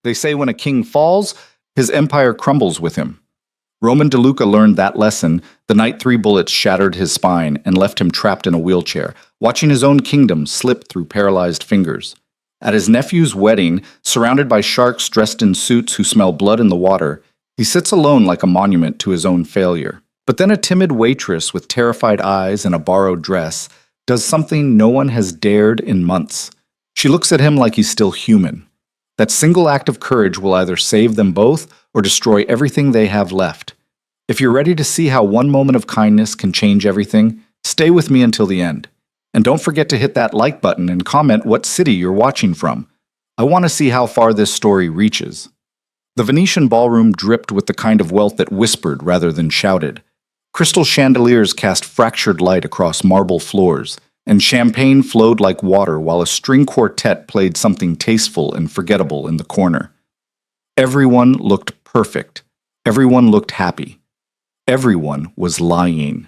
They say when a king falls, his empire crumbles with him. Roman DeLuca learned that lesson the night 3 bullets shattered his spine and left him trapped in a wheelchair, watching his own kingdom slip through paralyzed fingers. At his nephew's wedding, surrounded by sharks dressed in suits who smell blood in the water, he sits alone like a monument to his own failure. But then a timid waitress with terrified eyes and a borrowed dress does something no one has dared in months. She looks at him like he's still human. That single act of courage will either save them both or destroy everything they have left. If you're ready to see how one moment of kindness can change everything, stay with me until the end. And don't forget to hit that like button and comment what city you're watching from. I want to see how far this story reaches. The Venetian ballroom dripped with the kind of wealth that whispered rather than shouted. Crystal chandeliers cast fractured light across marble floors, and champagne flowed like water while a string quartet played something tasteful and forgettable in the corner. Everyone looked perfect. Everyone looked happy. Everyone was lying.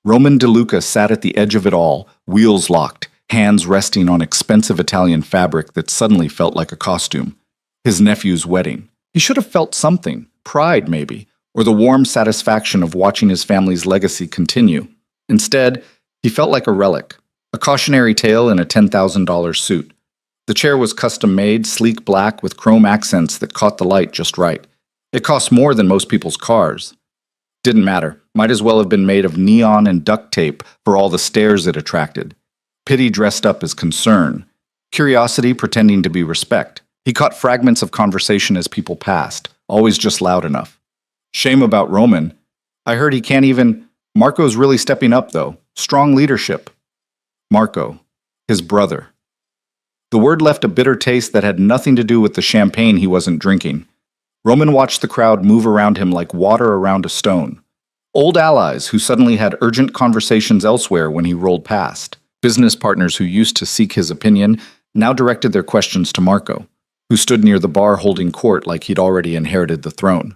Roman DeLuca sat at the edge of it all, wheels locked, hands resting on expensive Italian fabric that suddenly felt like a costume. His nephew's wedding. He should have felt something, pride maybe, or the warm satisfaction of watching his family's legacy continue. Instead, he felt like a relic, a cautionary tale in a $10,000 suit. The chair was custom-made, sleek black with chrome accents that caught the light just right. It cost more than most people's cars. Didn't matter. Might as well have been made of neon and duct tape for all the stares it attracted. Pity dressed up as concern. Curiosity pretending to be respect. He caught fragments of conversation as people passed, always just loud enough. Shame about Roman. I heard he can't even... Marco's really stepping up, though. Strong leadership. Marco. His brother. The word left a bitter taste that had nothing to do with the champagne he wasn't drinking. Roman watched the crowd move around him like water around a stone. Old allies who suddenly had urgent conversations elsewhere when he rolled past. Business partners who used to seek his opinion now directed their questions to Marco, who stood near the bar holding court like he'd already inherited the throne.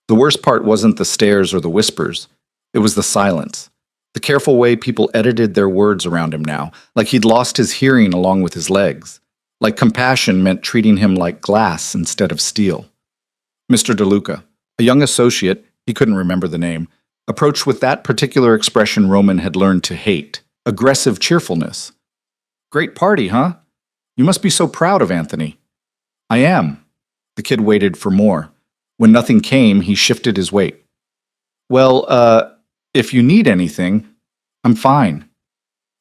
The worst part wasn't the stares or the whispers. It was the silence. The careful way people edited their words around him now, like he'd lost his hearing along with his legs. Like compassion meant treating him like glass instead of steel. Mr. DeLuca, a young associate, he couldn't remember the name, approached with that particular expression Roman had learned to hate, aggressive cheerfulness. Great party, huh? You must be so proud of Anthony. I am. The kid waited for more. When nothing came, he shifted his weight. Well, if you need anything, I'm fine.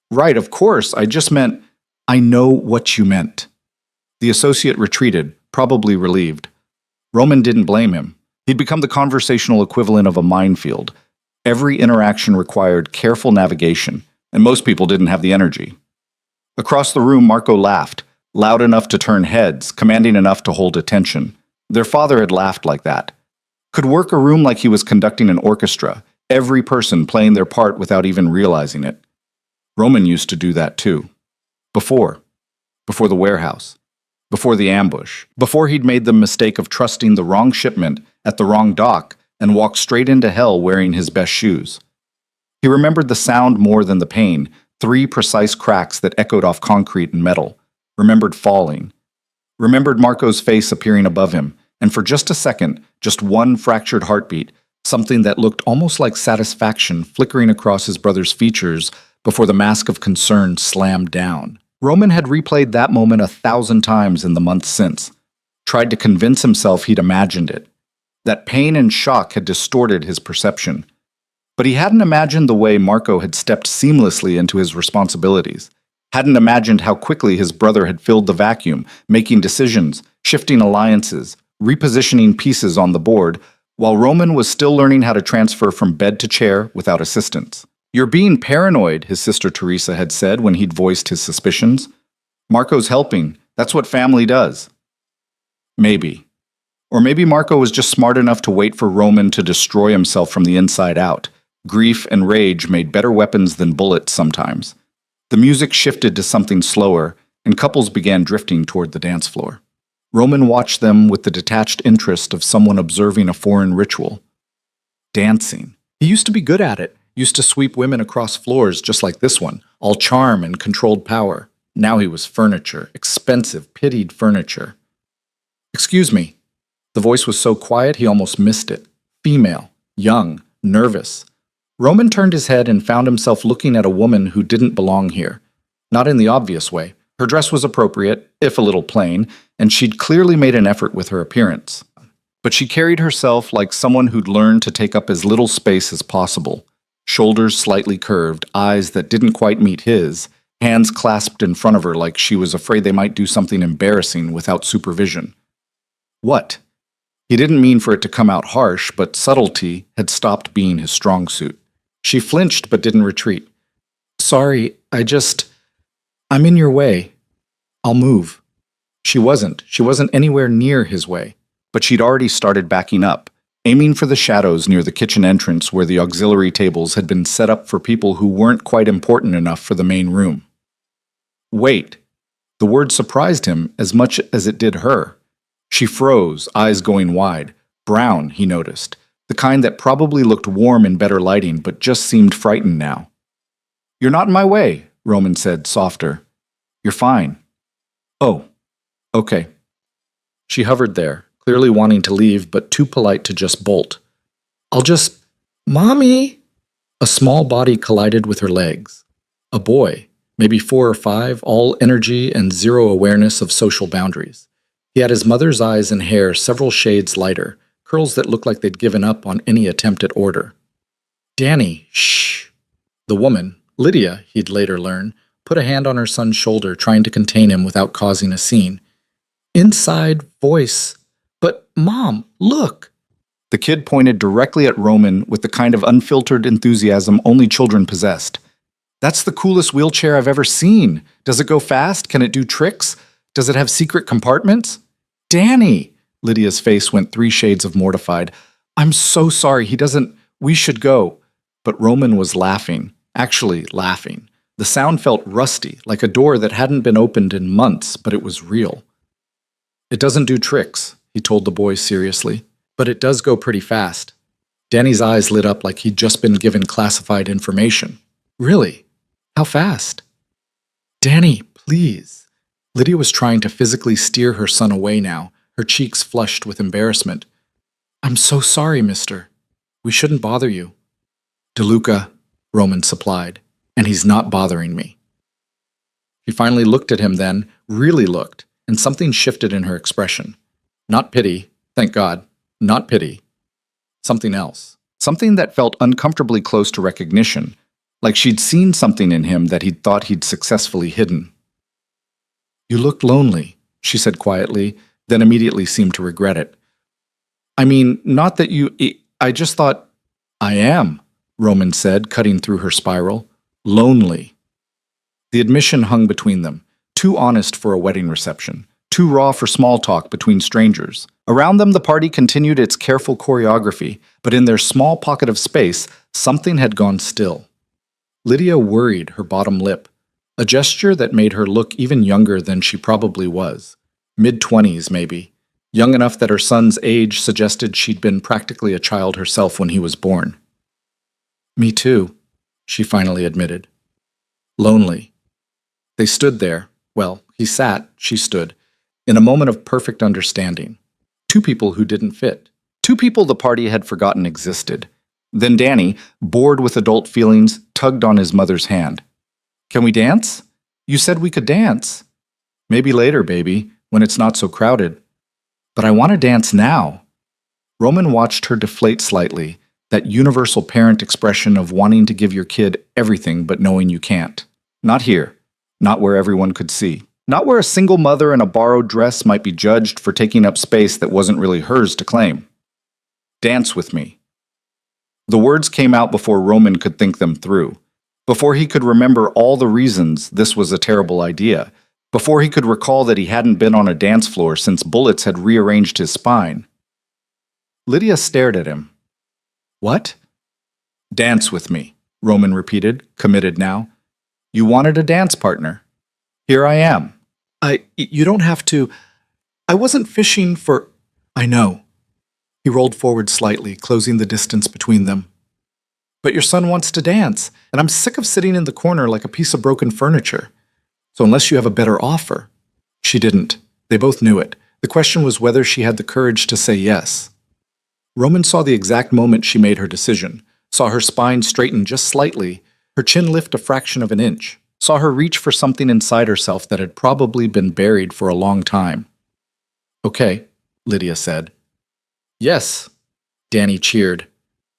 Right, of course, I just meant, I know what you meant. The associate retreated, probably relieved. Roman didn't blame him. He'd become the conversational equivalent of a minefield. Every interaction required careful navigation, and most people didn't have the energy. Across the room, Marco laughed, loud enough to turn heads, commanding enough to hold attention. Their father had laughed like that. Could work a room like he was conducting an orchestra, every person playing their part without even realizing it. Roman used to do that too. Before the warehouse. Before the ambush. Before he'd made the mistake of trusting the wrong shipment at the wrong dock and walked straight into hell wearing his best shoes. He remembered the sound more than the pain, 3 precise cracks that echoed off concrete and metal. Remembered falling. Remembered Marco's face appearing above him, and for just a second, just one fractured heartbeat, something that looked almost like satisfaction flickering across his brother's features before the mask of concern slammed down. Roman had replayed that moment 1,000 times in the months since, tried to convince himself he'd imagined it. That pain and shock had distorted his perception. But he hadn't imagined the way Marco had stepped seamlessly into his responsibilities, hadn't imagined how quickly his brother had filled the vacuum, making decisions, shifting alliances, repositioning pieces on the board, while Roman was still learning how to transfer from bed to chair without assistance. You're being paranoid, his sister Teresa had said when he'd voiced his suspicions. Marco's helping. That's what family does. Maybe. Or maybe Marco was just smart enough to wait for Roman to destroy himself from the inside out. Grief and rage made better weapons than bullets sometimes. The music shifted to something slower, and couples began drifting toward the dance floor. Roman watched them with the detached interest of someone observing a foreign ritual. Dancing. He used to be good at it, used to sweep women across floors just like this one, all charm and controlled power. Now he was furniture, expensive, pitied furniture. Excuse me. The voice was so quiet he almost missed it. Female, young, nervous. Roman turned his head and found himself looking at a woman who didn't belong here. Not in the obvious way. Her dress was appropriate, if a little plain, and she'd clearly made an effort with her appearance. But she carried herself like someone who'd learned to take up as little space as possible. Shoulders slightly curved, eyes that didn't quite meet his, hands clasped in front of her like she was afraid they might do something embarrassing without supervision. What? He didn't mean for it to come out harsh, but subtlety had stopped being his strong suit. She flinched but didn't retreat. Sorry, I'm in your way. I'll move. She wasn't anywhere near his way, but she'd already started backing up, aiming for the shadows near the kitchen entrance where the auxiliary tables had been set up for people who weren't quite important enough for the main room. Wait. The word surprised him as much as it did her. She froze, eyes going wide. Brown, he noticed. The kind that probably looked warm in better lighting, but just seemed frightened now. You're not in my way, Roman said, softer. You're fine. Oh, okay. She hovered there, clearly wanting to leave, but too polite to just bolt. Mommy! A small body collided with her legs. A boy, maybe 4 or 5, all energy and zero awareness of social boundaries. He had his mother's eyes and hair several shades lighter, curls that looked like they'd given up on any attempt at order. Danny, shh! The woman, Lydia, he'd later learn, put a hand on her son's shoulder, trying to contain him without causing a scene. Inside voice. But, Mom, look! The kid pointed directly at Roman with the kind of unfiltered enthusiasm only children possessed. That's the coolest wheelchair I've ever seen. Does it go fast? Can it do tricks? Does it have secret compartments? Danny! Lydia's face went 3 shades of mortified. I'm so sorry, we should go. But Roman was laughing, actually laughing. The sound felt rusty, like a door that hadn't been opened in months, but it was real. It doesn't do tricks, he told the boy seriously, but it does go pretty fast. Danny's eyes lit up like he'd just been given classified information. Really? How fast? Danny, please. Lydia was trying to physically steer her son away now, her cheeks flushed with embarrassment. I'm so sorry, mister. We shouldn't bother you. DeLuca, Roman supplied, and he's not bothering me. She finally looked at him then, really looked, and something shifted in her expression. Not pity, thank God, not pity. Something else. Something that felt uncomfortably close to recognition, like she'd seen something in him that he'd thought he'd successfully hidden. You looked lonely, she said quietly, then immediately seemed to regret it. I mean, not that I just thought, I am, Roman said, cutting through her spiral. Lonely. The admission hung between them, too honest for a wedding reception, too raw for small talk between strangers. Around them, the party continued its careful choreography, but in their small pocket of space, something had gone still. Lydia worried her bottom lip, a gesture that made her look even younger than she probably was. Mid-20s, maybe. Young enough that her son's age suggested she'd been practically a child herself when he was born. Me too, she finally admitted. Lonely. They stood there. Well, he sat, she stood, in a moment of perfect understanding. 2 people who didn't fit. 2 people the party had forgotten existed. Then Danny, bored with adult feelings, tugged on his mother's hand. Can we dance? You said we could dance. Maybe later, baby, when it's not so crowded. But I want to dance now. Roman watched her deflate slightly, that universal parent expression of wanting to give your kid everything but knowing you can't. Not here. Not where everyone could see. Not where a single mother in a borrowed dress might be judged for taking up space that wasn't really hers to claim. Dance with me. The words came out before Roman could think them through. Before he could remember all the reasons this was a terrible idea, before he could recall that he hadn't been on a dance floor since bullets had rearranged his spine. Lydia stared at him. What? Dance with me, Roman repeated, committed now. You wanted a dance partner. Here I am. You don't have to. I wasn't fishing for. I know. He rolled forward slightly, closing the distance between them. But your son wants to dance, and I'm sick of sitting in the corner like a piece of broken furniture. So unless you have a better offer. She didn't. They both knew it. The question was whether she had the courage to say yes. Roman saw the exact moment she made her decision, saw her spine straighten just slightly, her chin lift a fraction of an inch, saw her reach for something inside herself that had probably been buried for a long time. "Okay," Lydia said. "Yes," Danny cheered.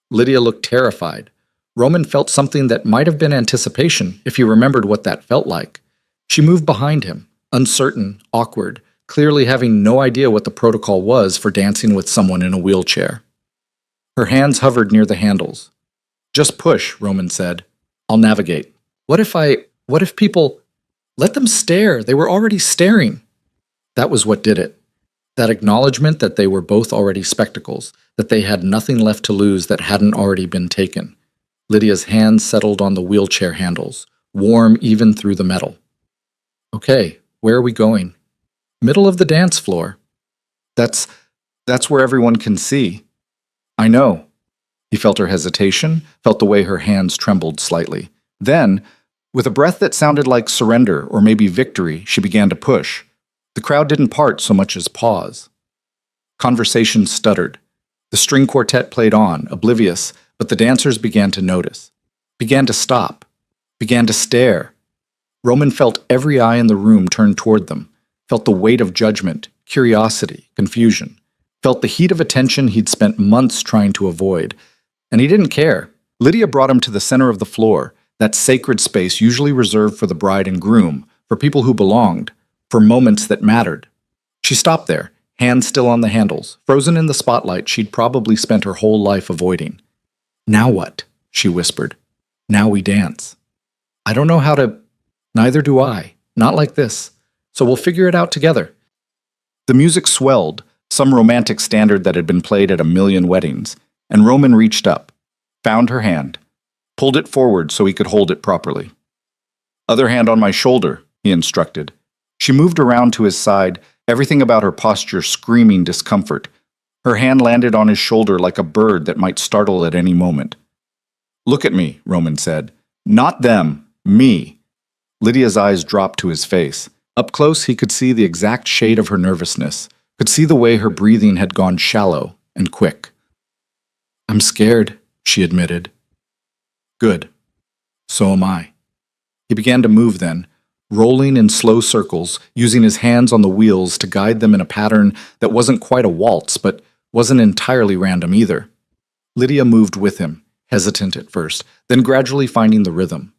Lydia looked terrified. Roman felt something that might have been anticipation, if he remembered what that felt like. She moved behind him, uncertain, awkward, clearly having no idea what the protocol was for dancing with someone in a wheelchair. Her hands hovered near the handles. "Just push," Roman said. "I'll navigate." What if people... Let them stare. They were already staring. That was what did it. That acknowledgement that they were both already spectacles, that they had nothing left to lose that hadn't already been taken. Lydia's hands settled on the wheelchair handles, warm even through the metal. "Okay, where are we going?" "Middle of the dance floor." That's where everyone can see." "I know." He felt her hesitation, felt the way her hands trembled slightly. Then, with a breath that sounded like surrender or maybe victory, she began to push. The crowd didn't part so much as pause. Conversation stuttered. The string quartet played on, oblivious, but the dancers began to notice. Began to stop. Began to stare. Roman felt every eye in the room turn toward them, felt the weight of judgment, curiosity, confusion, felt the heat of attention he'd spent months trying to avoid. And he didn't care. Lydia brought him to the center of the floor, that sacred space usually reserved for the bride and groom, for people who belonged, for moments that mattered. She stopped there, hands still on the handles, frozen in the spotlight she'd probably spent her whole life avoiding. "Now what?" she whispered. "Now we dance." "I don't know how to..." "Neither do I. Not like this. So we'll figure it out together." The music swelled, some romantic standard that had been played at a million weddings, and Roman reached up, found her hand, pulled it forward so he could hold it properly. "Other hand on my shoulder," he instructed. She moved around to his side, everything about her posture screaming discomfort. Her hand landed on his shoulder like a bird that might startle at any moment. "Look at me," Roman said. "Not them, me." Lydia's eyes dropped to his face. Up close, he could see the exact shade of her nervousness, could see the way her breathing had gone shallow and quick. "I'm scared," she admitted. "Good. So am I." He began to move then, rolling in slow circles, using his hands on the wheels to guide them in a pattern that wasn't quite a waltz, but wasn't entirely random either. Lydia moved with him, hesitant at first, then gradually finding the rhythm.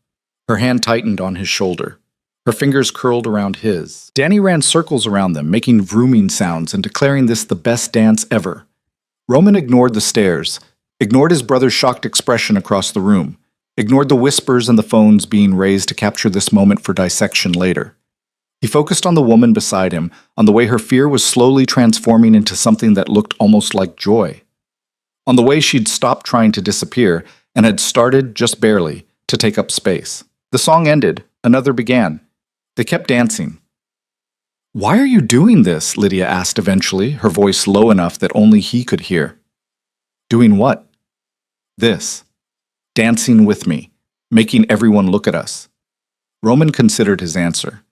Her hand tightened on his shoulder. Her fingers curled around his. Danny ran circles around them, making vrooming sounds and declaring this the best dance ever. Roman ignored the stares, ignored his brother's shocked expression across the room, ignored the whispers and the phones being raised to capture this moment for dissection later. He focused on the woman beside him, on the way her fear was slowly transforming into something that looked almost like joy. On the way she'd stopped trying to disappear and had started, just barely, to take up space. The song ended, another began. They kept dancing. "Why are you doing this?" Lydia asked eventually, her voice low enough that only he could hear. "Doing what?" "This. Dancing with me, making everyone look at us." Roman considered his answer.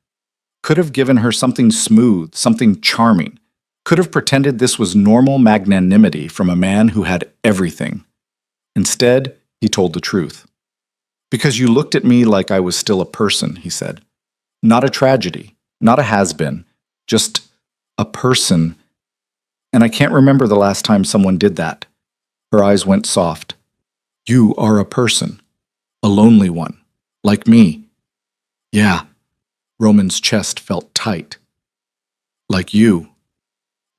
Could have given her something smooth, something charming. Could have pretended this was normal magnanimity from a man who had everything. Instead, he told the truth. "Because you looked at me like I was still a person," he said. "Not a tragedy, not a has-been, just a person. And I can't remember the last time someone did that." Her eyes went soft. "You are a person. A lonely one. Like me." "Yeah." Roman's chest felt tight. "Like you."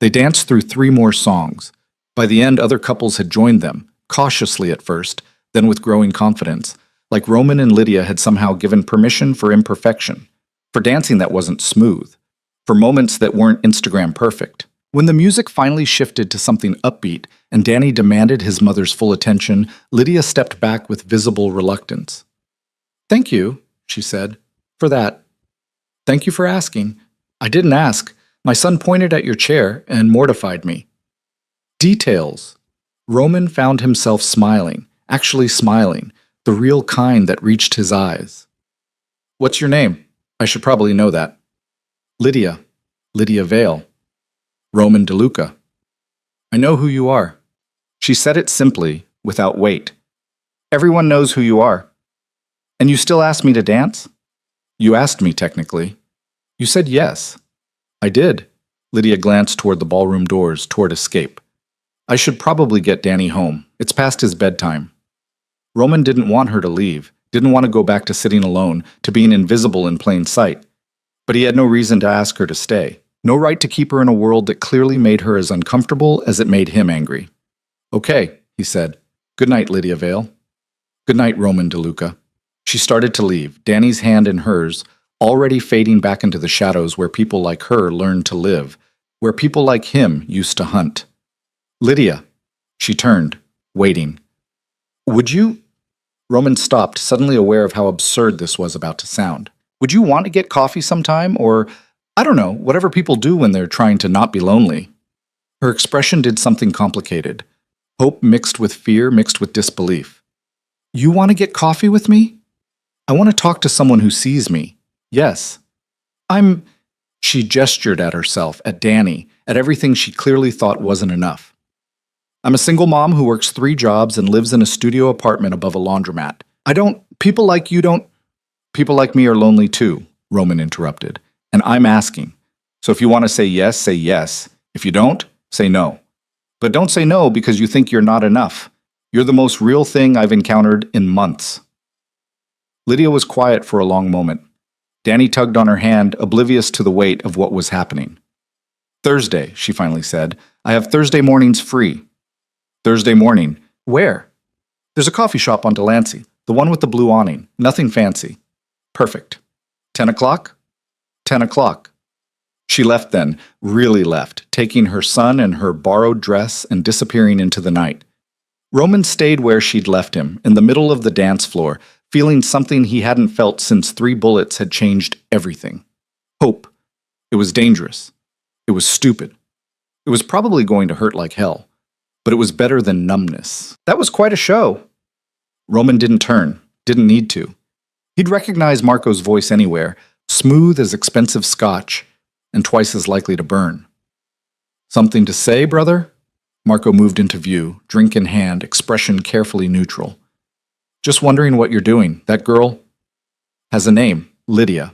They danced through 3 more songs. By the end, other couples had joined them, cautiously at first, then with growing confidence, like Roman and Lydia had somehow given permission for imperfection, for dancing that wasn't smooth, for moments that weren't Instagram perfect. When the music finally shifted to something upbeat and Danny demanded his mother's full attention, Lydia stepped back with visible reluctance. "Thank you," she said, "for that. Thank you for asking. I didn't ask. My son pointed at your chair and mortified me." Details. Roman found himself smiling, actually smiling, the real kind that reached his eyes. "What's your name? I should probably know that." "Lydia. Lydia Vale." Roman DeLuca. I know who you are. She said it simply, without weight. Everyone knows who you are. And you still ask me to dance? You asked me, technically. You said yes. I did. Lydia glanced toward the ballroom doors, toward escape. I should probably get Danny home. It's past his bedtime. Roman didn't want her to leave, didn't want to go back to sitting alone, to being invisible in plain sight. But he had no reason to ask her to stay. No right to keep her in a world that clearly made her as uncomfortable as it made him angry. Okay, he said. Good night, Lydia Vale. Good night, Roman DeLuca. She started to leave, Danny's hand in hers, already fading back into the shadows where people like her learned to live, where people like him used to hunt. Lydia. She turned, waiting. Would you? Roman stopped, suddenly aware of how absurd this was about to sound. Would you want to get coffee sometime, or, I don't know, whatever people do when they're trying to not be lonely? Her expression did something complicated. Hope mixed with fear, mixed with disbelief. You want to get coffee with me? I want to talk to someone who sees me. Yes. She gestured at herself, at Danny, at everything she clearly thought wasn't enough. I'm a single mom who works 3 jobs and lives in a studio apartment above a laundromat. People like you don't. People like me are lonely too, Roman interrupted. And I'm asking. So if you want to say yes, say yes. If you don't, say no. But don't say no because you think you're not enough. You're the most real thing I've encountered in months. Lydia was quiet for a long moment. Danny tugged on her hand, oblivious to the weight of what was happening. Thursday, she finally said. I have Thursday mornings free. Thursday morning. Where? There's a coffee shop on Delancey, the one with the blue awning. Nothing fancy. Perfect. 10 o'clock? 10 o'clock. She left then, really left, taking her son and her borrowed dress and disappearing into the night. Roman stayed where she'd left him, in the middle of the dance floor, feeling something he hadn't felt since 3 bullets had changed everything. Hope. It was dangerous. It was stupid. It was probably going to hurt like hell, but it was better than numbness. That was quite a show. Roman didn't turn, didn't need to. He'd recognize Marco's voice anywhere, smooth as expensive scotch, and twice as likely to burn. Something to say, brother? Marco moved into view, drink in hand, expression carefully neutral. Just wondering what you're doing. That girl has a name, Lydia.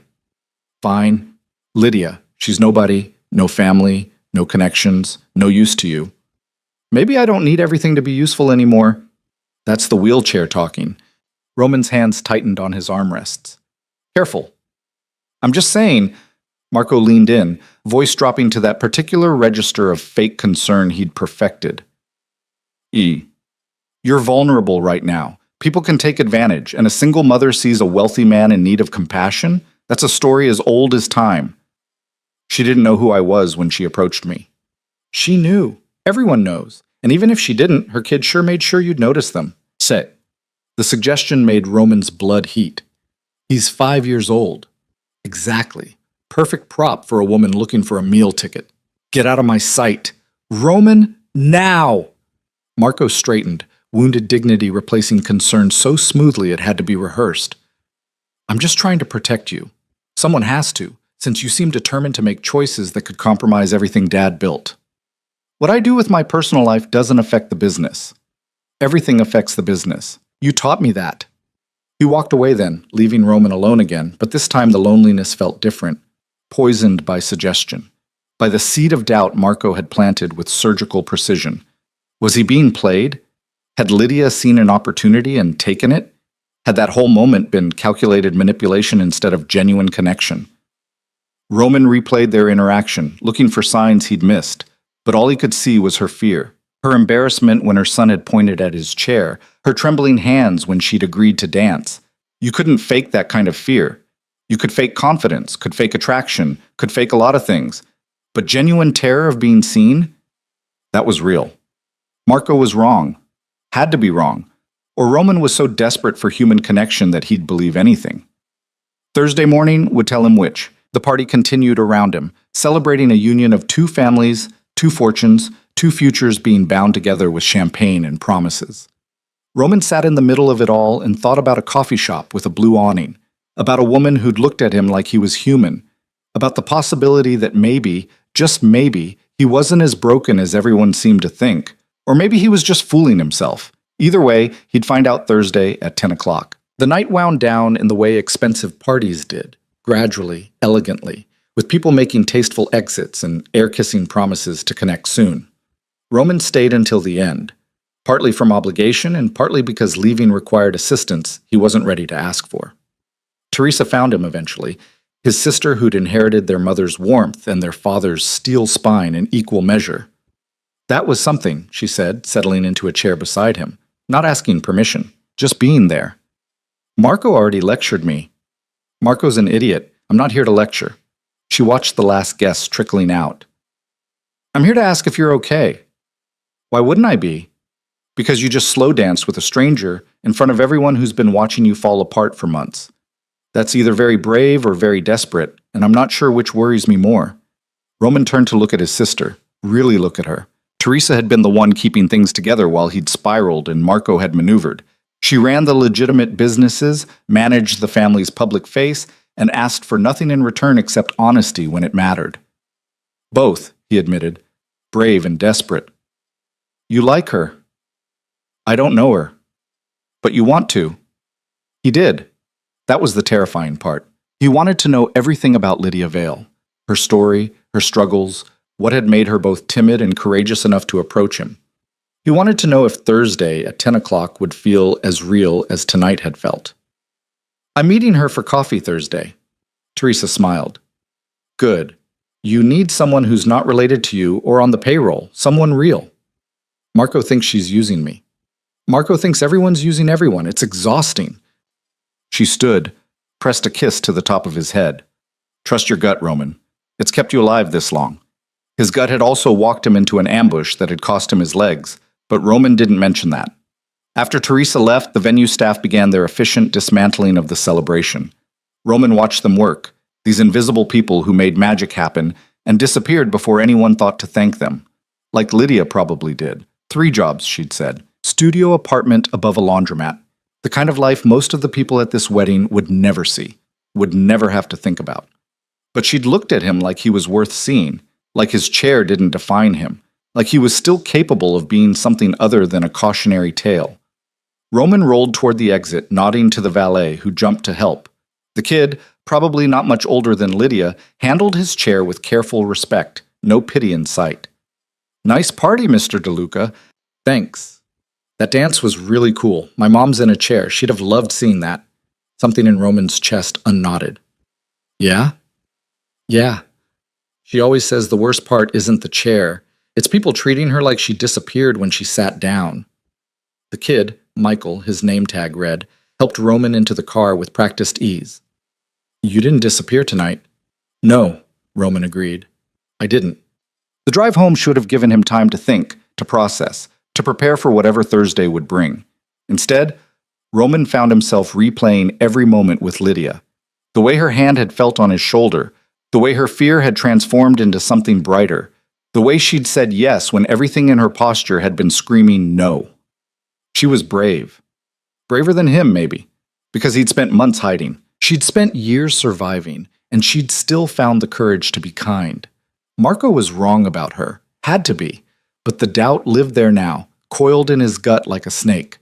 Fine. Lydia. She's nobody, no family, no connections, no use to you. Maybe I don't need everything to be useful anymore. That's the wheelchair talking. Roman's hands tightened on his armrests. Careful. I'm just saying. Marco leaned in, voice dropping to that particular register of fake concern he'd perfected. You're vulnerable right now. People can take advantage, and a single mother sees a wealthy man in need of compassion? That's a story as old as time. She didn't know who I was when she approached me. She knew. Everyone knows. And even if she didn't, her kid sure made sure you'd notice them. Say. The suggestion made Roman's blood heat. He's 5 years old. Exactly. Perfect prop for a woman looking for a meal ticket. Get out of my sight. Roman, now! Marco straightened, wounded dignity replacing concern so smoothly it had to be rehearsed. I'm just trying to protect you. Someone has to, since you seem determined to make choices that could compromise everything Dad built. What I do with my personal life doesn't affect the business. Everything affects the business. You taught me that. He walked away then, leaving Roman alone again, but this time the loneliness felt different, poisoned by suggestion, by the seed of doubt Marco had planted with surgical precision. Was he being played? Had Lydia seen an opportunity and taken it? Had that whole moment been calculated manipulation instead of genuine connection? Roman replayed their interaction, looking for signs he'd missed, but all he could see was her fear, her embarrassment when her son had pointed at his chair, her trembling hands when she'd agreed to dance. You couldn't fake that kind of fear. You could fake confidence, could fake attraction, could fake a lot of things. But genuine terror of being seen? That was real. Marco was wrong. Had to be wrong. Or Roman was so desperate for human connection that he'd believe anything. Thursday morning would tell him which. The party continued around him, celebrating a union of 2 families, 2 fortunes, 2 futures being bound together with champagne and promises. Roman sat in the middle of it all and thought about a coffee shop with a blue awning, about a woman who'd looked at him like he was human, about the possibility that maybe, just maybe, He wasn't as broken as everyone seemed to think. Or maybe he was just fooling himself. Either way, he'd find out Thursday at 10 o'clock. The night wound down in the way expensive parties did, gradually, elegantly, with people making tasteful exits and air-kissing promises to connect soon. Roman stayed until the end, partly from obligation and partly because leaving required assistance he wasn't ready to ask for. Teresa found him eventually, his sister who'd inherited their mother's warmth and their father's steel spine in equal measure. That was something, she said, settling into a chair beside him, not asking permission, just being there. Marco already lectured me. Marco's an idiot. I'm not here to lecture. She watched the last guests trickling out. I'm here to ask if you're okay. Why wouldn't I be? Because you just slow danced with a stranger in front of everyone who's been watching you fall apart for months. That's either very brave or very desperate, and I'm not sure which worries me more. Roman turned to look at his sister, really look at her. Teresa had been the one keeping things together while he'd spiraled and Marco had maneuvered. She ran the legitimate businesses, managed the family's public face, and asked for nothing in return except honesty when it mattered. Both, he admitted, brave and desperate. You like her. I don't know her. But you want to. He did. That was the terrifying part. He wanted to know everything about Lydia Vale, her story, her struggles, what had made her both timid and courageous enough to approach him. He wanted to know if Thursday at 10 o'clock would feel as real as tonight had felt. I'm meeting her for coffee Thursday. Teresa smiled. Good. You need someone who's not related to you or on the payroll, someone real. Marco thinks she's using me. Marco thinks everyone's using everyone. It's exhausting. She stood, pressed a kiss to the top of his head. Trust your gut, Roman. It's kept you alive this long. His gut had also walked him into an ambush that had cost him his legs, but Roman didn't mention that. After Teresa left, the venue staff began their efficient dismantling of the celebration. Roman watched them work, these invisible people who made magic happen and disappeared before anyone thought to thank them. Like Lydia probably did. 3 jobs, she'd said. Studio apartment above a laundromat. The kind of life most of the people at this wedding would never see, would never have to think about. But she'd looked at him like he was worth seeing, like his chair didn't define him, like he was still capable of being something other than a cautionary tale. Roman rolled toward the exit, nodding to the valet, who jumped to help. The kid, probably not much older than Lydia, handled his chair with careful respect, no pity in sight. Nice party, Mr. DeLuca. Thanks. That dance was really cool. My mom's in a chair. She'd have loved seeing that. Something in Roman's chest unknotted. Yeah? Yeah. She always says the worst part isn't the chair. It's people treating her like she disappeared when she sat down. The kid, Michael, his name tag read, helped Roman into the car with practiced ease. You didn't disappear tonight. No, Roman agreed. I didn't. The drive home should have given him time to think, to process, to prepare for whatever Thursday would bring. Instead, Roman found himself replaying every moment with Lydia. The way her hand had felt on his shoulder, the way her fear had transformed into something brighter, the way she'd said yes when everything in her posture had been screaming no. She was brave. Braver than him, maybe, because he'd spent months hiding. She'd spent years surviving, and she'd still found the courage to be kind. Marco was wrong about her, had to be, but the doubt lived there now, coiled in his gut like a snake.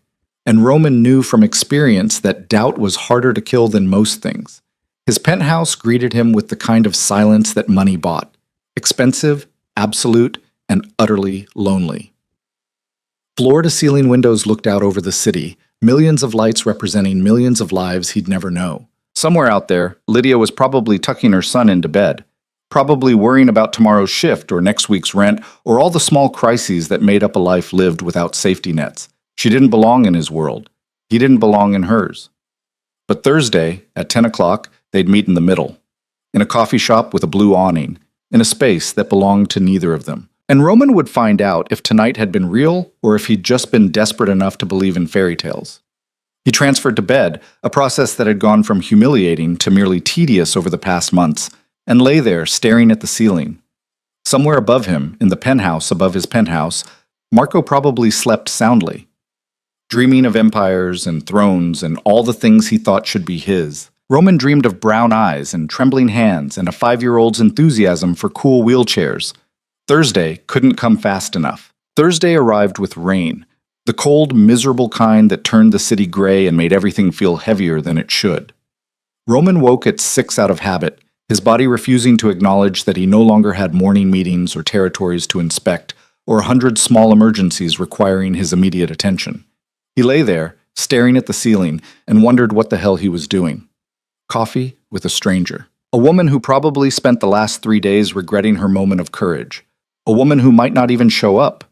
And Roman knew from experience that doubt was harder to kill than most things. His penthouse greeted him with the kind of silence that money bought. Expensive, absolute, and utterly lonely. Floor-to-ceiling windows looked out over the city, millions of lights representing millions of lives he'd never know. Somewhere out there, Lydia was probably tucking her son into bed, probably worrying about tomorrow's shift or next week's rent or all the small crises that made up a life lived without safety nets. She didn't belong in his world. He didn't belong in hers. But Thursday, at 10 o'clock, they'd meet in the middle, in a coffee shop with a blue awning, in a space that belonged to neither of them. And Roman would find out if tonight had been real or if he'd just been desperate enough to believe in fairy tales. He transferred to bed, a process that had gone from humiliating to merely tedious over the past months, and lay there staring at the ceiling. Somewhere above him, in the penthouse above his penthouse, Marco probably slept soundly, dreaming of empires and thrones and all the things he thought should be his. Roman dreamed of brown eyes and trembling hands and a 5-year-old's enthusiasm for cool wheelchairs. Thursday couldn't come fast enough. Thursday arrived with rain, the cold, miserable kind that turned the city gray and made everything feel heavier than it should. Roman woke at 6 out of habit, his body refusing to acknowledge that he no longer had morning meetings or territories to inspect, or 100 small emergencies requiring his immediate attention. He lay there, staring at the ceiling, and wondered what the hell he was doing. Coffee with a stranger. A woman who probably spent the last 3 days regretting her moment of courage. A woman who might not even show up.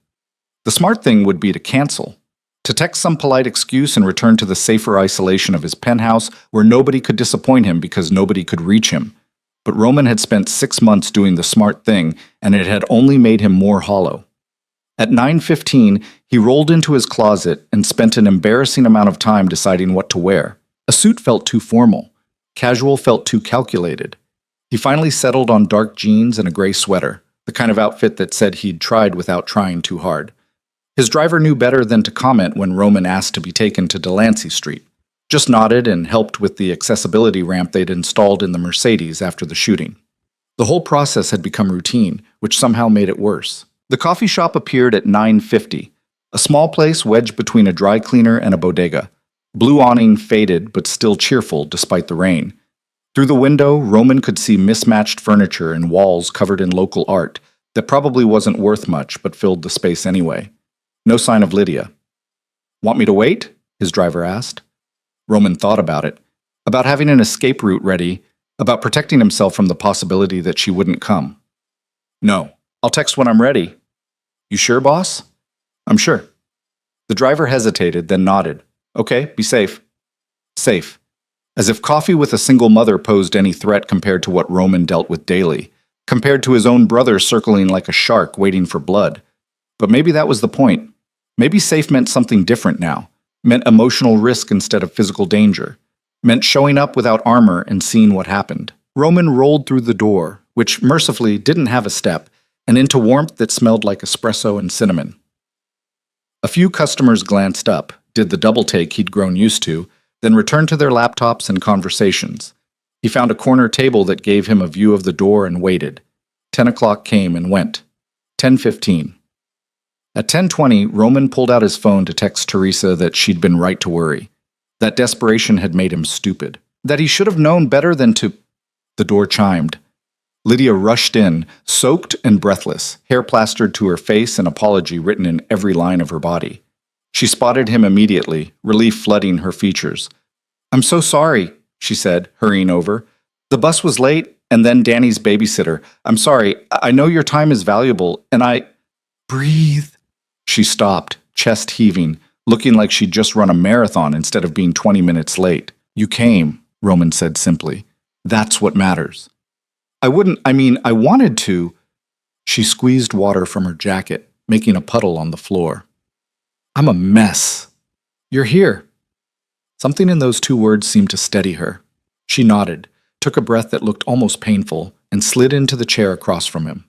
The smart thing would be to cancel. To text some polite excuse and return to the safer isolation of his penthouse where nobody could disappoint him because nobody could reach him. But Roman had spent 6 months doing the smart thing, and it had only made him more hollow. At 9:15, he rolled into his closet and spent an embarrassing amount of time deciding what to wear. A suit felt too formal. Casual felt too calculated. He finally settled on dark jeans and a gray sweater, the kind of outfit that said he'd tried without trying too hard. His driver knew better than to comment when Roman asked to be taken to Delancey Street. Just nodded and helped with the accessibility ramp they'd installed in the Mercedes after the shooting. The whole process had become routine, which somehow made it worse. The coffee shop appeared at 9:50, a small place wedged between a dry cleaner and a bodega. Blue awning faded but still cheerful despite the rain. Through the window, Roman could see mismatched furniture and walls covered in local art that probably wasn't worth much but filled the space anyway. No sign of Lydia. "Want me to wait?" his driver asked. Roman thought about it, about having an escape route ready, about protecting himself from the possibility that she wouldn't come. "No, I'll text when I'm ready." "You sure, boss?" "I'm sure." The driver hesitated, then nodded. "Okay, be safe." Safe. As if coffee with a single mother posed any threat compared to what Roman dealt with daily, compared to his own brother circling like a shark waiting for blood. But maybe that was the point. Maybe safe meant something different now, meant emotional risk instead of physical danger, meant showing up without armor and seeing what happened. Roman rolled through the door, which mercifully didn't have a step, and into warmth that smelled like espresso and cinnamon. A few customers glanced up, did the double take he'd grown used to, then returned to their laptops and conversations. He found a corner table that gave him a view of the door and waited. 10 o'clock came and went. 10:15. At 10:20, Roman pulled out his phone to text Teresa that she'd been right to worry. That desperation had made him stupid. That he should have known better than to... The door chimed. Lydia rushed in, soaked and breathless, hair plastered to her face and apology written in every line of her body. She spotted him immediately, relief flooding her features. "I'm so sorry," she said, hurrying over. "The bus was late, and then Danny's babysitter. I'm sorry. I know your time is valuable, and I..." "Breathe." She stopped, chest heaving, looking like she'd just run a marathon instead of being 20 minutes late. "You came," Roman said simply. "That's what matters." I wanted to." She squeezed water from her jacket, making a puddle on the floor. "I'm a mess." "You're here." Something in those 2 words seemed to steady her. She nodded, took a breath that looked almost painful, and slid into the chair across from him.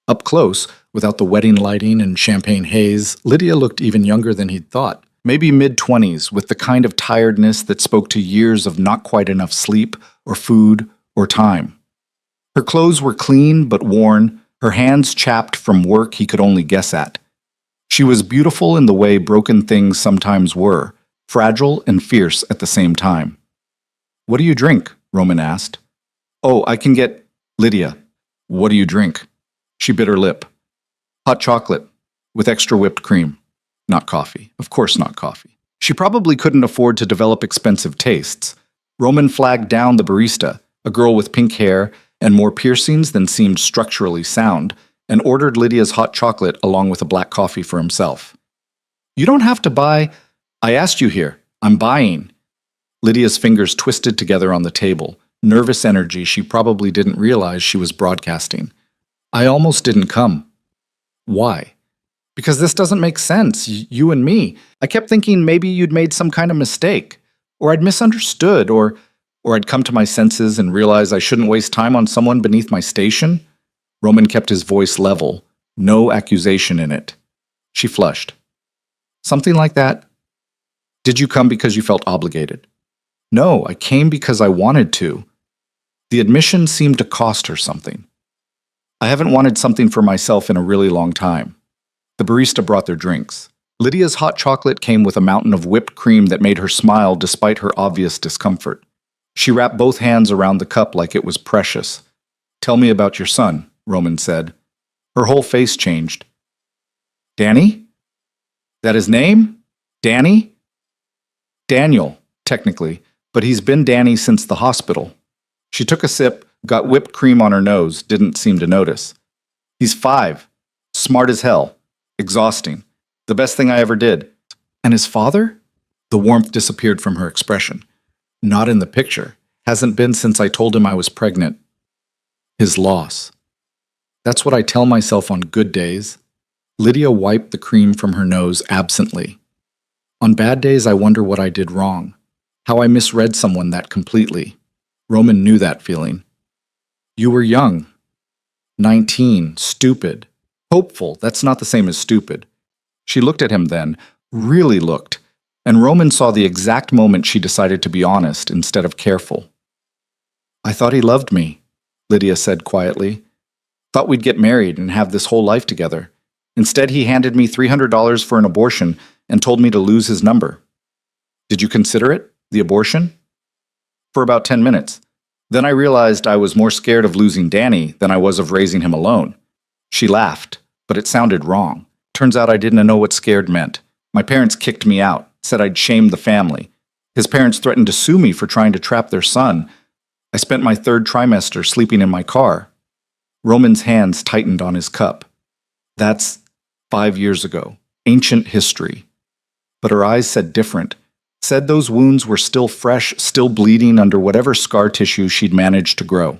Up close, without the wedding lighting and champagne haze, Lydia looked even younger than he'd thought. Maybe mid-20s, with the kind of tiredness that spoke to years of not quite enough sleep, or food, or time. Her clothes were clean but worn, her hands chapped from work he could only guess at. She was beautiful in the way broken things sometimes were, fragile and fierce at the same time. "What do you drink?" Roman asked. "Oh, I can get..." "Lydia, what do you drink?" She bit her lip. "Hot chocolate, with extra whipped cream." Not coffee. Of course not coffee. She probably couldn't afford to develop expensive tastes. Roman flagged down the barista, a girl with pink hair and more piercings than seemed structurally sound, and ordered Lydia's hot chocolate along with a black coffee for himself. "You don't have to buy..." "I asked you here. I'm buying." Lydia's fingers twisted together on the table, nervous energy she probably didn't realize she was broadcasting. "I almost didn't come." "Why?" "Because this doesn't make sense, you and me. I kept thinking maybe you'd made some kind of mistake, or I'd misunderstood, or I'd come to my senses and realize I shouldn't waste time on someone beneath my station." Roman kept his voice level, no accusation in it. She flushed. "Something like that?" "Did you come because you felt obligated?" "No, I came because I wanted to." The admission seemed to cost her something. I haven't wanted something for myself in a really long time. The barista brought their drinks. Lydia's hot chocolate came with a mountain of whipped cream that made her smile despite her obvious discomfort. She wrapped both hands around the cup like it was precious. "Tell me about your son," Roman said. Her whole face changed. "Danny? That his name? Danny?" "Daniel, technically, but he's been Danny since the hospital." She took a sip, got whipped cream on her nose, didn't seem to notice. "He's 5. Smart as hell. Exhausting. The best thing I ever did." "And his father?" The warmth disappeared from her expression. "Not in the picture. Hasn't been since I told him I was pregnant." His loss. That's what I tell myself on good days. Lydia wiped the cream from her nose absently. On bad days, I wonder what I did wrong. How I misread someone that completely. Roman knew that feeling. "You were young. 19. Stupid. Hopeful. That's not the same as stupid." She looked at him then, really looked, and Roman saw the exact moment she decided to be honest instead of careful. "I thought he loved me," Lydia said quietly. "Thought we'd get married and have this whole life together. Instead, he handed me $300 for an abortion and told me to lose his number." "Did you consider it, the abortion?" "For about 10 minutes. Then I realized I was more scared of losing Danny than I was of raising him alone." She laughed, but it sounded wrong. Turns out I didn't know what scared meant. My parents kicked me out, said I'd shamed the family. His parents threatened to sue me for trying to trap their son. I spent my 3rd trimester sleeping in my car. Roman's hands tightened on his cup. That's 5 years ago. Ancient history. But her eyes said different. Said those wounds were still fresh, still bleeding under whatever scar tissue she'd managed to grow.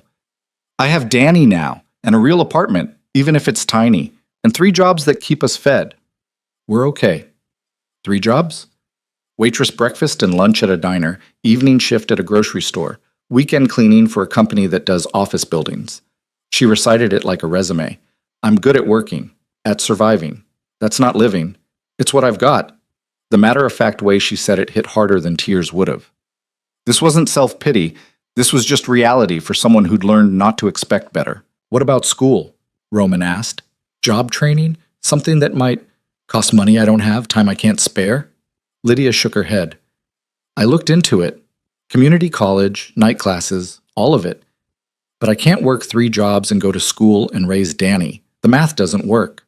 "I have Danny now, and a real apartment, even if it's tiny, and 3 jobs that keep us fed. We're okay." 3 jobs? Waitress breakfast and lunch at a diner, evening shift at a grocery store, weekend cleaning for a company that does office buildings. She recited it like a resume. "I'm good at working, at surviving. That's not living. It's what I've got." The matter-of-fact way she said it hit harder than tears would have. This wasn't self-pity. This was just reality for someone who'd learned not to expect better. "What about school?" Roman asked. "Job training? Something that might cost money I don't have, time I can't spare?" Lydia shook her head. "I looked into it. Community college, night classes, all of it. But I can't work 3 jobs and go to school and raise Danny. The math doesn't work."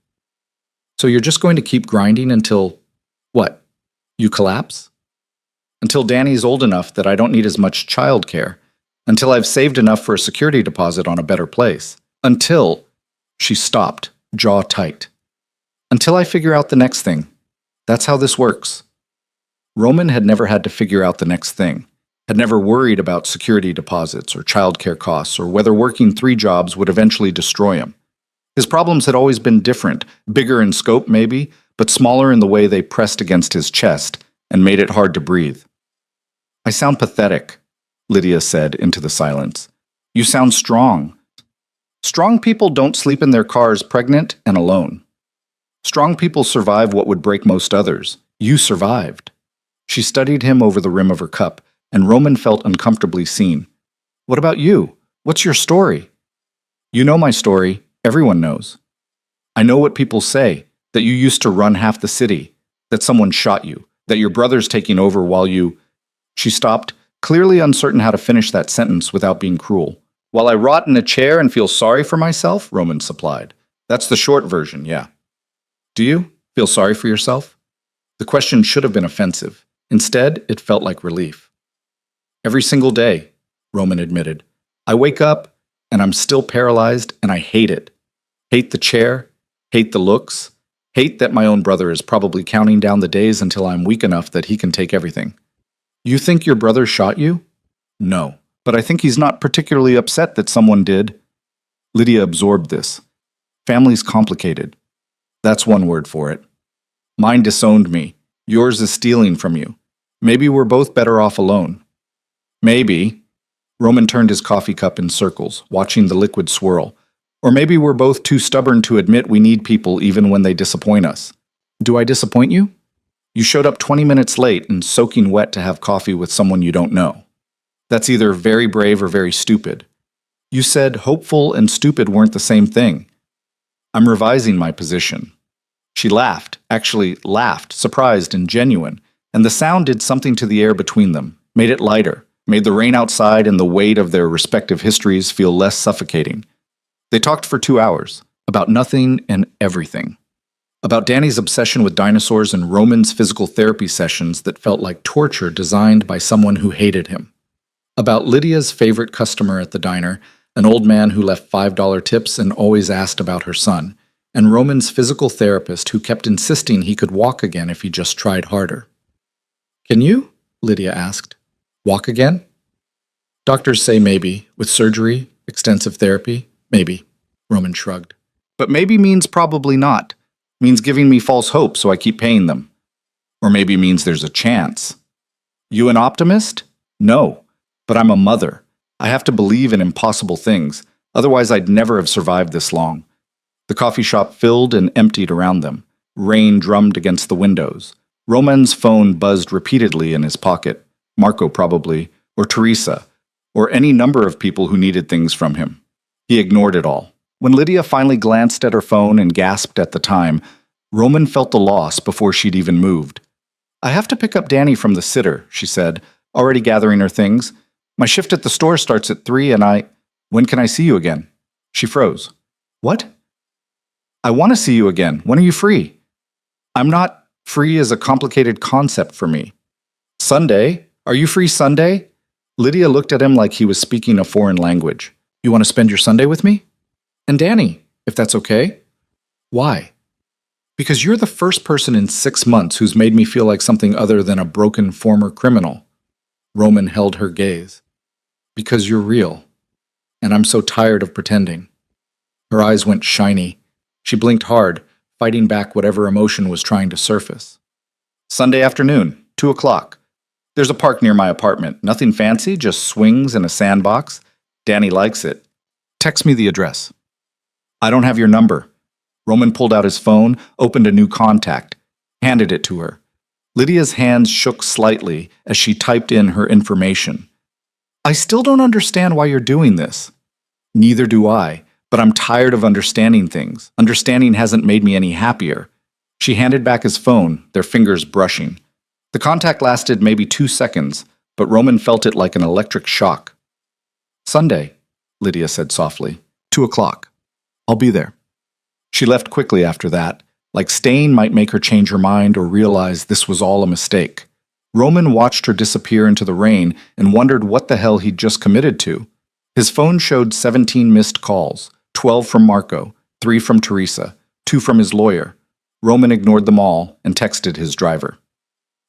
"So you're just going to keep grinding until, what, you collapse?" "Until Danny's old enough that I don't need as much childcare. Until I've saved enough for a security deposit on a better place. Until—" She stopped, jaw tight. "Until I figure out the next thing. That's how this works." Roman had never had to figure out the next thing. Had never worried about security deposits or childcare costs or whether working 3 jobs would eventually destroy him. His problems had always been different, bigger in scope maybe, but smaller in the way they pressed against his chest and made it hard to breathe. "I sound pathetic," Lydia said into the silence. "You sound strong. Strong people don't sleep in their cars pregnant and alone. Strong people survive what would break most others. You survived." She studied him over the rim of her cup, and Roman felt uncomfortably seen. "What about you? What's your story?" "You know my story. Everyone knows. I know what people say, that you used to run half the city, that someone shot you, that your brother's taking over while you—" She stopped, clearly uncertain how to finish that sentence without being cruel. "While I rot in a chair and feel sorry for myself," Roman supplied. "That's the short version, yeah." "Do you feel sorry for yourself?" The question should have been offensive. Instead, it felt like relief. "Every single day," Roman admitted. "I wake up, and I'm still paralyzed, and I hate it. Hate the chair, hate the looks, hate that my own brother is probably counting down the days until I'm weak enough that he can take everything." "You think your brother shot you?" "No, but I think he's not particularly upset that someone did." Lydia absorbed this. "Family's complicated. That's one word for it. Mine disowned me. Yours is stealing from you. Maybe we're both better off alone." "Maybe." Roman turned his coffee cup in circles, watching the liquid swirl. "Or maybe we're both too stubborn to admit we need people even when they disappoint us." "Do I disappoint you?" "You showed up 20 minutes late and soaking wet to have coffee with someone you don't know. That's either very brave or very stupid. You said hopeful and stupid weren't the same thing. I'm revising my position. She laughed, actually laughed, surprised and genuine, and the sound did something to the air between them, made it lighter, made the rain outside and the weight of their respective histories feel less suffocating. They talked for 2 hours, about nothing and everything. About Danny's obsession with dinosaurs and Roman's physical therapy sessions that felt like torture designed by someone who hated him. About Lydia's favorite customer at the diner, an old man who left $5 tips and always asked about her son, and Roman's physical therapist who kept insisting he could walk again if he just tried harder. "Can you?" Lydia asked. "Walk again?" "Doctors say maybe, with surgery, extensive therapy, maybe," Roman shrugged. "But maybe means probably not. Means giving me false hope so I keep paying them. Or maybe means there's a chance. You an optimist? No. But I'm a mother. I have to believe in impossible things. Otherwise I'd never have survived this long." The coffee shop filled and emptied around them. Rain drummed against the windows. Roman's phone buzzed repeatedly in his pocket. Marco probably, or Teresa, or any number of people who needed things from him. He ignored it all. When Lydia finally glanced at her phone and gasped at the time, Roman felt the loss before she'd even moved. "I have to pick up Danny from the sitter," she said, already gathering her things. "My shift at the store starts at 3 and When can I see you again?" She froze. "What?" "I want to see you again. When are you free?" "I'm not. Free is a complicated concept for me." "Sunday? Are you free Sunday?" Lydia looked at him like he was speaking a foreign language. "You want to spend your Sunday with me?" "And Danny, if that's okay." "Why?" "Because you're the first person in 6 months who's made me feel like something other than a broken former criminal." Roman held her gaze. "Because you're real. And I'm so tired of pretending." Her eyes went shiny. She blinked hard, fighting back whatever emotion was trying to surface. "Sunday afternoon, 2 o'clock. There's a park near my apartment. Nothing fancy, just swings and a sandbox. Danny likes it. Text me the address." "I don't have your number." Roman pulled out his phone, opened a new contact, handed it to her. Lydia's hands shook slightly as she typed in her information. "I still don't understand why you're doing this." "Neither do I, but I'm tired of understanding things. Understanding hasn't made me any happier." She handed back his phone, their fingers brushing. The contact lasted maybe 2 seconds, but Roman felt it like an electric shock. "Sunday," Lydia said softly. 2 o'clock. I'll be there." She left quickly after that, like staying might make her change her mind or realize this was all a mistake. Roman watched her disappear into the rain and wondered what the hell he'd just committed to. His phone showed 17 missed calls, 12 from Marco, 3 from Teresa, 2 from his lawyer. Roman ignored them all and texted his driver.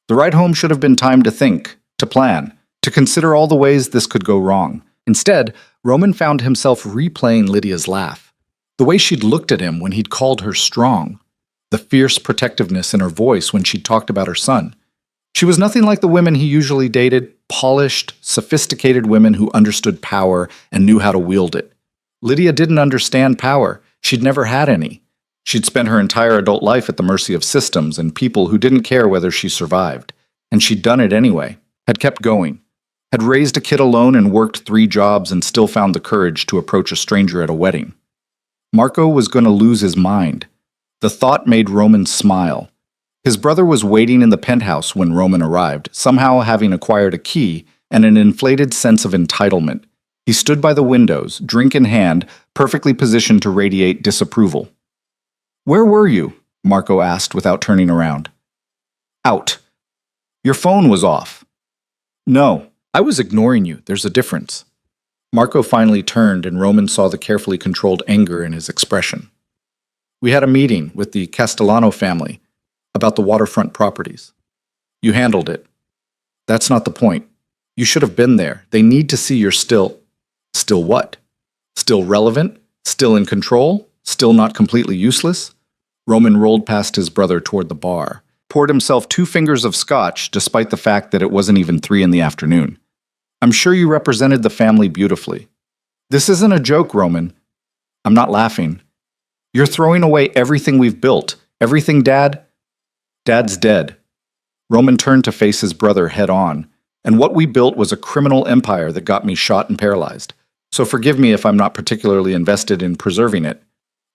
The ride home should have been time to think, to plan, to consider all the ways this could go wrong. Instead, Roman found himself replaying Lydia's laugh. The way she'd looked at him when he'd called her strong. The fierce protectiveness in her voice when she'd talked about her son. She was nothing like the women he usually dated, polished, sophisticated women who understood power and knew how to wield it. Lydia didn't understand power. She'd never had any. She'd spent her entire adult life at the mercy of systems and people who didn't care whether she survived. And she'd done it anyway, had kept going, had raised a kid alone and worked 3 jobs and still found the courage to approach a stranger at a wedding. Marco was going to lose his mind. The thought made Roman smile. His brother was waiting in the penthouse when Roman arrived, somehow having acquired a key and an inflated sense of entitlement. He stood by the windows, drink in hand, perfectly positioned to radiate disapproval. "Where were you?" Marco asked without turning around. "Out." "Your phone was off." "No, I was ignoring you. There's a difference." Marco finally turned and Roman saw the carefully controlled anger in his expression. "We had a meeting with the Castellano family about the waterfront properties. You handled it. That's not the point. You should have been there. They need to see you're still what? Still relevant? Still in control? Still not completely useless?" Roman rolled past his brother toward the bar, poured himself 2 fingers of scotch despite the fact that it wasn't even 3 in the afternoon. "I'm sure you represented the family beautifully." "This isn't a joke, Roman." "I'm not laughing. You're throwing away everything we've built. Everything, Dad?" "Dad's dead." Roman turned to face his brother head on. "And what we built was a criminal empire that got me shot and paralyzed. So forgive me if I'm not particularly invested in preserving it.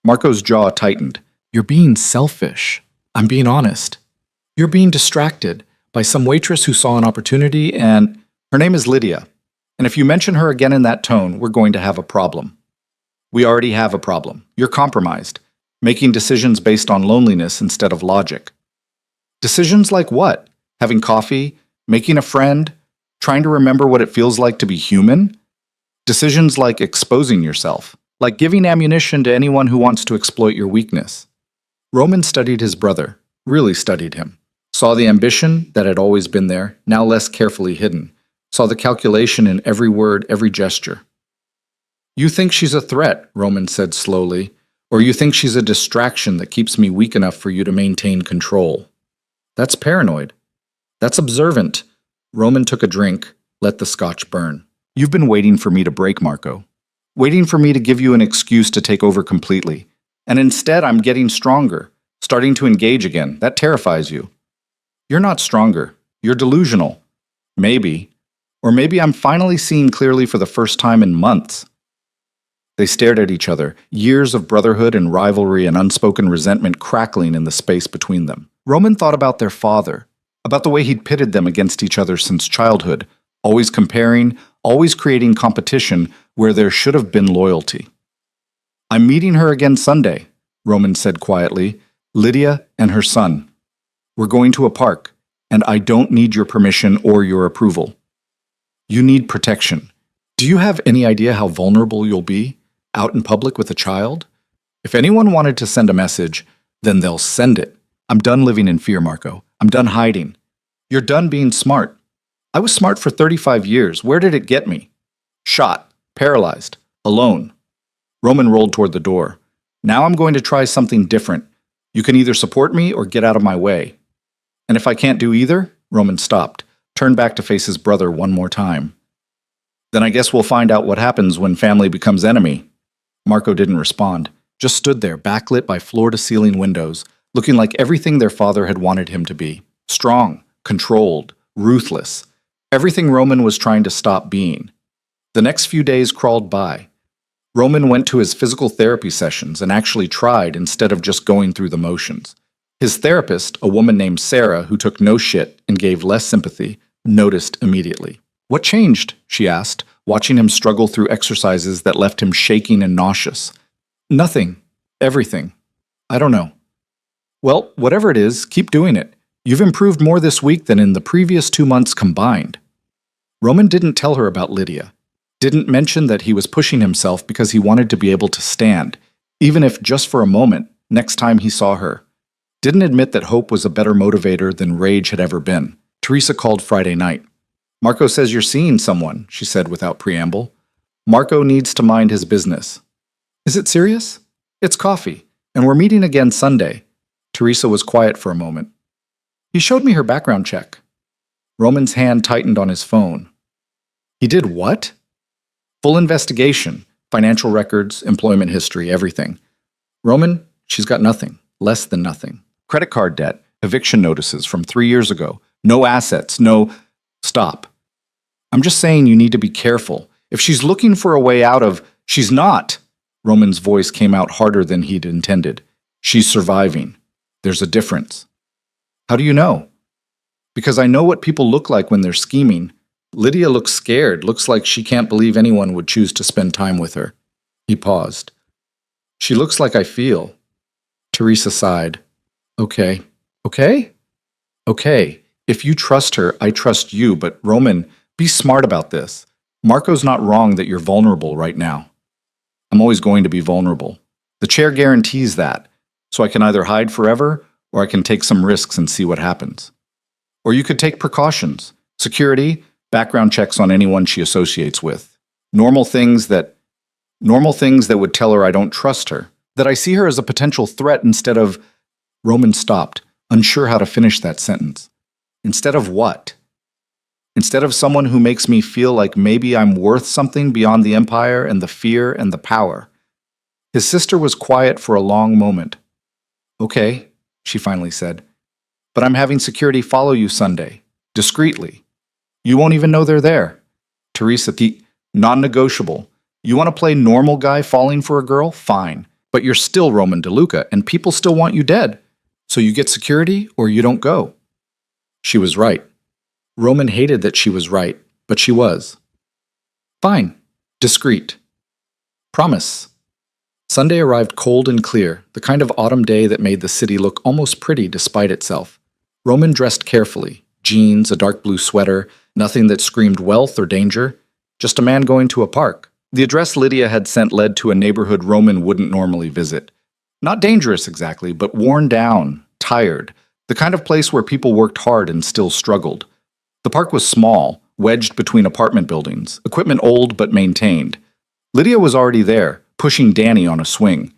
Marco's jaw tightened. You're being selfish. I'm being honest. You're being distracted by some waitress who saw an opportunity and Her name is Lydia. And if you mention her again in that tone, we're going to have a problem. We already have a problem. You're compromised, making decisions based on loneliness instead of logic. Decisions like what? Having coffee, making a friend, trying to remember what it feels like to be human? Decisions like exposing yourself, like giving ammunition to anyone who wants to exploit your weakness. Roman studied his brother, really studied him. Saw the ambition that had always been there, now less carefully hidden. Saw the calculation in every word, every gesture. You think she's a threat, Roman said slowly, or you think she's a distraction that keeps me weak enough for you to maintain control. That's paranoid. That's observant. Roman took a drink, let the scotch burn. You've been waiting for me to break, Marco. Waiting for me to give you an excuse to take over completely. And instead, I'm getting stronger, starting to engage again. That terrifies you. You're not stronger. You're delusional. Maybe. Or maybe I'm finally seeing clearly for the first time in months. They stared at each other, years of brotherhood and rivalry and unspoken resentment crackling in the space between them. Roman thought about their father, about the way he'd pitted them against each other since childhood, always comparing, always creating competition where there should have been loyalty. I'm meeting her again Sunday, Roman said quietly, Lydia and her son. We're going to a park, and I don't need your permission or your approval. You need protection. Do you have any idea how vulnerable you'll be out in public with a child? If anyone wanted to send a message, then they'll send it. I'm done living in fear, Marco. I'm done hiding. You're done being smart. I was smart for 35 years. Where did it get me? Shot, paralyzed, alone. Roman rolled toward the door. Now I'm going to try something different. You can either support me or get out of my way. And if I can't do either, Roman stopped, turned back to face his brother one more time. Then I guess we'll find out what happens when family becomes enemy. Marco didn't respond, just stood there, backlit by floor-to-ceiling windows, looking like everything their father had wanted him to be. Strong, controlled, ruthless. Everything Roman was trying to stop being. The next few days crawled by. Roman went to his physical therapy sessions and actually tried instead of just going through the motions. His therapist, a woman named Sarah who took no shit and gave less sympathy, noticed immediately. What changed? She asked, watching him struggle through exercises that left him shaking and nauseous. Nothing. Everything. I don't know. Well, whatever it is, keep doing it. You've improved more this week than in the previous 2 months combined. Roman didn't tell her about Lydia. Didn't mention that he was pushing himself because he wanted to be able to stand, even if just for a moment, next time he saw her. Didn't admit that hope was a better motivator than rage had ever been. Teresa called Friday night. Marco says you're seeing someone, she said without preamble. Marco needs to mind his business. Is it serious? It's coffee, and we're meeting again Sunday. Teresa was quiet for a moment. He showed me her background check. Roman's hand tightened on his phone. He did what? Full investigation, financial records, employment history, everything. Roman, she's got nothing, less than nothing. Credit card debt, eviction notices from 3 years ago, no assets, no... Stop. I'm just saying you need to be careful. If she's looking for a way out of... She's not. Roman's voice came out harder than he'd intended. She's surviving. There's a difference. How do you know? Because I know what people look like when they're scheming. Lydia looks scared, looks like she can't believe anyone would choose to spend time with her. He paused. She looks like I feel. Teresa sighed. Okay. Okay? Okay. If you trust her, I trust you, but Roman, be smart about this. Marco's not wrong that you're vulnerable right now. I'm always going to be vulnerable. The chair guarantees that, so I can either hide forever or I can take some risks and see what happens. Or you could take precautions, security, background checks on anyone she associates with. Normal things that would tell her I don't trust her, that I see her as a potential threat instead of... Roman stopped, unsure how to finish that sentence. Instead of what? Instead of someone who makes me feel like maybe I'm worth something beyond the empire and the fear and the power. His sister was quiet for a long moment. Okay, she finally said, but I'm having security follow you Sunday, discreetly. You won't even know they're there. Teresa, non-negotiable. You want to play normal guy falling for a girl? Fine. But you're still Roman DeLuca, and people still want you dead. So you get security or you don't go. She was right. Roman hated that she was right, but she was. Fine. Discreet. Promise. Sunday arrived cold and clear, the kind of autumn day that made the city look almost pretty despite itself. Roman dressed carefully. Jeans, a dark blue sweater, nothing that screamed wealth or danger. Just a man going to a park. The address Lydia had sent led to a neighborhood Roman wouldn't normally visit. Not dangerous exactly, but worn down, tired. The kind of place where people worked hard and still struggled. The park was small, wedged between apartment buildings, equipment old but maintained. Lydia was already there, pushing Danny on a swing.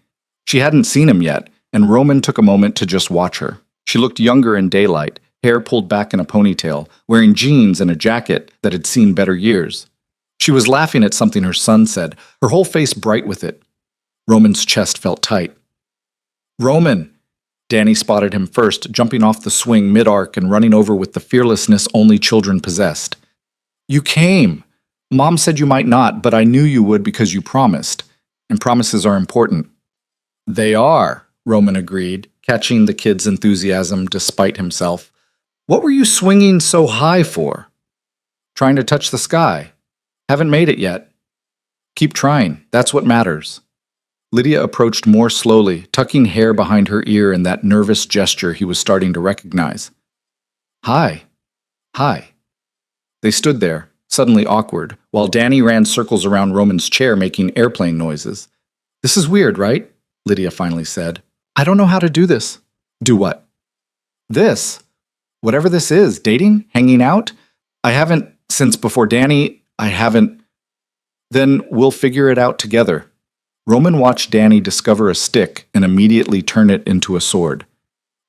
She hadn't seen him yet, and Roman took a moment to just watch her. She looked younger in daylight, hair pulled back in a ponytail, wearing jeans and a jacket that had seen better years. She was laughing at something her son said, her whole face bright with it. Roman's chest felt tight. Roman! Danny spotted him first, jumping off the swing mid-arc and running over with the fearlessness only children possessed. You came! Mom said you might not, but I knew you would because you promised. And promises are important. They are, Roman agreed, catching the kid's enthusiasm despite himself. What were you swinging so high for? Trying to touch the sky. Haven't made it yet. Keep trying. That's what matters. Lydia approached more slowly, tucking hair behind her ear in that nervous gesture he was starting to recognize. Hi. Hi. They stood there, suddenly awkward, while Danny ran circles around Roman's chair making airplane noises. This is weird, right? Lydia finally said. I don't know how to do this. Do what? This. Whatever this is. Dating? Hanging out? I haven't, since before Danny, I haven't. Then we'll figure it out together. Roman watched Danny discover a stick and immediately turn it into a sword.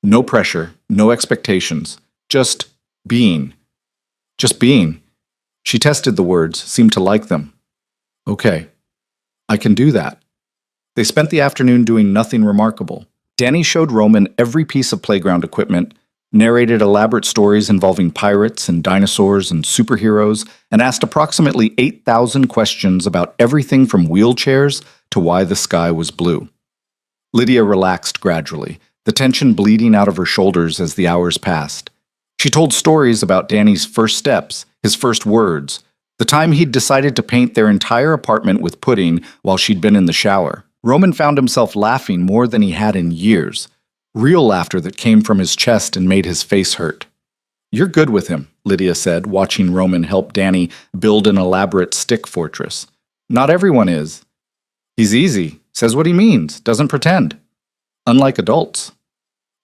No pressure, no expectations, just being. Just being. She tested the words, seemed to like them. Okay, I can do that. They spent the afternoon doing nothing remarkable. Danny showed Roman every piece of playground equipment, narrated elaborate stories involving pirates and dinosaurs and superheroes, and asked approximately 8,000 questions about everything from wheelchairs to why the sky was blue. Lydia relaxed gradually, the tension bleeding out of her shoulders as the hours passed. She told stories about Danny's first steps, his first words, the time he'd decided to paint their entire apartment with pudding while she'd been in the shower. Roman found himself laughing more than he had in years, real laughter that came from his chest and made his face hurt. You're good with him, Lydia said, watching Roman help Danny build an elaborate stick fortress. Not everyone is. He's easy, says what he means, doesn't pretend. Unlike adults.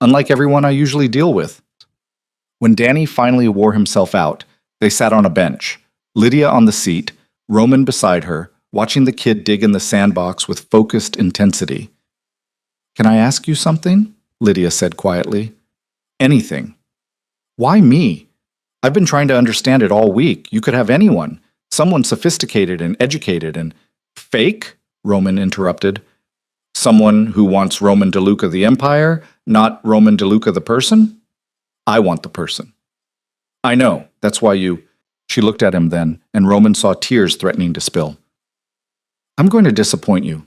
Unlike everyone I usually deal with. When Danny finally wore himself out, they sat on a bench, Lydia on the seat, Roman beside her, watching the kid dig in the sandbox with focused intensity. Can I ask you something? Lydia said quietly. Anything. Why me? I've been trying to understand it all week. You could have anyone. Someone sophisticated and educated and... Fake? Roman interrupted. Someone who wants Roman DeLuca the Empire, not Roman DeLuca the person? I want the person. I know. That's why you... She looked at him then, and Roman saw tears threatening to spill. I'm going to disappoint you.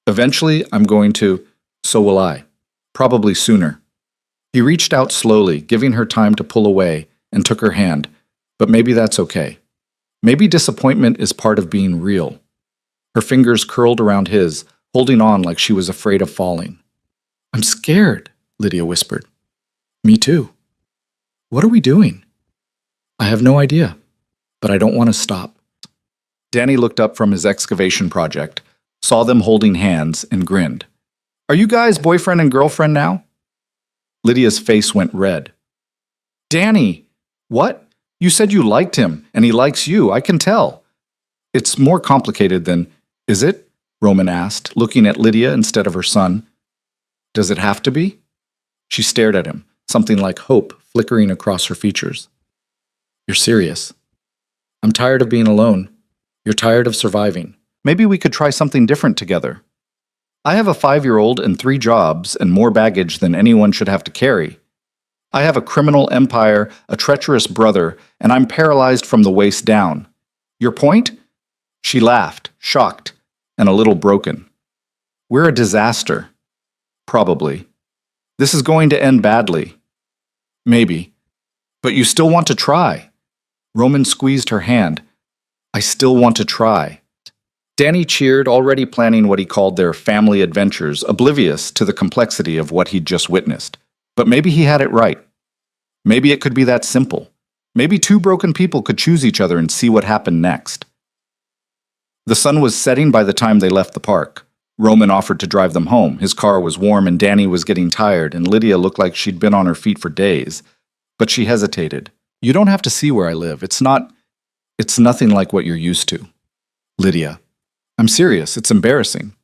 Eventually, I'm going to... So will I. Probably sooner. He reached out slowly, giving her time to pull away, and took her hand. But maybe that's okay. Maybe disappointment is part of being real. Her fingers curled around his, holding on like she was afraid of falling. I'm scared, Lydia whispered. Me too. What are we doing? I have no idea, but I don't want to stop. Danny looked up from his excavation project, saw them holding hands, and grinned. Are you guys boyfriend and girlfriend now? Lydia's face went red. Danny! What? You said you liked him, and he likes you, I can tell. It's more complicated than... Is it? Roman asked, looking at Lydia instead of her son. Does it have to be? She stared at him, something like hope flickering across her features. You're serious. I'm tired of being alone. You're tired of surviving. Maybe we could try something different together. I have a 5-year-old and 3 jobs and more baggage than anyone should have to carry. I have a criminal empire, a treacherous brother, and I'm paralyzed from the waist down. Your point? She laughed, shocked, and a little broken. We're a disaster. Probably. This is going to end badly. Maybe. But you still want to try. Roman squeezed her hand. I still want to try. Danny cheered, already planning what he called their family adventures, oblivious to the complexity of what he'd just witnessed. But maybe he had it right. Maybe it could be that simple. Maybe two broken people could choose each other and see what happened next. The sun was setting by the time they left the park. Roman offered to drive them home. His car was warm and Danny was getting tired, and Lydia looked like she'd been on her feet for days. But she hesitated. You don't have to see where I live. It's nothing like what you're used to. Lydia. I'm serious. It's embarrassing.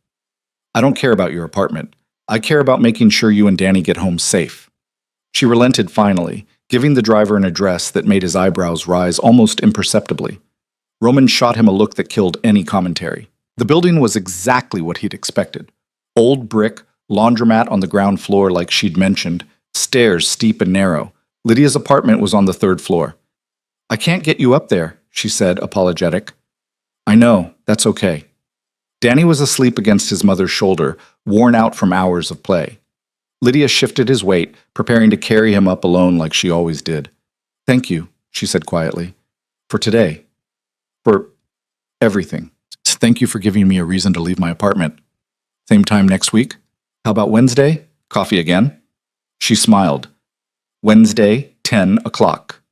I don't care about your apartment. I care about making sure you and Danny get home safe. She relented finally, giving the driver an address that made his eyebrows rise almost imperceptibly. Roman shot him a look that killed any commentary. The building was exactly what he'd expected. Old brick, laundromat on the ground floor like she'd mentioned, stairs steep and narrow. Lydia's apartment was on the 3rd floor. I can't get you up there, she said, apologetic. I know, that's okay. Danny was asleep against his mother's shoulder, worn out from hours of play. Lydia shifted his weight, preparing to carry him up alone like she always did. Thank you, she said quietly. For today. For everything. Thank you for giving me a reason to leave my apartment. Same time next week? How about Wednesday? Coffee again? She smiled. Wednesday, 10 o'clock.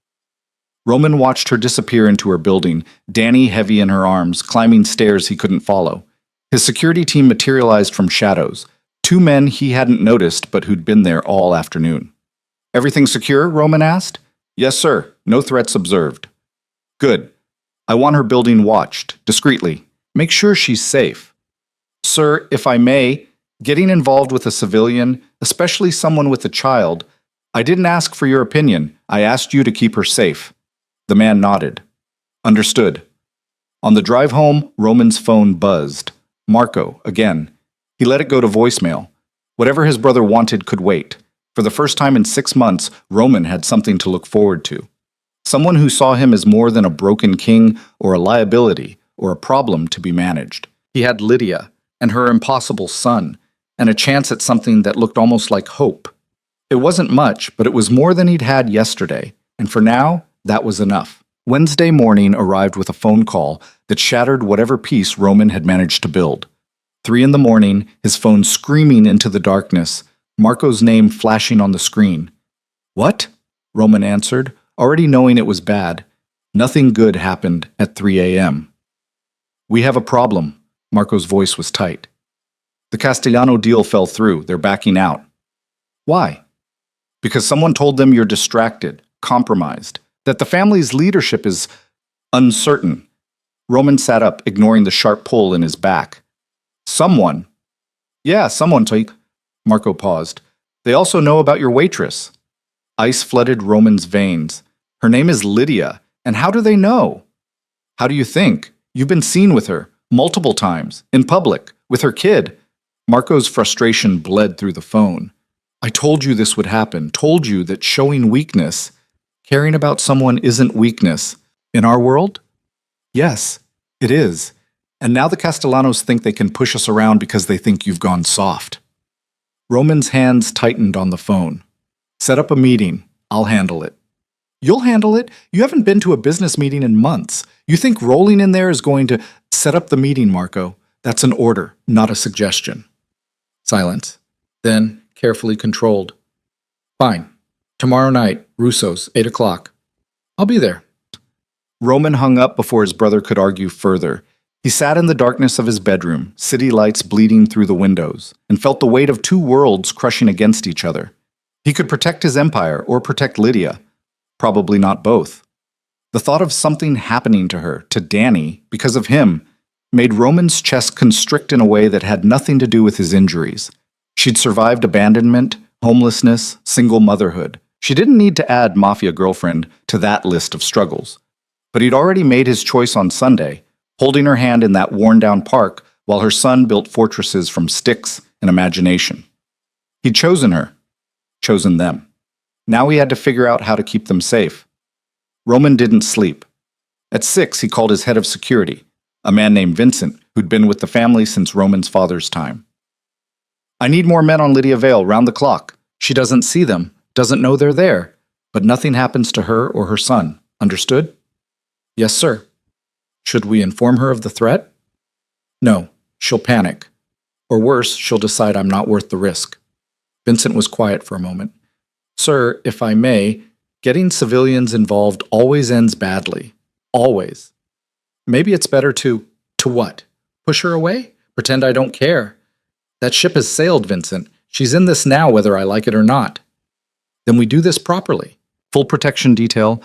Roman watched her disappear into her building, Danny heavy in her arms, climbing stairs he couldn't follow. His security team materialized from shadows. 2 men he hadn't noticed but who'd been there all afternoon. Everything secure? Roman asked. Yes, sir. No threats observed. Good. I want her building watched, discreetly. Make sure she's safe. Sir, if I may, getting involved with a civilian, especially someone with a child, I didn't ask for your opinion. I asked you to keep her safe. The man nodded. Understood. On the drive home, Roman's phone buzzed. Marco, again. He let it go to voicemail. Whatever his brother wanted could wait. For the first time in 6 months, Roman had something to look forward to. Someone who saw him as more than a broken king or a liability or a problem to be managed. He had Lydia and her impossible son, and a chance at something that looked almost like hope. It wasn't much, but it was more than he'd had yesterday, and for now, that was enough. Wednesday morning arrived with a phone call that shattered whatever peace Roman had managed to build. 3 a.m, his phone screaming into the darkness, Marco's name flashing on the screen. What? Roman answered, already knowing it was bad. Nothing good happened at 3 a.m. We have a problem. Marco's voice was tight. The Castellano deal fell through. They're backing out. Why? Because someone told them you're distracted, compromised, that the family's leadership is uncertain. Roman sat up, ignoring the sharp pull in his back. Someone. Yeah, someone, Taik. Marco paused. They also know about your waitress. Ice flooded Roman's veins. Her name is Lydia, and how do they know? How do you think? You've been seen with her, multiple times, in public, with her kid. Marco's frustration bled through the phone. I told you this would happen, told you that showing weakness, caring about someone isn't weakness. In our world? Yes, it is. And now the Castellanos think they can push us around because they think you've gone soft. Roman's hands tightened on the phone. Set up a meeting. I'll handle it. You'll handle it? You haven't been to a business meeting in months. You think rolling in there is going to set up the meeting, Marco? That's an order, not a suggestion. Silence. Then, carefully controlled. Fine. Tomorrow night, Russo's, 8 o'clock. I'll be there. Roman hung up before his brother could argue further. He sat in the darkness of his bedroom, city lights bleeding through the windows, and felt the weight of 2 worlds crushing against each other. He could protect his empire or protect Lydia. Probably not both. The thought of something happening to her, to Danny, because of him, made Roman's chest constrict in a way that had nothing to do with his injuries. She'd survived abandonment, homelessness, single motherhood. She didn't need to add mafia girlfriend to that list of struggles. But he'd already made his choice on Sunday, holding her hand in that worn-down park while her son built fortresses from sticks and imagination. He'd chosen her, chosen them. Now he had to figure out how to keep them safe. Roman didn't sleep. At 6, he called his head of security, a man named Vincent, who'd been with the family since Roman's father's time. I need more men on Lydia Vale round the clock. She doesn't see them, doesn't know they're there, but nothing happens to her or her son. Understood? Yes, sir. Should we inform her of the threat? No, she'll panic. Or worse, she'll decide I'm not worth the risk. Vincent was quiet for a moment. Sir, if I may, getting civilians involved always ends badly. Always. Maybe it's better to what? Push her away? Pretend I don't care? That ship has sailed, Vincent. She's in this now, whether I like it or not. Then we do this properly. Full protection detail,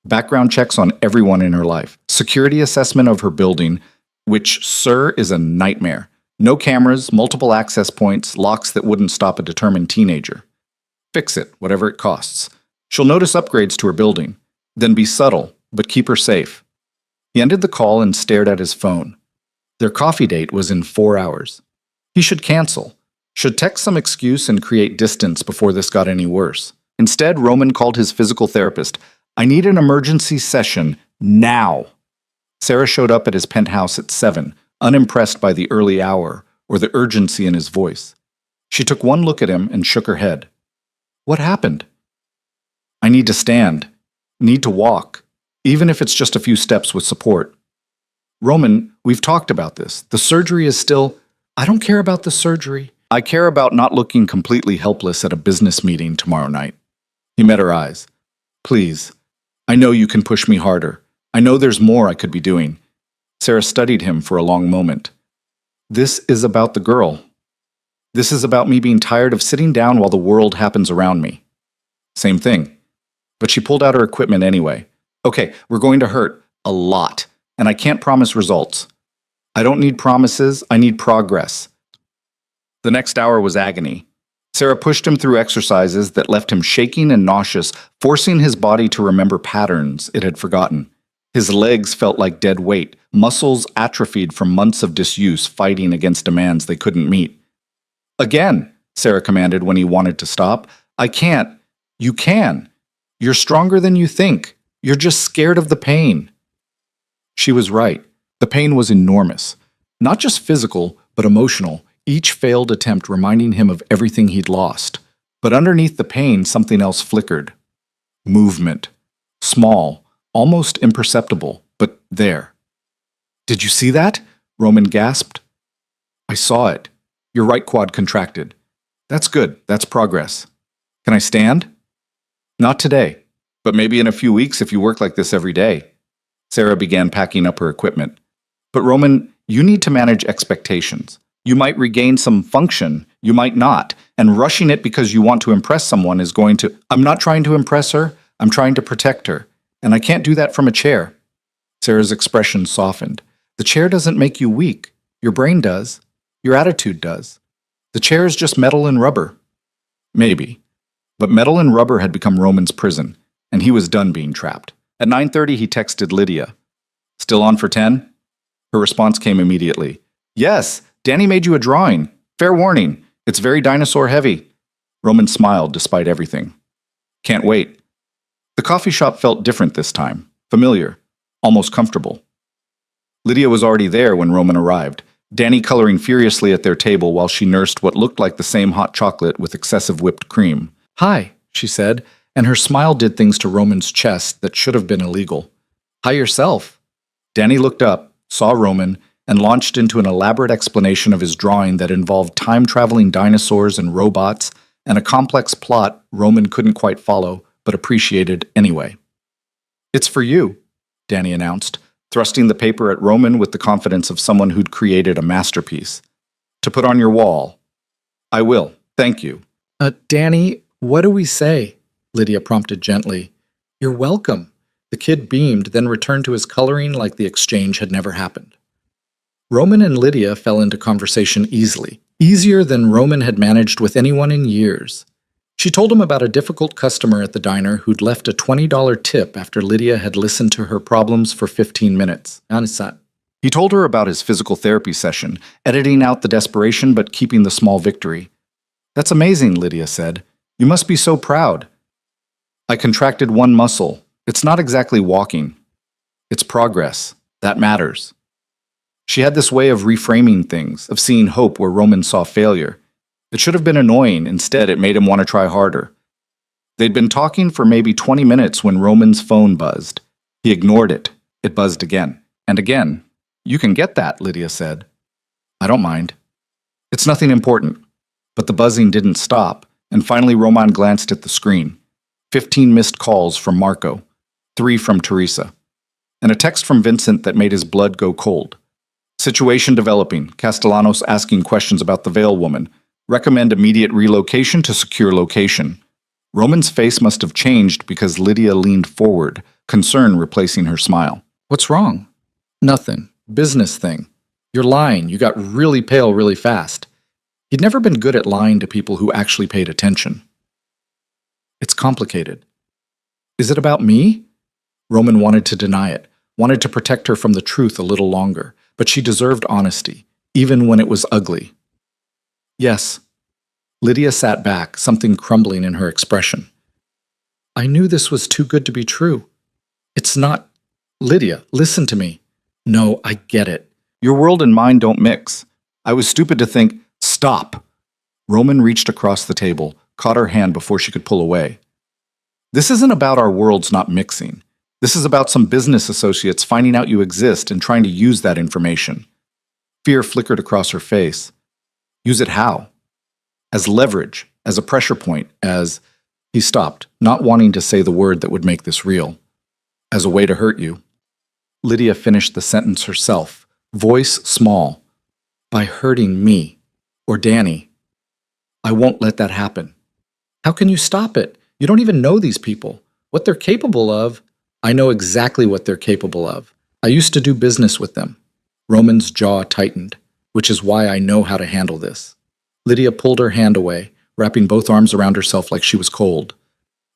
background checks on everyone in her life, security assessment of her building, which, sir, is a nightmare. No cameras, multiple access points, locks that wouldn't stop a determined teenager. Fix it, whatever it costs. She'll notice upgrades to her building. Then be subtle, but keep her safe. He ended the call and stared at his phone. Their coffee date was in 4 hours. He should cancel. Should text some excuse and create distance before this got any worse. Instead, Roman called his physical therapist. I need an emergency session now. Sarah showed up at his penthouse at 7, unimpressed by the early hour or the urgency in his voice. She took one look at him and shook her head. What happened? I need to stand. Need to walk. Even if it's just a few steps with support. Roman, we've talked about this. The surgery is still... I don't care about the surgery. I care about not looking completely helpless at a business meeting tomorrow night. He met her eyes. Please. I know you can push me harder. I know there's more I could be doing. Sarah studied him for a long moment. This is about the girl. This is about me being tired of sitting down while the world happens around me. Same thing. But she pulled out her equipment anyway. Okay, we're going to hurt. A lot. And I can't promise results. I don't need promises, I need progress. The next hour was agony. Sarah pushed him through exercises that left him shaking and nauseous, forcing his body to remember patterns it had forgotten. His legs felt like dead weight, muscles atrophied from months of disuse fighting against demands they couldn't meet. Again, Sarah commanded when he wanted to stop. I can't. You can. You're stronger than you think. You're just scared of the pain. She was right. The pain was enormous. Not just physical, but emotional, each failed attempt reminding him of everything he'd lost. But underneath the pain, something else flickered. Movement. Small, almost imperceptible, but there. Did you see that? Roman gasped. I saw it. Your right quad contracted. That's good. That's progress. Can I stand? Not today, but maybe in a few weeks if you work like this every day. Sarah began packing up her equipment. But Roman, you need to manage expectations. You might regain some function, you might not, and rushing it because you want to impress someone is going to... I'm not trying to impress her, I'm trying to protect her, and I can't do that from a chair. Sarah's expression softened. The chair doesn't make you weak. Your brain does. Your attitude does. The chair is just metal and rubber. Maybe. But metal and rubber had become Roman's prison, and he was done being trapped. At 9:30, he texted Lydia. Still on for 10? Her response came immediately. Yes, Danny made you a drawing. Fair warning, it's very dinosaur heavy. Roman smiled despite everything. Can't wait. The coffee shop felt different this time. Familiar. Almost comfortable. Lydia was already there when Roman arrived, Danny coloring furiously at their table while she nursed what looked like the same hot chocolate with excessive whipped cream. Hi, she said, and her smile did things to Roman's chest that should have been illegal. Hi yourself. Danny looked up, saw Roman, and launched into an elaborate explanation of his drawing that involved time-traveling dinosaurs and robots and a complex plot Roman couldn't quite follow, but appreciated anyway. It's for you, Danny announced, thrusting the paper at Roman with the confidence of someone who'd created a masterpiece. To put on your wall. I will, thank you. Danny, what do we say? Lydia prompted gently. You're welcome. The kid beamed, then returned to his coloring like the exchange had never happened. Roman and Lydia fell into conversation easily, easier than Roman had managed with anyone in years. She told him about a difficult customer at the diner who'd left a $20 tip after Lydia had listened to her problems for 15 minutes. He told her about his physical therapy session, editing out the desperation but keeping the small victory. That's amazing, Lydia said. You must be so proud. I contracted one muscle. It's not exactly walking. It's progress. That matters. She had this way of reframing things, of seeing hope where Roman saw failure. It should have been annoying. Instead, it made him want to try harder. They'd been talking for maybe 20 minutes when Roman's phone buzzed. He ignored it. It buzzed again and again. "You can get that," Lydia said. "I don't mind. It's nothing important." But the buzzing didn't stop, and finally Roman glanced at the screen. 15 missed calls from Marco, 3 from Teresa, and a text from Vincent that made his blood go cold. Situation developing. Castellanos asking questions about the Veil woman. Recommend immediate relocation to secure location. Roman's face must have changed because Lydia leaned forward, concern replacing her smile. "What's wrong?" "Nothing. Business thing. You're lying. You got really pale really fast." He'd never been good at lying to people who actually paid attention. "It's complicated." "Is it about me?" Roman wanted to deny it, wanted to protect her from the truth a little longer, but she deserved honesty, even when it was ugly. "Yes." Lydia sat back, something crumbling in her expression. "I knew this was too good to be true." "It's not." "Lydia, listen to me." "No, I get it. Your world and mine don't mix. I was stupid to think—" "Stop!" Roman reached across the table, caught her hand before she could pull away. "This isn't about our worlds not mixing. This is about some business associates finding out you exist and trying to use that information." Fear flickered across her face. "Use it how?" "As leverage, as a pressure point, as—" He stopped, not wanting to say the word that would make this real. "As a way to hurt you." Lydia finished the sentence herself, voice small. "By hurting me. Or Danny. I won't let that happen." "How can you stop it? You don't even know these people. What they're capable of—" "I know exactly what they're capable of. I used to do business with them." Roman's jaw tightened, "which is why I know how to handle this." Lydia pulled her hand away, wrapping both arms around herself like she was cold.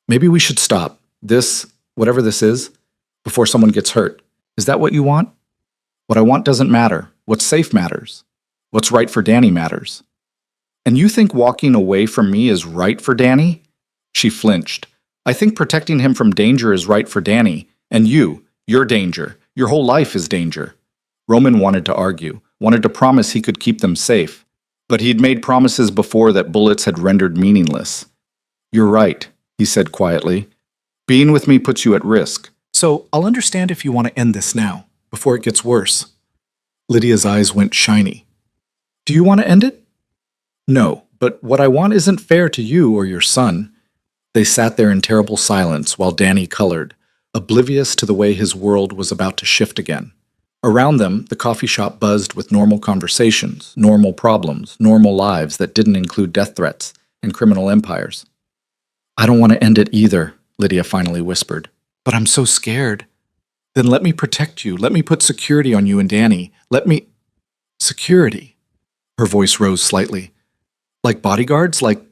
"Maybe we should stop. This, whatever this is, before someone gets hurt. Is that what you want?" "What I want doesn't matter. What's safe matters. What's right for Danny matters." "And you think walking away from me is right for Danny?" She flinched. "I think protecting him from danger is right for Danny. And your danger. Your whole life is danger." Roman wanted to argue, wanted to promise he could keep them safe. But he'd made promises before that bullets had rendered meaningless. "You're right," he said quietly. "Being with me puts you at risk. So I'll understand if you want to end this now, before it gets worse." Lydia's eyes went shiny. "Do you want to end it?" "No, but what I want isn't fair to you or your son." They sat there in terrible silence while Danny colored, oblivious to the way his world was about to shift again. Around them, the coffee shop buzzed with normal conversations, normal problems, normal lives that didn't include death threats and criminal empires. "I don't want to end it either," Lydia finally whispered. "But I'm so scared." "Then let me protect you. Let me put security on you and Danny. Let me—" "Security?" Her voice rose slightly. "Like bodyguards? Like—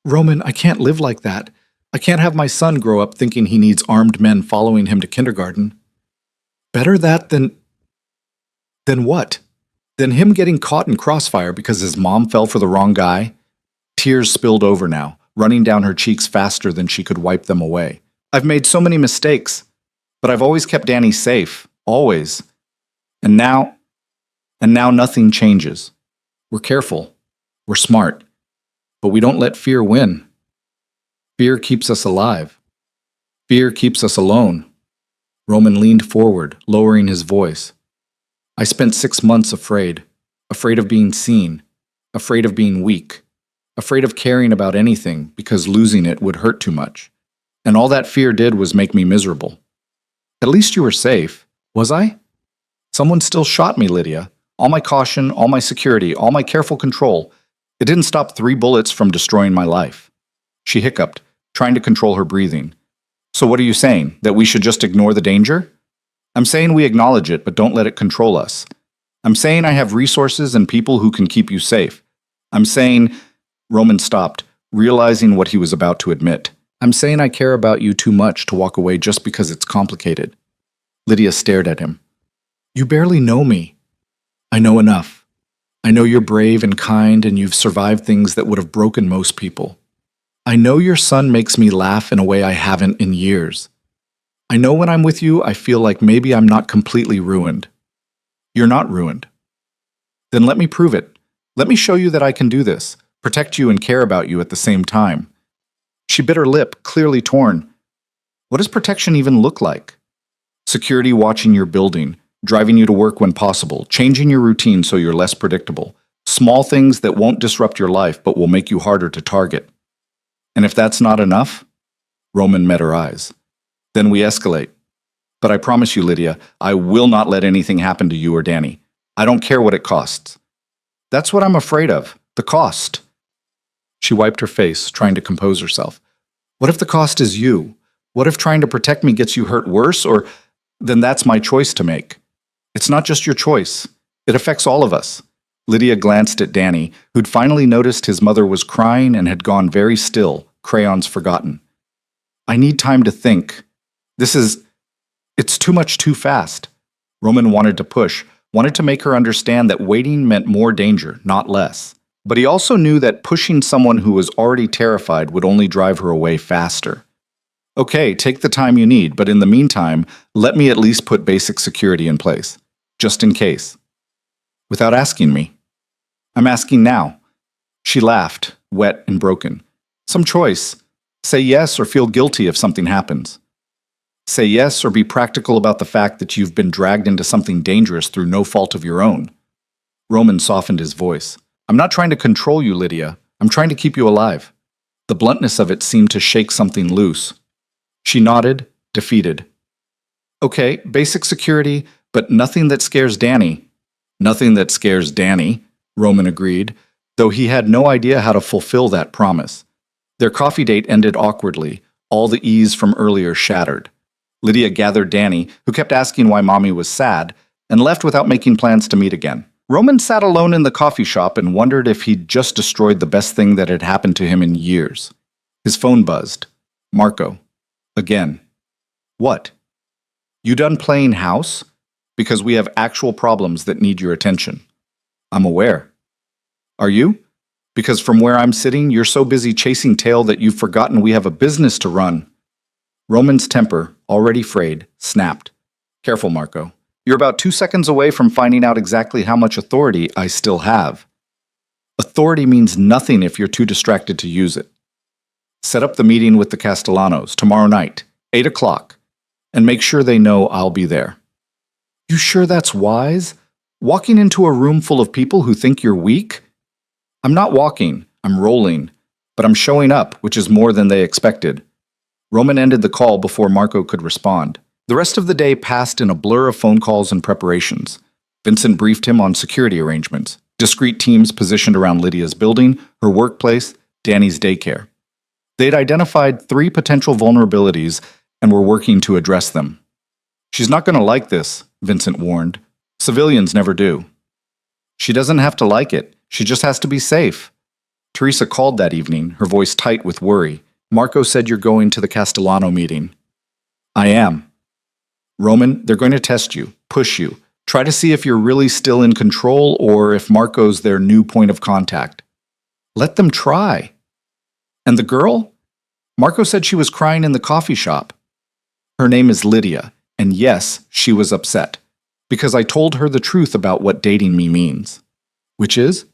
Roman, I can't live like that. I can't have my son grow up thinking he needs armed men following him to kindergarten." "Better that than—" "Than what? Than him getting caught in crossfire because his mom fell for the wrong guy?" Tears spilled over now, running down her cheeks faster than she could wipe them away. "I've made so many mistakes, but I've always kept Danny safe. Always. And now nothing changes. We're careful. We're smart. But we don't let fear win. Fear keeps us alive. Fear keeps us alone." Roman leaned forward, lowering his voice. "I spent 6 months afraid of being seen, afraid of being weak, afraid of caring about anything because losing it would hurt too much. And all that fear did was make me miserable." "At least you were safe." "Was I?" "Someone still shot me, Lydia. All my caution, all my security, all my careful control. It didn't stop 3 bullets from destroying my life." She hiccuped, trying to control her breathing. "So what are you saying? That we should just ignore the danger?" "I'm saying we acknowledge it, but don't let it control us. I'm saying I have resources and people who can keep you safe. I'm saying—" Roman stopped, realizing what he was about to admit. "I'm saying I care about you too much to walk away just because it's complicated." Lydia stared at him. "You barely know me." "I know enough. I know you're brave and kind and you've survived things that would have broken most people. I know your son makes me laugh in a way I haven't in years. I know when I'm with you, I feel like maybe I'm not completely ruined. You're not ruined. Then let me prove it. Let me show you that I can do this. protect you and care about you at the same time. She bit her lip, clearly torn. What does protection even look like? Security watching your building, driving you to work when possible, changing your routine so you're less predictable. Small things that won't disrupt your life but will make you harder to target. And if that's not enough, Roman met her eyes. Then we escalate. But I promise you, Lydia, I will not let anything happen to you or Danny. I don't care what it costs. That's what I'm afraid of, the cost. She wiped her face, trying to compose herself. What if the cost is you? What if trying to protect me gets you hurt worse? Or then that's my choice to make. It's not just your choice. It affects all of us. Lydia glanced at Danny, who'd finally noticed his mother was crying and had gone very still, crayons forgotten. I need time to think. It's too much too fast. Roman wanted to push, wanted to make her understand that waiting meant more danger, not less. But he also knew that pushing someone who was already terrified would only drive her away faster. Okay, take the time you need, but in the meantime, let me at least put basic security in place, just in case. Without asking me. I'm asking now. She laughed, wet and broken. Some choice. Say yes or feel guilty if something happens. Say yes or be practical about the fact that you've been dragged into something dangerous through no fault of your own. Roman softened his voice. I'm not trying to control you, Lydia. I'm trying to keep you alive. The bluntness of it seemed to shake something loose. She nodded, defeated. Okay, basic security, but nothing that scares Danny. Nothing that scares Danny, Roman agreed, though he had no idea how to fulfill that promise. Their coffee date ended awkwardly, all the ease from earlier shattered. Lydia gathered Danny, who kept asking why Mommy was sad, and left without making plans to meet again. Roman sat alone in the coffee shop and wondered if he'd just destroyed the best thing that had happened to him in years. His phone buzzed. Marco. Again. What? You done playing house? Because we have actual problems that need your attention. I'm aware. Are you? Because from where I'm sitting, you're so busy chasing tail that you've forgotten we have a business to run. Roman's temper, already frayed, snapped. Careful, Marco. You're about 2 seconds away from finding out exactly how much authority I still have. Authority means nothing if you're too distracted to use it. Set up the meeting with the Castellanos tomorrow night, 8 o'clock, and make sure they know I'll be there. You sure that's wise? Walking into a room full of people who think you're weak? I'm not walking, I'm rolling, but I'm showing up, which is more than they expected. Roman ended the call before Marco could respond. The rest of the day passed in a blur of phone calls and preparations. Vincent briefed him on security arrangements, discrete teams positioned around Lydia's building, her workplace, Danny's daycare. They'd identified 3 potential vulnerabilities and were working to address them. She's not going to like this, Vincent warned. Civilians never do. She doesn't have to like it. She just has to be safe. Teresa called that evening, her voice tight with worry. Marco said you're going to the Castellano meeting. I am. Roman, they're going to test you, push you, try to see if you're really still in control or if Marco's their new point of contact. Let them try. And the girl? Marco said she was crying in the coffee shop. Her name is Lydia, and yes, she was upset, because I told her the truth about what dating me means. Which is?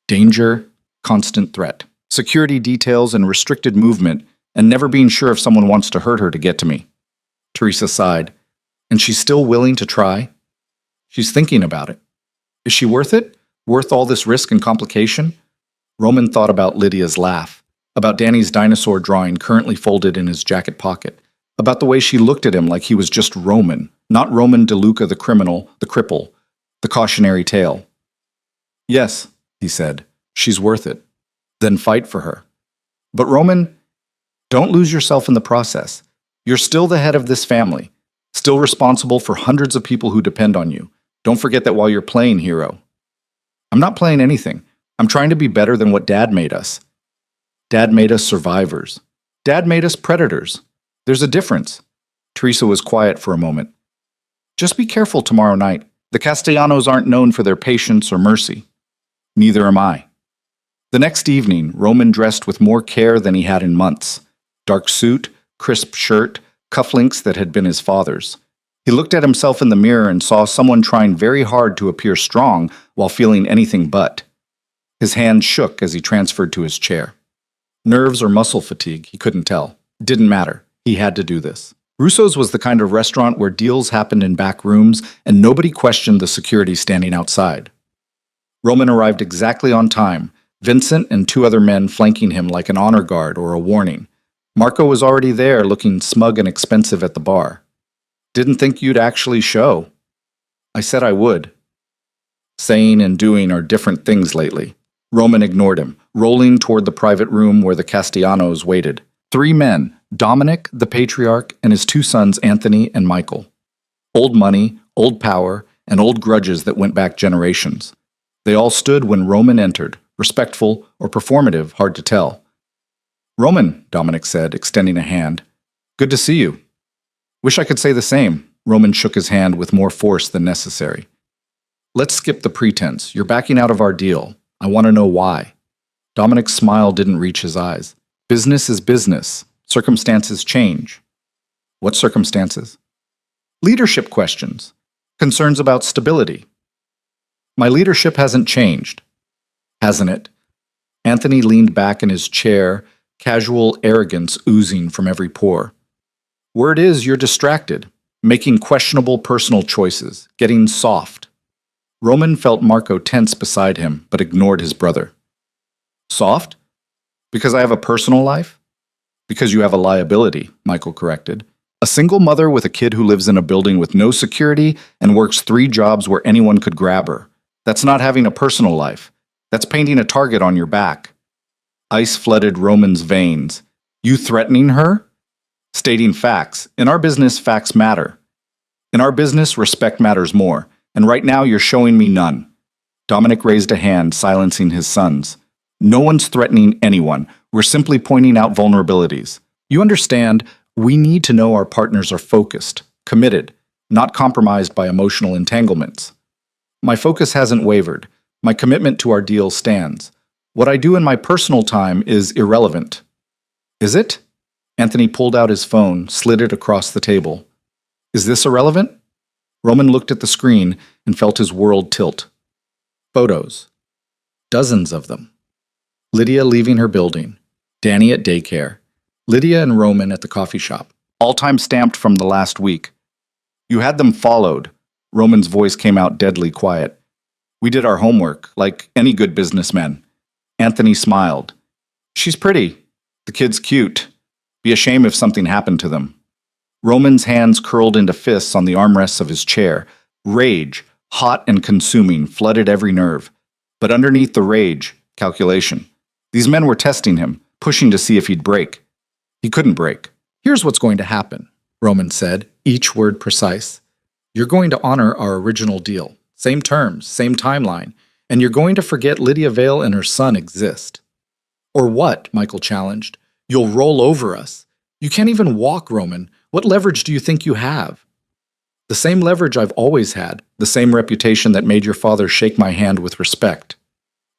Danger, constant threat, security details and restricted movement, and never being sure if someone wants to hurt her to get to me. Teresa sighed. And she's still willing to try? She's thinking about it. Is she worth it? Worth all this risk and complication? Roman thought about Lydia's laugh, about Danny's dinosaur drawing currently folded in his jacket pocket, about the way she looked at him like he was just Roman, not Roman DeLuca the criminal, the cripple, the cautionary tale. Yes, he said, she's worth it. Then fight for her. But Roman, don't lose yourself in the process. You're still the head of this family, still responsible for hundreds of people who depend on you. Don't forget that while you're playing hero. I'm not playing anything. I'm trying to be better than what Dad made us. Dad made us survivors. Dad made us predators. There's a difference. Teresa was quiet for a moment. Just be careful tomorrow night. The Castellanos aren't known for their patience or mercy. Neither am I. The next evening, Roman dressed with more care than he had in months. Dark suit, crisp shirt, cufflinks that had been his father's. He looked at himself in the mirror and saw someone trying very hard to appear strong while feeling anything but. His hand shook as he transferred to his chair. Nerves or muscle fatigue, he couldn't tell. It didn't matter. He had to do this. Russo's was the kind of restaurant where deals happened in back rooms and nobody questioned the security standing outside. Roman arrived exactly on time, Vincent and two other men flanking him like an honor guard or a warning. Marco was already there, looking smug and expensive at the bar. Didn't think you'd actually show. I said I would. Saying and doing are different things lately. Roman ignored him, rolling toward the private room where the Castellanos waited. 3 men, Dominic, the patriarch, and his 2 sons, Anthony and Michael. Old money, old power, and old grudges that went back generations. They all stood when Roman entered, respectful or performative, hard to tell. Roman, Dominic said, extending a hand. Good to see you. Wish I could say the same. Roman shook his hand with more force than necessary. Let's skip the pretense. You're backing out of our deal. I want to know why. Dominic's smile didn't reach his eyes. Business is business. Circumstances change. What circumstances? Leadership questions. Concerns about stability. My leadership hasn't changed. Hasn't it? Anthony leaned back in his chair, casual arrogance oozing from every pore. Word is you're distracted, making questionable personal choices, getting soft. Roman felt Marco tense beside him, but ignored his brother. Soft? Because I have a personal life? Because you have a liability, Michael corrected. A single mother with a kid who lives in a building with no security and works 3 jobs where anyone could grab her. That's not having a personal life. That's painting a target on your back. Ice flooded Roman's veins. You threatening her? Stating facts. In our business, facts matter. In our business, respect matters more. And right now, you're showing me none. Dominic raised a hand, silencing his sons. No one's threatening anyone. We're simply pointing out vulnerabilities. You understand, we need to know our partners are focused, committed, not compromised by emotional entanglements. My focus hasn't wavered. My commitment to our deal stands. What I do in my personal time is irrelevant. Is it? Anthony pulled out his phone, slid it across the table. Is this irrelevant? Roman looked at the screen and felt his world tilt. Photos. Dozens of them. Lydia leaving her building. Danny at daycare. Lydia and Roman at the coffee shop. All time stamped from the last week. You had them followed. Roman's voice came out deadly quiet. We did our homework, like any good businessmen. Anthony smiled. She's pretty. The kid's cute. Be a shame if something happened to them. Roman's hands curled into fists on the armrests of his chair. Rage, hot and consuming, flooded every nerve. But underneath the rage, calculation. These men were testing him, pushing to see if he'd break. He couldn't break. Here's what's going to happen, Roman said, each word precise. You're going to honor our original deal. Same terms, same timeline. And you're going to forget Lydia Vale and her son exist. Or what? Michael challenged. You'll roll over us. You can't even walk, Roman. What leverage do you think you have? The same leverage I've always had, the same reputation that made your father shake my hand with respect.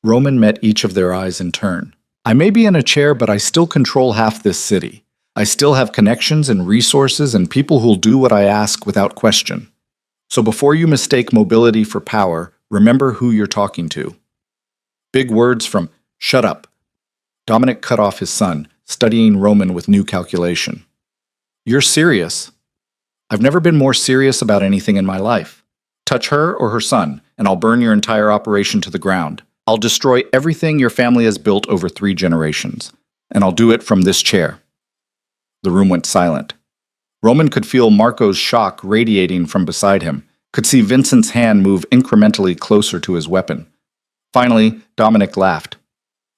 Roman met each of their eyes in turn. I may be in a chair, but I still control half this city. I still have connections and resources and people who'll do what I ask without question. So before you mistake mobility for power, remember who you're talking to. Big words from shut up. Dominic cut off his son, studying Roman with new calculation. You're serious. I've never been more serious about anything in my life. Touch her or her son, and I'll burn your entire operation to the ground. I'll destroy everything your family has built over 3 generations, and I'll do it from this chair. The room went silent. Roman could feel Marco's shock radiating from beside him, could see Vincent's hand move incrementally closer to his weapon. Finally, Dominic laughed.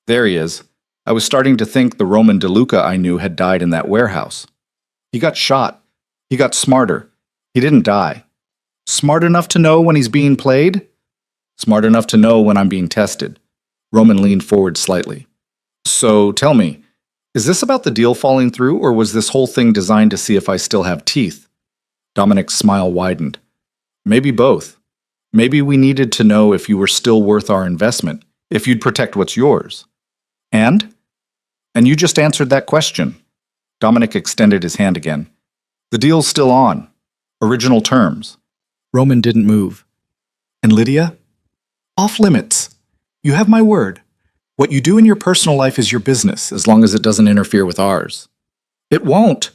There he is. I was starting to think the Roman DeLuca I knew had died in that warehouse. He got shot. He got smarter. He didn't die. Smart enough to know when he's being played? Smart enough to know when I'm being tested. Roman leaned forward slightly. So tell me, is this about the deal falling through, or was this whole thing designed to see if I still have teeth? Dominic's smile widened. Maybe both. Maybe we needed to know if you were still worth our investment, if you'd protect what's yours. And? And you just answered that question. Dominic extended his hand again. The deal's still on. Original terms. Roman didn't move. And Lydia? Off limits. You have my word. What you do in your personal life is your business, as long as it doesn't interfere with ours. It won't.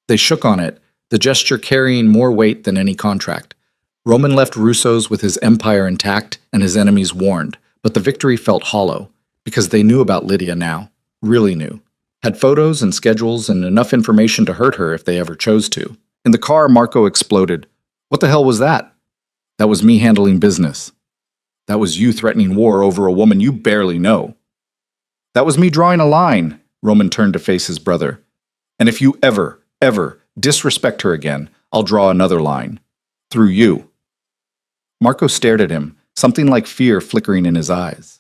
They shook on it, the gesture carrying more weight than any contract. Roman left Russo's with his empire intact and his enemies warned, but the victory felt hollow, because they knew about Lydia now, really knew. Had photos and schedules and enough information to hurt her if they ever chose to. In the car, Marco exploded. What the hell was that? That was me handling business. That was you threatening war over a woman you barely know. That was me drawing a line. Roman turned to face his brother. And if you ever disrespect her again, I'll draw another line. Through you. Marco stared at him, something like fear flickering in his eyes.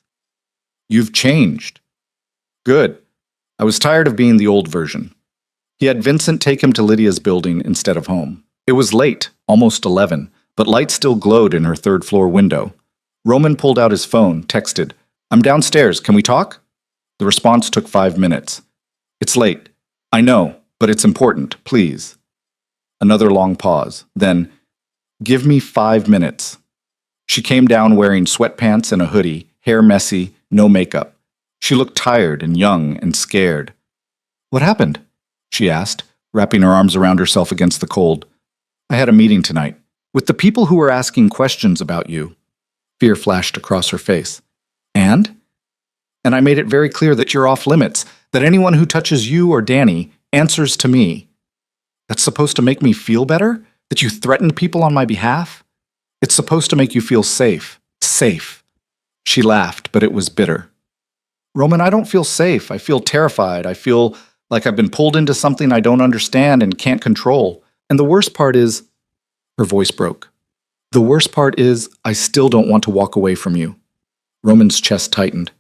You've changed. Good. I was tired of being the old version. He had Vincent take him to Lydia's building instead of home. It was late, almost 11, but light still glowed in her third-floor window. Roman pulled out his phone, texted, "I'm downstairs, can we talk?" The response took 5 minutes. "It's late. I know, but it's important, please." Another long pause. Then, "Give me 5 minutes." She came down wearing sweatpants and a hoodie, hair messy, no makeup. She looked tired and young and scared. "What happened?" she asked, wrapping her arms around herself against the cold. "I had a meeting tonight, with the people who were asking questions about you." Fear flashed across her face. And I made it very clear that you're off limits, that anyone who touches you or Danny answers to me. That's supposed to make me feel better? That you threatened people on my behalf? It's supposed to make you feel safe. Safe. She laughed, but it was bitter. Roman, I don't feel safe. I feel terrified. I feel like I've been pulled into something I don't understand and can't control. And the worst part is, her voice broke. The worst part is, I still don't want to walk away from you. Roman's chest tightened.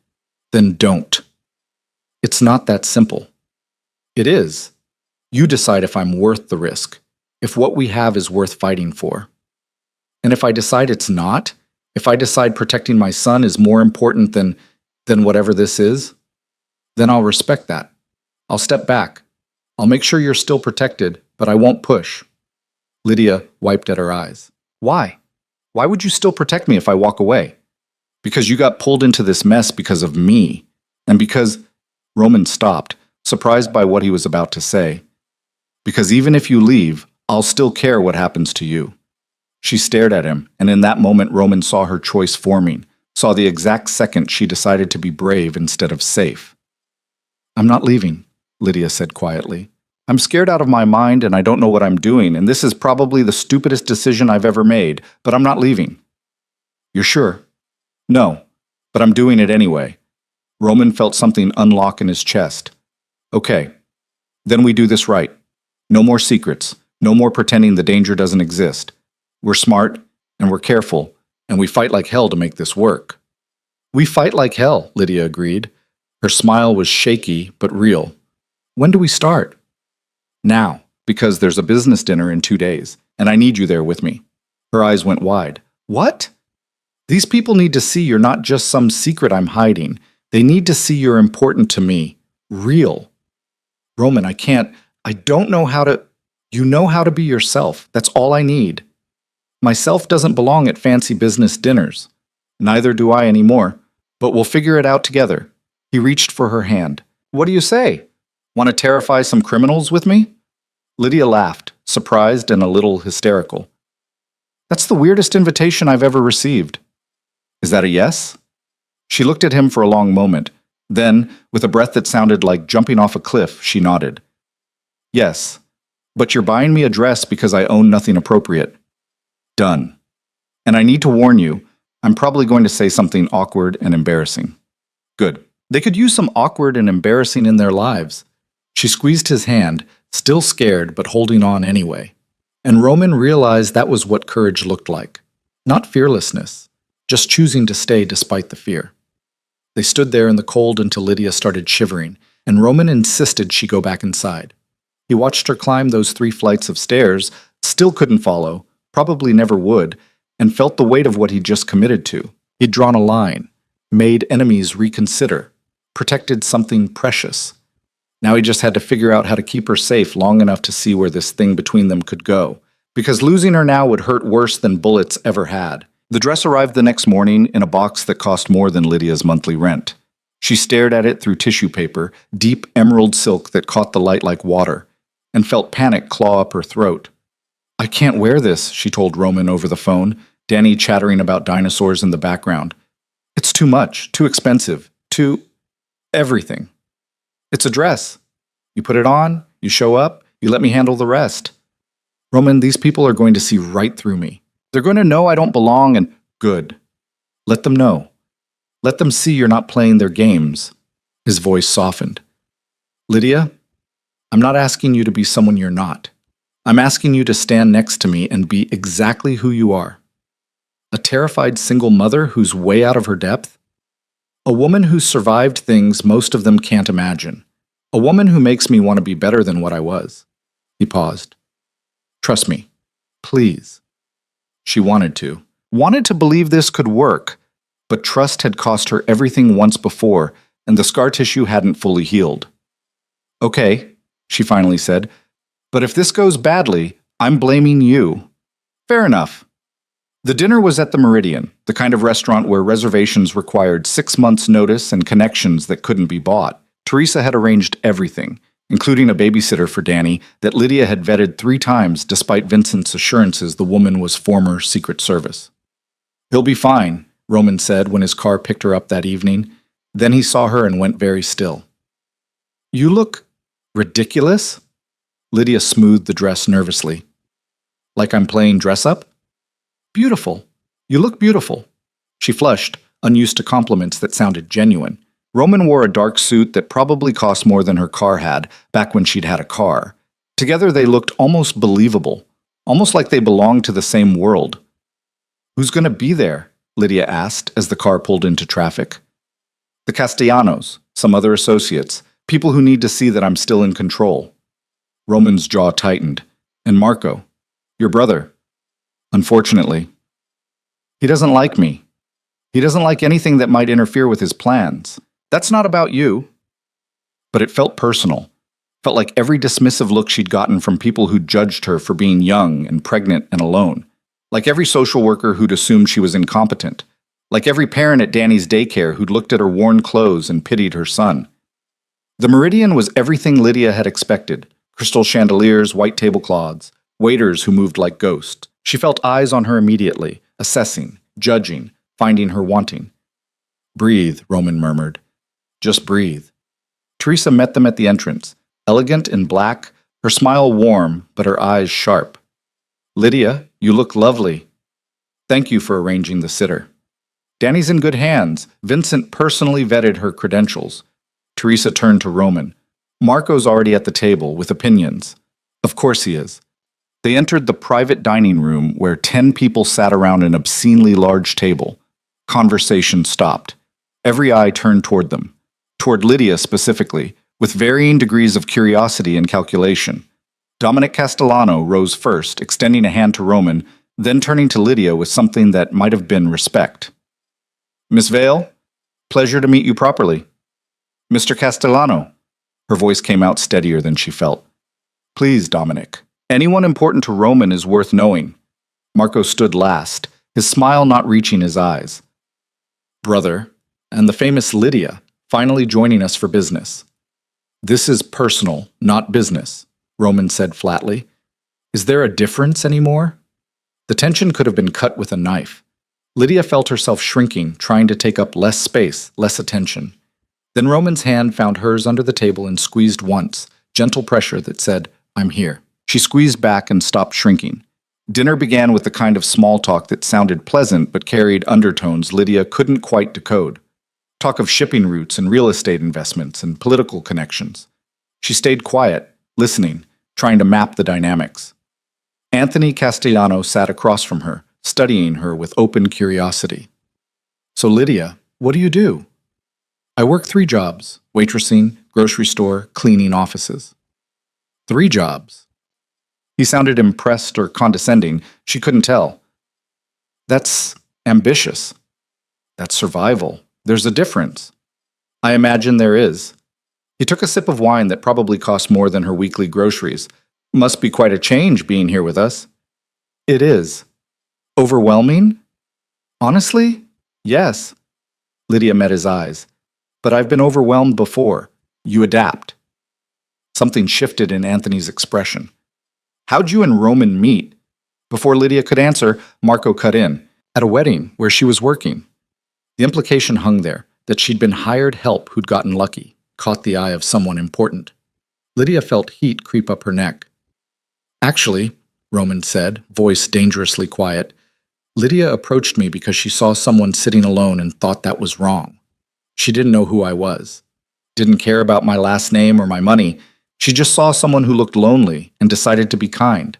Then don't. It's not that simple. It is. You decide if I'm worth the risk, if what we have is worth fighting for. And if I decide it's not, if I decide protecting my son is more important than whatever this is, then I'll respect that. I'll step back. I'll make sure you're still protected, but I won't push. Lydia wiped at her eyes. Why? Why would you still protect me if I walk away? Because you got pulled into this mess because of me, and because... Roman stopped, surprised by what he was about to say. Because even if you leave, I'll still care what happens to you. She stared at him, and in that moment Roman saw her choice forming, saw the exact second she decided to be brave instead of safe. I'm not leaving, Lydia said quietly. I'm scared out of my mind and I don't know what I'm doing, and this is probably the stupidest decision I've ever made, but I'm not leaving. You're sure? No, but I'm doing it anyway. Roman felt something unlock in his chest. Okay, then we do this right. No more secrets, no more pretending the danger doesn't exist. We're smart, and we're careful, and we fight like hell to make this work. We fight like hell, Lydia agreed. Her smile was shaky, but real. When do we start? Now, because there's a business dinner in 2 days, and I need you there with me. Her eyes went wide. What? These people need to see you're not just some secret I'm hiding. They need to see you're important to me. Real. Roman, I don't know how to... You know how to be yourself. That's all I need. Myself doesn't belong at fancy business dinners. Neither do I anymore. But we'll figure it out together. He reached for her hand. What do you say? Want to terrify some criminals with me? Lydia laughed, surprised and a little hysterical. That's the weirdest invitation I've ever received. Is that a yes? She looked at him for a long moment. Then, with a breath that sounded like jumping off a cliff, she nodded. Yes, but you're buying me a dress because I own nothing appropriate. Done. And I need to warn you, I'm probably going to say something awkward and embarrassing. Good. They could use some awkward and embarrassing in their lives. She squeezed his hand, still scared but holding on anyway. And Roman realized that was what courage looked like. Not fearlessness, just choosing to stay despite the fear. They stood there in the cold until Lydia started shivering, and Roman insisted she go back inside. He watched her climb those 3 flights of stairs, still couldn't follow, probably never would, and felt the weight of what he'd just committed to. He'd drawn a line, made enemies reconsider, protected something precious. Now he just had to figure out how to keep her safe long enough to see where this thing between them could go, because losing her now would hurt worse than bullets ever had. The dress arrived the next morning in a box that cost more than Lydia's monthly rent. She stared at it through tissue paper, deep emerald silk that caught the light like water, and felt panic claw up her throat. I can't wear this, she told Roman over the phone, Danny chattering about dinosaurs in the background. It's too much, too expensive, too everything. It's a dress. You put it on, you show up, you let me handle the rest. Roman, these people are going to see right through me. They're going to know I don't belong and good. Let them know. Let them see you're not playing their games. His voice softened. Lydia, I'm not asking you to be someone you're not. I'm asking you to stand next to me and be exactly who you are. A terrified single mother who's way out of her depth? A woman who's survived things most of them can't imagine. A woman who makes me want to be better than what I was. He paused. Trust me. Please. She wanted to believe this could work, but trust had cost her everything once before, and the scar tissue hadn't fully healed. Okay, she finally said, but if this goes badly, I'm blaming you. Fair enough. The dinner was at the Meridian, the kind of restaurant where reservations required 6 months' notice and connections that couldn't be bought. Teresa had arranged everything, including a babysitter for Danny that Lydia had vetted 3 times despite Vincent's assurances the woman was former Secret Service. He'll be fine, Roman said when his car picked her up that evening. Then he saw her and went very still. You look ridiculous? Lydia smoothed the dress nervously. Like I'm playing dress-up? Beautiful. You look beautiful. She flushed, unused to compliments that sounded genuine. Roman wore a dark suit that probably cost more than her car had, back when she'd had a car. Together they looked almost believable, almost like they belonged to the same world. Who's going to be there? Lydia asked as the car pulled into traffic. The Castellanos, some other associates, people who need to see that I'm still in control. Roman's jaw tightened. And Marco, your brother. Unfortunately. He doesn't like me. He doesn't like anything that might interfere with his plans. That's not about you. But it felt personal. Felt like every dismissive look she'd gotten from people who judged her for being young and pregnant and alone. Like every social worker who'd assumed she was incompetent. Like every parent at Danny's daycare who'd looked at her worn clothes and pitied her son. The Meridian was everything Lydia had expected. Crystal chandeliers, white tablecloths, waiters who moved like ghosts. She felt eyes on her immediately, assessing, judging, finding her wanting. Breathe, Roman murmured. Just breathe. Teresa met them at the entrance, elegant in black, her smile warm, but her eyes sharp. Lydia, you look lovely. Thank you for arranging the sitter. Danny's in good hands. Vincent personally vetted her credentials. Teresa turned to Roman. Marco's already at the table, with opinions. Of course he is. They entered the private dining room where 10 people sat around an obscenely large table. Conversation stopped. Every eye turned toward them. Toward Lydia specifically, with varying degrees of curiosity and calculation. Dominic Castellano rose first, extending a hand to Roman, then turning to Lydia with something that might have been respect. Miss Vale, pleasure to meet you properly. Mr. Castellano. Her voice came out steadier than she felt. Please, Dominic. Anyone important to Roman is worth knowing. Marco stood last, his smile not reaching his eyes. Brother, and the famous Lydia, finally joining us for business. This is personal, not business, Roman said flatly. Is there a difference anymore? The tension could have been cut with a knife. Lydia felt herself shrinking, trying to take up less space, less attention. Then Roman's hand found hers under the table and squeezed once, gentle pressure that said, I'm here. She squeezed back and stopped shrinking. Dinner began with the kind of small talk that sounded pleasant but carried undertones Lydia couldn't quite decode. Talk of shipping routes and real estate investments and political connections. She stayed quiet, listening, trying to map the dynamics. Anthony Castellano sat across from her, studying her with open curiosity. So Lydia, what do you do? I work 3 jobs, waitressing, grocery store, cleaning offices. 3 jobs. He sounded impressed or condescending. She couldn't tell. That's ambitious. That's survival. There's a difference. I imagine there is. He took a sip of wine that probably cost more than her weekly groceries. Must be quite a change being here with us. It is. Overwhelming? Honestly? Yes. Lydia met his eyes. But I've been overwhelmed before. You adapt. Something shifted in Anthony's expression. How'd you and Roman meet? Before Lydia could answer, Marco cut in. At a wedding where she was working. The implication hung there, that she'd been hired help who'd gotten lucky, caught the eye of someone important. Lydia felt heat creep up her neck. Actually, Roman said, voice dangerously quiet, Lydia approached me because she saw someone sitting alone and thought that was wrong. She didn't know who I was. Didn't care about my last name or my money. She just saw someone who looked lonely and decided to be kind.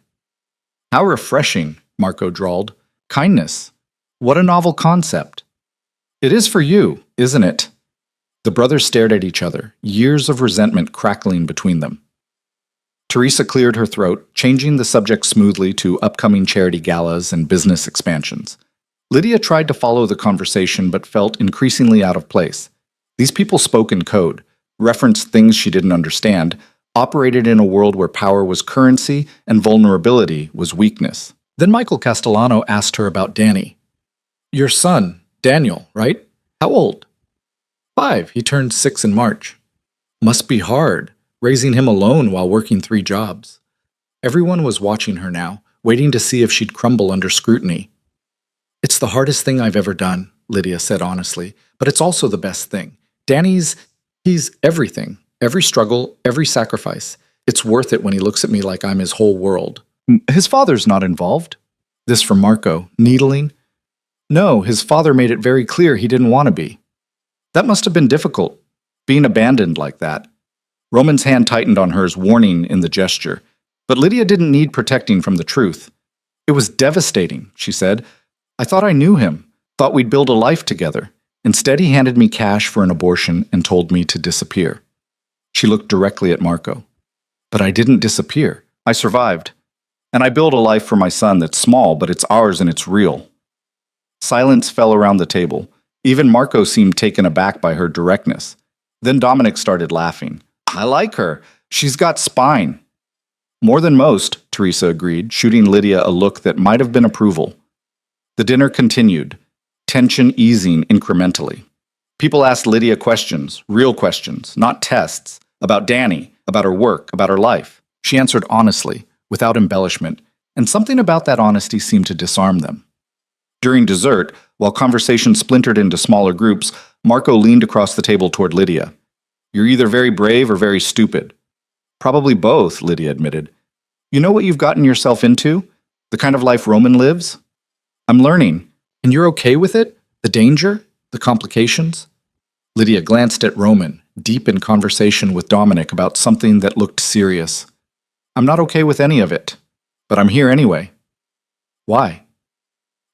How refreshing, Marco drawled. Kindness. What a novel concept. It is for you, isn't it? The brothers stared at each other, years of resentment crackling between them. Teresa cleared her throat, changing the subject smoothly to upcoming charity galas and business expansions. Lydia tried to follow the conversation but felt increasingly out of place. These people spoke in code, referenced things she didn't understand, operated in a world where power was currency and vulnerability was weakness. Then Michael Castellano asked her about Danny. Your son, Daniel, right? How old? 5. He turned 6 in March. Must be hard, raising him alone while working 3 jobs. Everyone was watching her now, waiting to see if she'd crumble under scrutiny. It's the hardest thing I've ever done, Lydia said honestly, but it's also the best thing. Danny's, he's everything. Every struggle, every sacrifice. It's worth it when he looks at me like I'm his whole world. His father's not involved. This from Marco, needling. No, his father made it very clear he didn't want to be. That must have been difficult, being abandoned like that. Roman's hand tightened on hers, warning in the gesture. But Lydia didn't need protecting from the truth. It was devastating, she said. I thought I knew him, thought we'd build a life together. Instead, he handed me cash for an abortion and told me to disappear. She looked directly at Marco. But I didn't disappear. I survived. And I built a life for my son that's small, but it's ours and it's real. Silence fell around the table. Even Marco seemed taken aback by her directness. Then Dominic started laughing. I like her. She's got spine. More than most, Teresa agreed, shooting Lydia a look that might have been approval. The dinner continued, tension easing incrementally. People asked Lydia questions, real questions, not tests, about Danny, about her work, about her life. She answered honestly, without embellishment, and something about that honesty seemed to disarm them. During dessert, while conversation splintered into smaller groups, Marco leaned across the table toward Lydia. You're either very brave or very stupid. Probably both, Lydia admitted. You know what you've gotten yourself into? The kind of life Roman lives? I'm learning. And you're okay with it? The danger? The complications? Lydia glanced at Roman, deep in conversation with Dominic about something that looked serious. I'm not okay with any of it, but I'm here anyway. Why?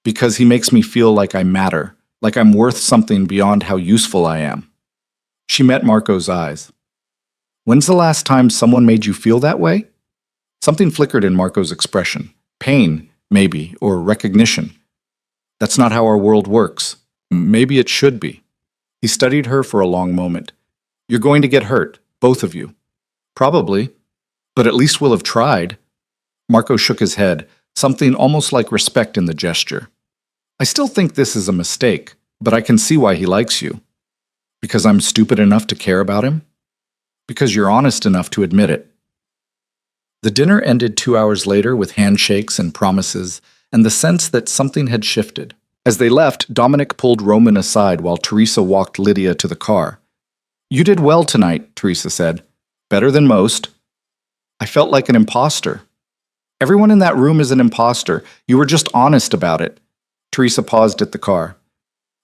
Because he makes me feel like I matter, like I'm worth something beyond how useful I am. She met Marco's eyes. When's the last time someone made you feel that way? Something flickered in Marco's expression. Pain, maybe, or recognition. That's not how our world works. Maybe it should be. He studied her for a long moment. You're going to get hurt, both of you. Probably, but at least we'll have tried. Marco shook his head, something almost like respect in the gesture. I still think this is a mistake, but I can see why he likes you. Because I'm stupid enough to care about him? Because you're honest enough to admit it. The dinner ended 2 hours later with handshakes and promises, and the sense that something had shifted. As they left, Dominic pulled Roman aside while Teresa walked Lydia to the car. You did well tonight, Teresa said. Better than most. I felt like an imposter. Everyone in that room is an imposter. You were just honest about it. Teresa paused at the car.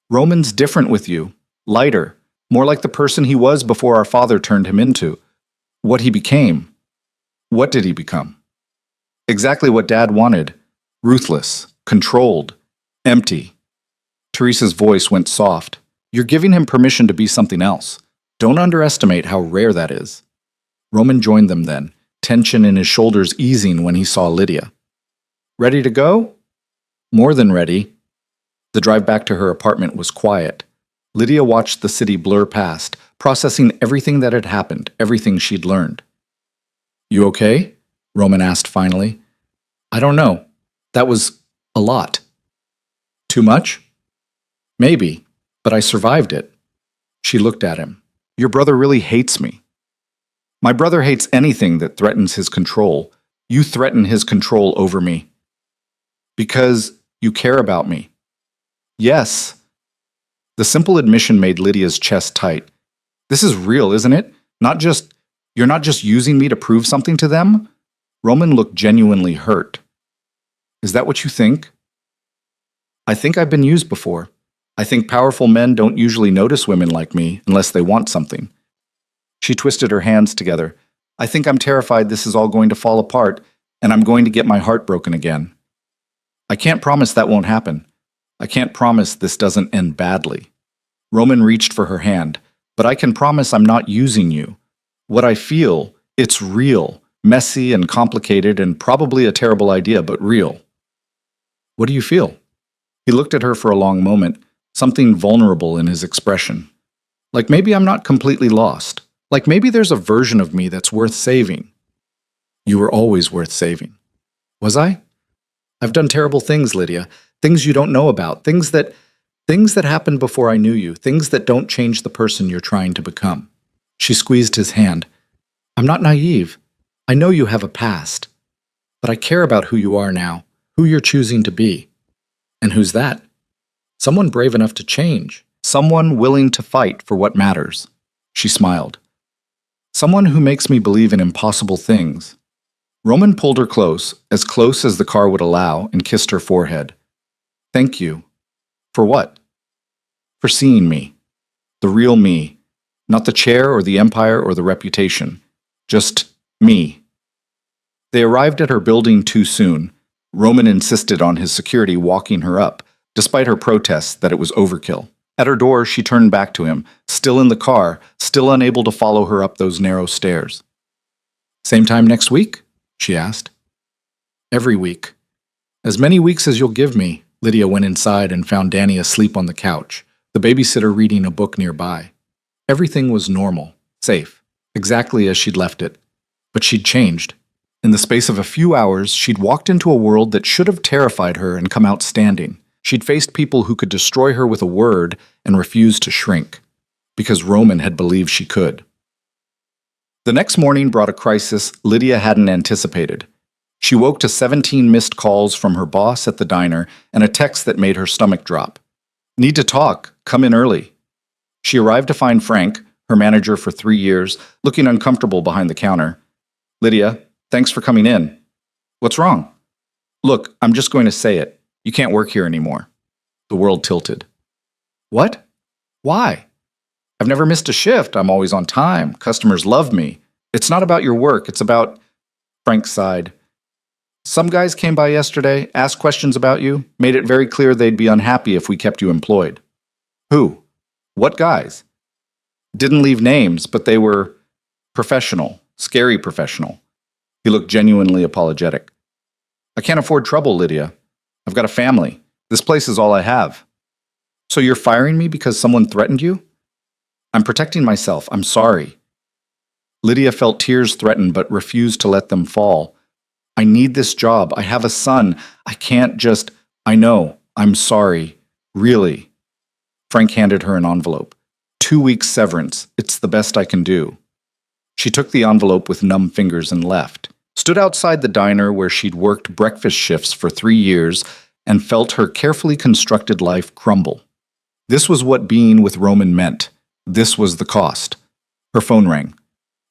Roman's different with you. Lighter. More like the person he was before our father turned him into. What he became. What did he become? Exactly what Dad wanted. Ruthless. Controlled. Empty. Teresa's voice went soft. You're giving him permission to be something else. Don't underestimate how rare that is. Roman joined them then, tension in his shoulders easing when he saw Lydia. Ready to go? More than ready. The drive back to her apartment was quiet. Lydia watched the city blur past, processing everything that had happened, everything she'd learned. You okay? Roman asked finally. I don't know. That was a lot. Too much? Maybe, but I survived it. She looked at him. Your brother really hates me. My brother hates anything that threatens his control. You threaten his control over me. Because you care about me. Yes. The simple admission made Lydia's chest tight. This is real, isn't it? You're not just using me to prove something to them? Roman looked genuinely hurt. Is that what you think? I think I've been used before. I think powerful men don't usually notice women like me unless they want something. She twisted her hands together. I think I'm terrified this is all going to fall apart, and I'm going to get my heart broken again. I can't promise that won't happen. I can't promise this doesn't end badly. Roman reached for her hand, but I can promise I'm not using you. What I feel, it's real, messy and complicated and probably a terrible idea, but real. What do you feel? He looked at her for a long moment, something vulnerable in his expression. Like maybe I'm not completely lost. Like maybe there's a version of me that's worth saving. You were always worth saving. Was I? I've done terrible things, Lydia. Things you don't know about. Things that happened before I knew you. Things that don't change the person you're trying to become. She squeezed his hand. I'm not naive. I know you have a past. But I care about who you are now, who you're choosing to be. And who's that? Someone brave enough to change. Someone willing to fight for what matters. She smiled. Someone who makes me believe in impossible things. Roman pulled her close as the car would allow, and kissed her forehead. Thank you. For what? For seeing me. The real me. Not the chair or the empire or the reputation. Just me. They arrived at her building too soon. Roman insisted on his security walking her up, despite her protests that it was overkill. At her door, she turned back to him, still in the car, still unable to follow her up those narrow stairs. Same time next week? She asked. Every week. As many weeks as you'll give me. Lydia went inside and found Danny asleep on the couch, the babysitter reading a book nearby. Everything was normal, safe, exactly as she'd left it. But she'd changed. In the space of a few hours, she'd walked into a world that should have terrified her and come out standing. She'd faced people who could destroy her with a word and refused to shrink, because Roman had believed she could. The next morning brought a crisis Lydia hadn't anticipated. She woke to 17 missed calls from her boss at the diner and a text that made her stomach drop. Need to talk. Come in early. She arrived to find Frank, her manager for 3 years, looking uncomfortable behind the counter. Lydia, thanks for coming in. What's wrong? Look, I'm just going to say it. You can't work here anymore. The world tilted. What? Why? I've never missed a shift. I'm always on time. Customers love me. It's not about your work. It's about... Frank sighed. Some guys came by yesterday, asked questions about you, made it very clear they'd be unhappy if we kept you employed. Who? What guys? Didn't leave names, but they were professional, scary professional. He looked genuinely apologetic. I can't afford trouble, Lydia. I've got a family. This place is all I have. So you're firing me because someone threatened you? I'm protecting myself. I'm sorry. Lydia felt tears threaten but refused to let them fall. I need this job. I have a son. I can't just... I know. I'm sorry. Really. Frank handed her an envelope. 2 weeks severance. It's the best I can do. She took the envelope with numb fingers and left. Stood outside the diner where she'd worked breakfast shifts for 3 years and felt her carefully constructed life crumble. This was what being with Roman meant. This was the cost. Her phone rang.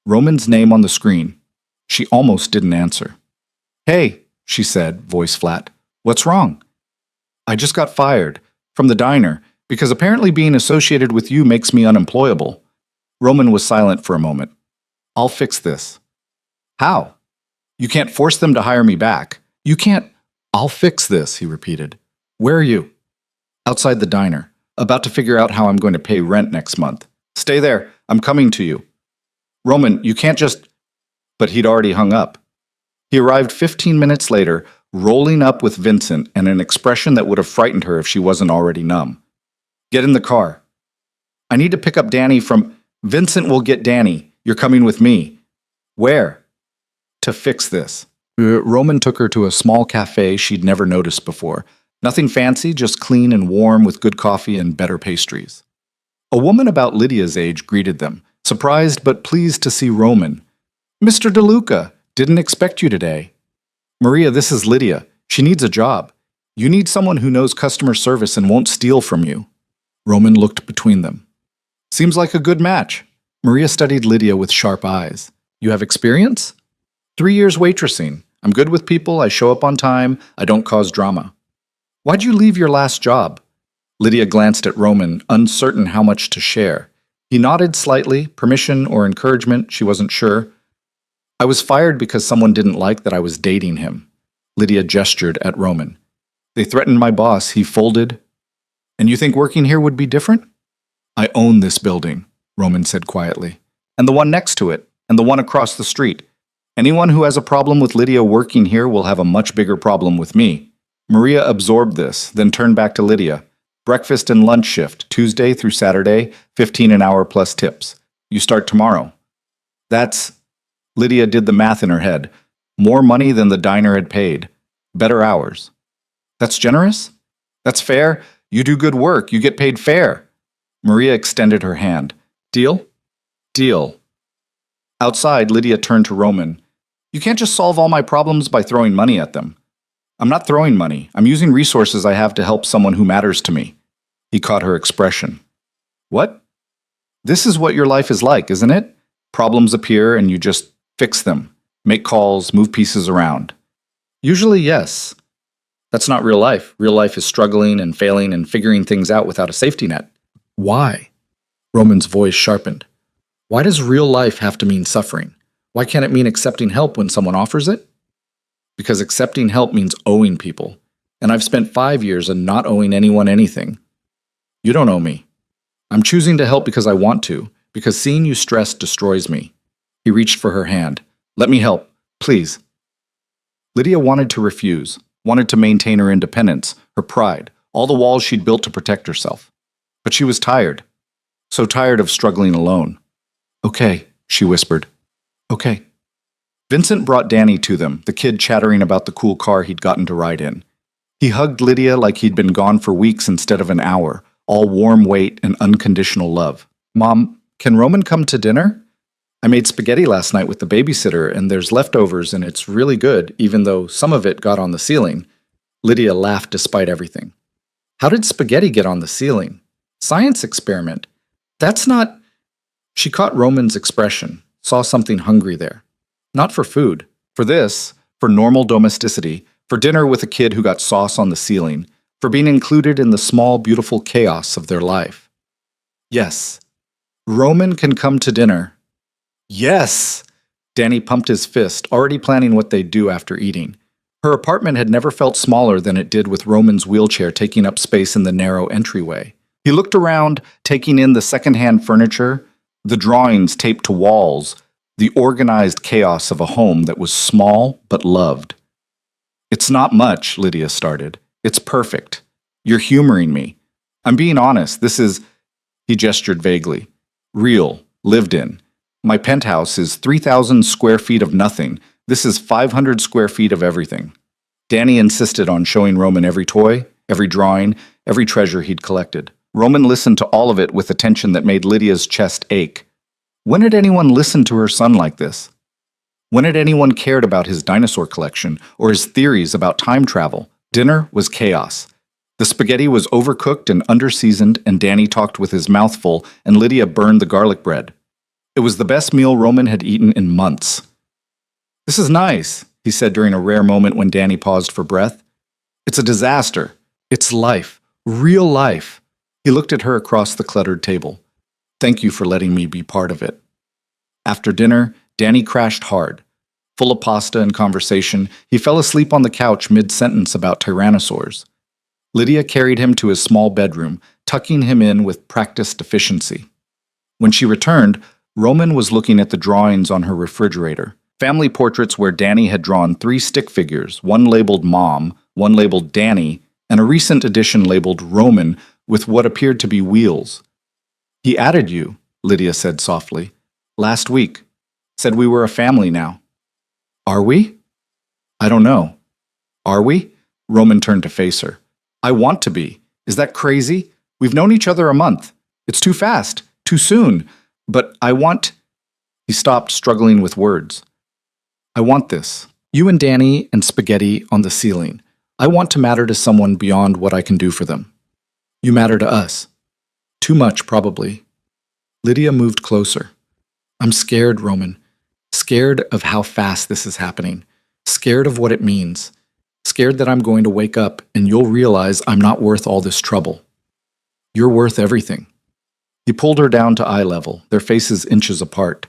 Roman's name on the screen. She almost didn't answer. Hey, she said, voice flat. What's wrong? I just got fired. From the diner, because apparently being associated with you makes me unemployable. Roman was silent for a moment. I'll fix this. How? You can't force them to hire me back. You can't... I'll fix this, he repeated. Where are you? Outside the diner. About to figure out how I'm going to pay rent next month. Stay there. I'm coming to you. Roman, you can't just... But he'd already hung up. He arrived 15 minutes later, rolling up with Vincent and an expression that would have frightened her if she wasn't already numb. Get in the car. I need to pick up Danny from... Vincent will get Danny. You're coming with me. Where? To fix this. Roman took her to a small cafe she'd never noticed before. Nothing fancy, just clean and warm with good coffee and better pastries. A woman about Lydia's age greeted them, surprised but pleased to see Roman. "Mr. DeLuca, didn't expect you today." "Maria, this is Lydia. She needs a job. You need someone who knows customer service and won't steal from you." Roman looked between them. "Seems like a good match." Maria studied Lydia with sharp eyes. "You have experience?" 3 years waitressing. I'm good with people, I show up on time, I don't cause drama." "Why'd you leave your last job?" Lydia glanced at Roman, uncertain how much to share. He nodded slightly, permission or encouragement, she wasn't sure. "I was fired because someone didn't like that I was dating him." Lydia gestured at Roman. "They threatened my boss, he folded." "And you think working here would be different?" "I own this building," Roman said quietly. "And the one next to it, and the one across the street. Anyone who has a problem with Lydia working here will have a much bigger problem with me." Maria absorbed this, then turned back to Lydia. "Breakfast and lunch shift, Tuesday through Saturday, 15 an hour plus tips. You start tomorrow." "That's—" Lydia did the math in her head. More money than the diner had paid. Better hours. "That's generous?" "That's fair. You do good work, you get paid fair." Maria extended her hand. "Deal?" "Deal." Outside, Lydia turned to Roman. "You can't just solve all my problems by throwing money at them." "I'm not throwing money. I'm using resources I have to help someone who matters to me." He caught her expression. "What?" "This is what your life is like, isn't it? Problems appear and you just fix them. Make calls, move pieces around." "Usually, yes." "That's not real life. Real life is struggling and failing and figuring things out without a safety net." "Why?" Roman's voice sharpened. "Why does real life have to mean suffering? Why can't it mean accepting help when someone offers it?" "Because accepting help means owing people. And I've spent 5 years and not owing anyone anything." "You don't owe me." "I'm choosing to help because I want to, because seeing you stressed destroys me." He reached for her hand. "Let me help, please." Lydia wanted to refuse, wanted to maintain her independence, her pride, all the walls she'd built to protect herself. But she was tired. So tired of struggling alone. "Okay," she whispered. "Okay." Vincent brought Danny to them, the kid chattering about the cool car he'd gotten to ride in. He hugged Lydia like he'd been gone for weeks instead of an hour, all warm weight and unconditional love. "Mom, can Roman come to dinner? I made spaghetti last night with the babysitter, and there's leftovers, and it's really good, even though some of it got on the ceiling." Lydia laughed despite everything. "How did spaghetti get on the ceiling? Science experiment. That's not—" She caught Roman's expression, saw something hungry there. Not for food. For this, for normal domesticity, for dinner with a kid who got sauce on the ceiling, for being included in the small, beautiful chaos of their life. "Yes. Roman can come to dinner." "Yes!" Danny pumped his fist, already planning what they'd do after eating. Her apartment had never felt smaller than it did with Roman's wheelchair taking up space in the narrow entryway. He looked around, taking in the secondhand furniture, the drawings taped to walls, the organized chaos of a home that was small but loved. "It's not much," Lydia started. "It's perfect. You're humoring me. I'm being honest. This is—" He gestured vaguely. "Real. Lived in. My penthouse is 3,000 square feet of nothing. This is 500 square feet of everything." Danny insisted on showing Roman every toy, every drawing, every treasure he'd collected. Roman listened to all of it with attention that made Lydia's chest ache. When had anyone listened to her son like this? When had anyone cared about his dinosaur collection or his theories about time travel? Dinner was chaos. The spaghetti was overcooked and underseasoned, and Danny talked with his mouth full, and Lydia burned the garlic bread. It was the best meal Roman had eaten in months. "This is nice," he said during a rare moment when Danny paused for breath. "It's a disaster. It's life. Real life." He looked at her across the cluttered table. "Thank you for letting me be part of it." After dinner, Danny crashed hard. Full of pasta and conversation, he fell asleep on the couch mid-sentence about tyrannosaurs. Lydia carried him to his small bedroom, tucking him in with practiced efficiency. When she returned, Roman was looking at the drawings on her refrigerator. Family portraits where Danny had drawn 3 stick figures, one labeled Mom, one labeled Danny, and a recent edition labeled Roman with what appeared to be wheels. "He added you," Lydia said softly. "Last week. Said we were a family now." "Are we?" "I don't know." "Are we?" Roman turned to face her. "I want to be. Is that crazy? We've known each other a month. It's too fast, too soon. But I want. He stopped, struggling with words. I want this. You and Danny and spaghetti on the ceiling. I want to matter to someone beyond what I can do for them. You matter to us. Too much, probably. Lydia moved closer. I'm scared, Roman. Scared of how fast this is happening. Scared of what it means. Scared that I'm going to wake up and you'll realize I'm not worth all this trouble. You're worth everything. He pulled her down to eye level, their faces inches apart.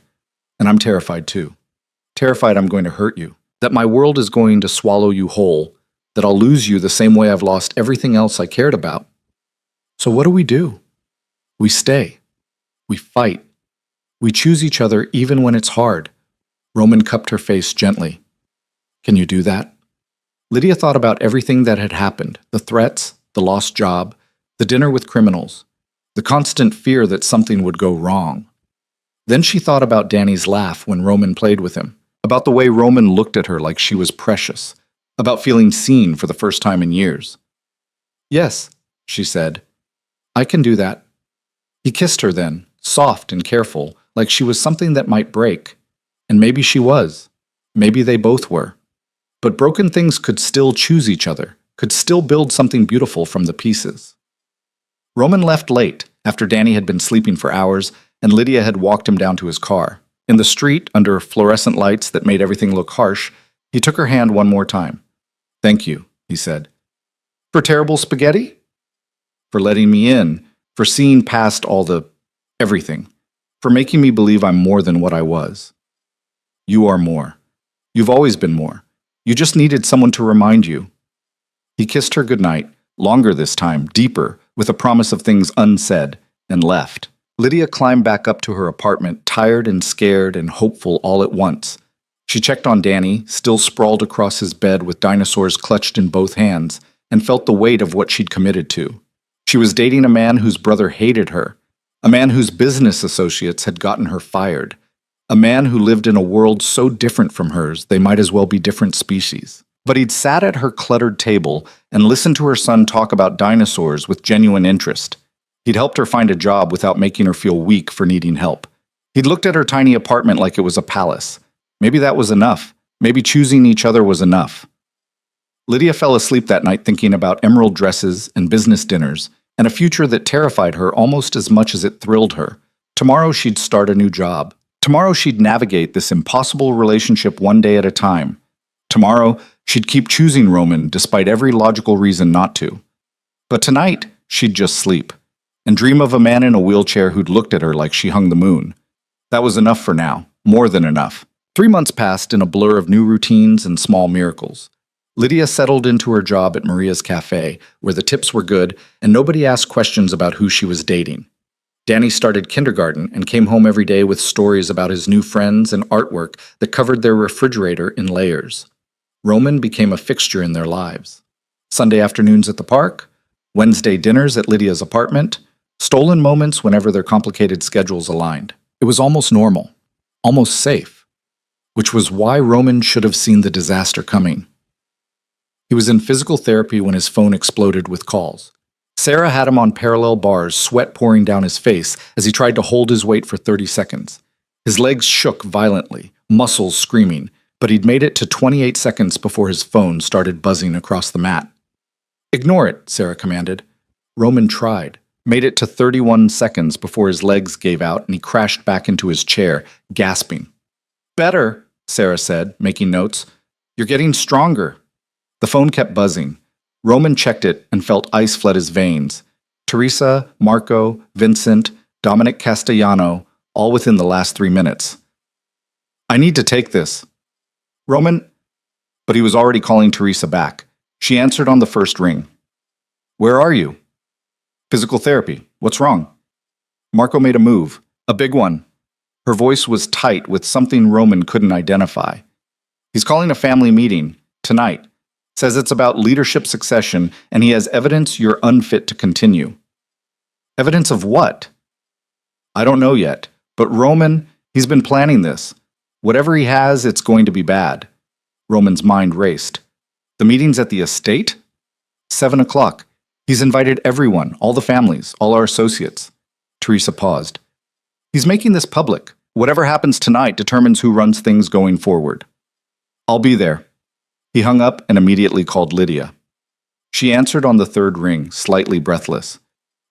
And I'm terrified too. Terrified I'm going to hurt you. That my world is going to swallow you whole. That I'll lose you the same way I've lost everything else I cared about. So what do? We stay. We fight. We choose each other even when it's hard. Roman cupped her face gently. Can you do that? Lydia thought about everything that had happened, the threats, the lost job, the dinner with criminals, the constant fear that something would go wrong. Then she thought about Danny's laugh when Roman played with him, about the way Roman looked at her like she was precious, about feeling seen for the first time in years. Yes, she said. I can do that. He kissed her then, soft and careful, like she was something that might break. And maybe she was. Maybe they both were. But broken things could still choose each other, could still build something beautiful from the pieces. Roman left late, after Danny had been sleeping for hours, and Lydia had walked him down to his car. In the street, under fluorescent lights that made everything look harsh, he took her hand one more time. Thank you, he said. For terrible spaghetti? For letting me in, for seeing past all the everything, for making me believe I'm more than what I was. You are more. You've always been more. You just needed someone to remind you. He kissed her goodnight, longer this time, deeper, with a promise of things unsaid, and left. Lydia climbed back up to her apartment, tired and scared and hopeful all at once. She checked on Danny, still sprawled across his bed with dinosaurs clutched in both hands, and felt the weight of what she'd committed to. She was dating a man whose brother hated her, a man whose business associates had gotten her fired, a man who lived in a world so different from hers they might as well be different species. But he'd sat at her cluttered table and listened to her son talk about dinosaurs with genuine interest. He'd helped her find a job without making her feel weak for needing help. He'd looked at her tiny apartment like it was a palace. Maybe that was enough. Maybe choosing each other was enough. Lydia fell asleep that night thinking about emerald dresses and business dinners, and a future that terrified her almost as much as it thrilled her. Tomorrow she'd start a new job. Tomorrow she'd navigate this impossible relationship one day at a time. Tomorrow she'd keep choosing Roman despite every logical reason not to. But tonight she'd just sleep and dream of a man in a wheelchair who'd looked at her like she hung the moon. That was enough for now, more than enough. 3 months passed in a blur of new routines and small miracles. Lydia settled into her job at Maria's Cafe, where the tips were good and nobody asked questions about who she was dating. Danny started kindergarten and came home every day with stories about his new friends and artwork that covered their refrigerator in layers. Roman became a fixture in their lives. Sunday afternoons at the park, Wednesday dinners at Lydia's apartment, stolen moments whenever their complicated schedules aligned. It was almost normal, almost safe, which was why Roman should have seen the disaster coming. He was in physical therapy when his phone exploded with calls. Sarah had him on parallel bars, sweat pouring down his face as he tried to hold his weight for 30 seconds. His legs shook violently, muscles screaming, but he'd made it to 28 seconds before his phone started buzzing across the mat. Ignore it, Sarah commanded. Roman tried, made it to 31 seconds before his legs gave out and he crashed back into his chair, gasping. Better, Sarah said, making notes. You're getting stronger. The phone kept buzzing. Roman checked it and felt ice flood his veins. Teresa, Marco, Vincent, Dominic Castellano, all within the last 3 minutes. I need to take this. Roman, but he was already calling Teresa back. She answered on the first ring. Where are you? Physical therapy. What's wrong? Marco made a move, a big one. Her voice was tight with something Roman couldn't identify. He's calling a family meeting, tonight. Says it's about leadership succession, and he has evidence you're unfit to continue. Evidence of what? I don't know yet, but Roman, he's been planning this. Whatever he has, it's going to be bad. Roman's mind raced. The meeting's at the estate? 7 o'clock. He's invited everyone, all the families, all our associates. Teresa paused. He's making this public. Whatever happens tonight determines who runs things going forward. I'll be there. He hung up and immediately called Lydia. She answered on the third ring, slightly breathless.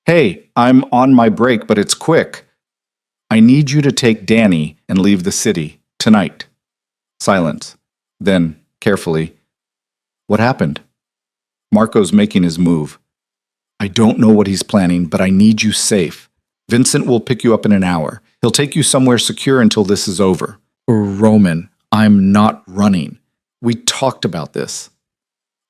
Hey, I'm on my break, but it's quick. I need you to take Danny and leave the city, tonight. Silence. Then, carefully, what happened? Marco's making his move. I don't know what he's planning, but I need you safe. Vincent will pick you up in an hour. He'll take you somewhere secure until this is over. Roman, I'm not running. We talked about this.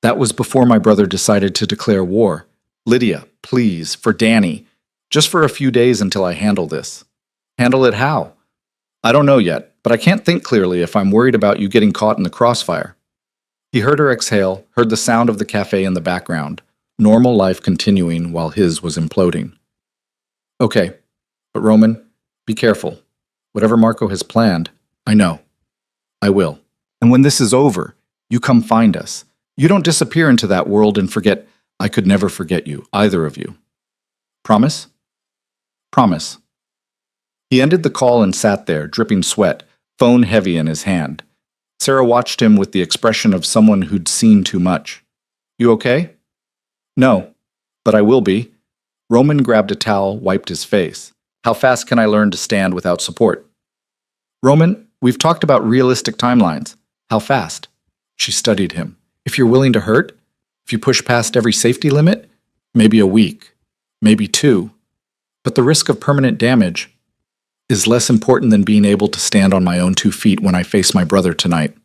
That was before my brother decided to declare war. Lydia, please, for Danny. Just for a few days until I handle this. Handle it how? I don't know yet, but I can't think clearly if I'm worried about you getting caught in the crossfire. He heard her exhale, heard the sound of the cafe in the background, normal life continuing while his was imploding. Okay, but Roman, be careful. Whatever Marco has planned, I know. I will. And when this is over, you come find us. You don't disappear into that world and forget. I could never forget you, either of you. Promise? Promise. He ended the call and sat there, dripping sweat, phone heavy in his hand. Sarah watched him with the expression of someone who'd seen too much. You okay? No, but I will be. Roman grabbed a towel, wiped his face. How fast can I learn to stand without support? Roman, we've talked about realistic timelines. How fast? She studied him. If you're willing to hurt, if you push past every safety limit, maybe a week, maybe 2. But the risk of permanent damage is less important than being able to stand on my own 2 feet when I face my brother tonight.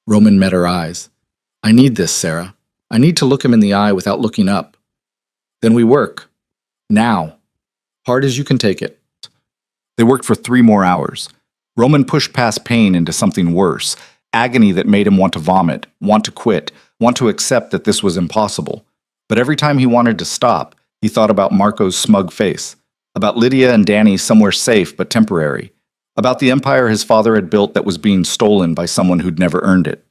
Roman met her eyes. I need this, Sarah. I need to look him in the eye without looking up. Then we work. Now. Hard as you can take it. They worked for 3 more hours. Roman pushed past pain into something worse, agony that made him want to vomit, want to quit, want to accept that this was impossible. But every time he wanted to stop, he thought about Marco's smug face, about Lydia and Danny somewhere safe but temporary, about the empire his father had built that was being stolen by someone who'd never earned it.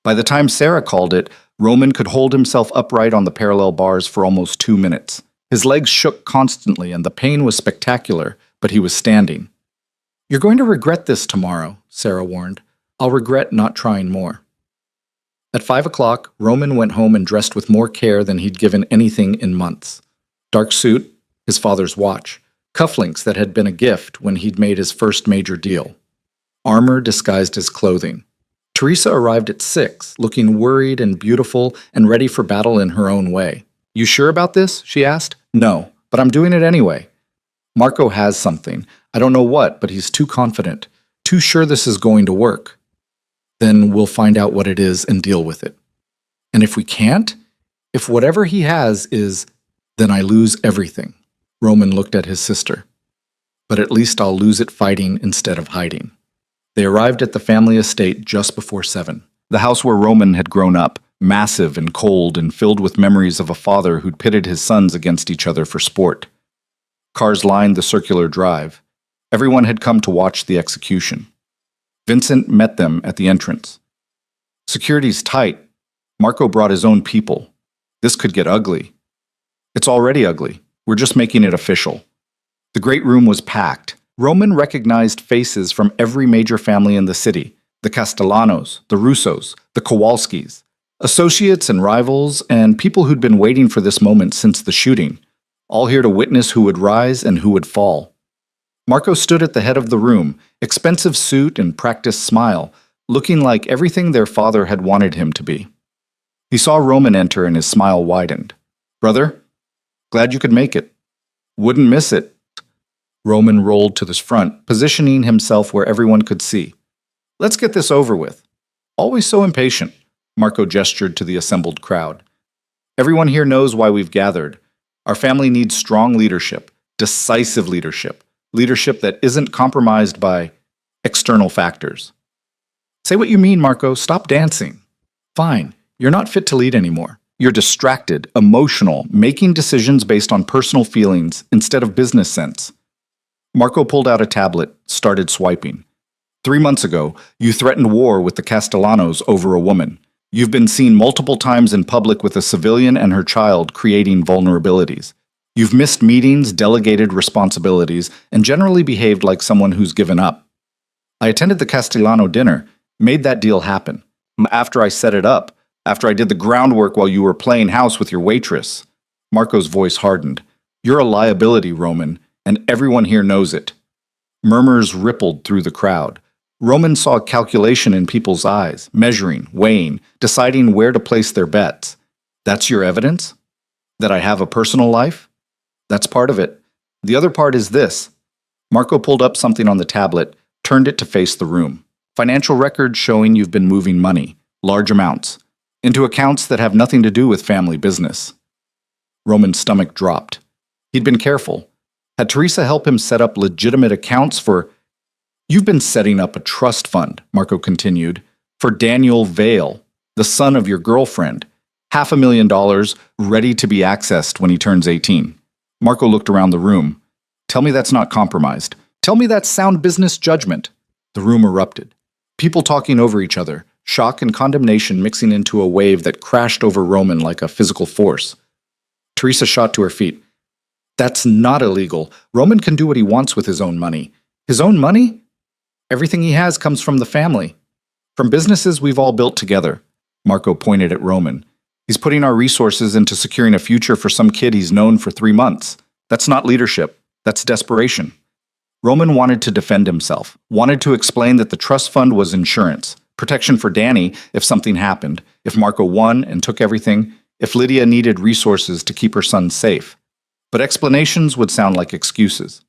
By the time Sarah called it, Roman could hold himself upright on the parallel bars for almost 2 minutes. His legs shook constantly and the pain was spectacular, but he was standing. You're going to regret this tomorrow, Sarah warned. I'll regret not trying more. At 5 o'clock, Roman went home and dressed with more care than he'd given anything in months. Dark suit, his father's watch, cufflinks that had been a gift when he'd made his first major deal. Armor disguised his clothing. Teresa arrived at 6, looking worried and beautiful and ready for battle in her own way. You sure about this? She asked. No, but I'm doing it anyway. Marco has something. I don't know what, but he's too confident, too sure this is going to work. Then we'll find out what it is and deal with it. And if we can't, if whatever he has is, then I lose everything. Roman looked at his sister. But at least I'll lose it fighting instead of hiding. They arrived at the family estate just before 7. The house where Roman had grown up, massive and cold and filled with memories of a father who'd pitted his sons against each other for sport. Cars lined the circular drive. Everyone had come to watch the execution. Vincent met them at the entrance. Security's tight. Marco brought his own people. This could get ugly. It's already ugly. We're just making it official. The great room was packed. Roman recognized faces from every major family in the city. The Castellanos, the Russos, the Kowalskis. Associates and rivals, and people who'd been waiting for this moment since the shooting, all here to witness who would rise and who would fall. Marco stood at the head of the room, expensive suit and practiced smile, looking like everything their father had wanted him to be. He saw Roman enter and his smile widened. Brother, glad you could make it. Wouldn't miss it. Roman rolled to the front, positioning himself where everyone could see. Let's get this over with. Always so impatient. Marco gestured to the assembled crowd. Everyone here knows why we've gathered. Our family needs strong leadership, decisive leadership, leadership that isn't compromised by external factors. Say what you mean, Marco. Stop dancing. Fine. You're not fit to lead anymore. You're distracted, emotional, making decisions based on personal feelings instead of business sense. Marco pulled out a tablet, started swiping. 3 months ago, you threatened war with the Castellanos over a woman. You've been seen multiple times in public with a civilian and her child creating vulnerabilities. You've missed meetings, delegated responsibilities, and generally behaved like someone who's given up. I attended the Castellano dinner, made that deal happen. After I set it up, after I did the groundwork while you were playing house with your waitress. Marco's voice hardened. You're a liability, Roman, and everyone here knows it. Murmurs rippled through the crowd. Roman saw calculation in people's eyes, measuring, weighing, deciding where to place their bets. That's your evidence? That I have a personal life? That's part of it. The other part is this. Marco pulled up something on the tablet, turned it to face the room. Financial records showing you've been moving money, large amounts, into accounts that have nothing to do with family business. Roman's stomach dropped. He'd been careful. Had Teresa help him set up legitimate accounts for... You've been setting up a trust fund, Marco continued, for Daniel Vale, the son of your girlfriend. $500,000 ready to be accessed when he turns 18. Marco looked around the room. Tell me that's not compromised. Tell me that's sound business judgment. The room erupted. People talking over each other, shock and condemnation mixing into a wave that crashed over Roman like a physical force. Teresa shot to her feet. That's not illegal. Roman can do what he wants with his own money. His own money? Everything he has comes from the family. From businesses we've all built together. Marco pointed at Roman. He's putting our resources into securing a future for some kid he's known for 3 months. That's not leadership. That's desperation. Roman wanted to defend himself, wanted to explain that the trust fund was insurance, protection for Danny if something happened, if Marco won and took everything, if Lydia needed resources to keep her son safe. But explanations would sound like excuses.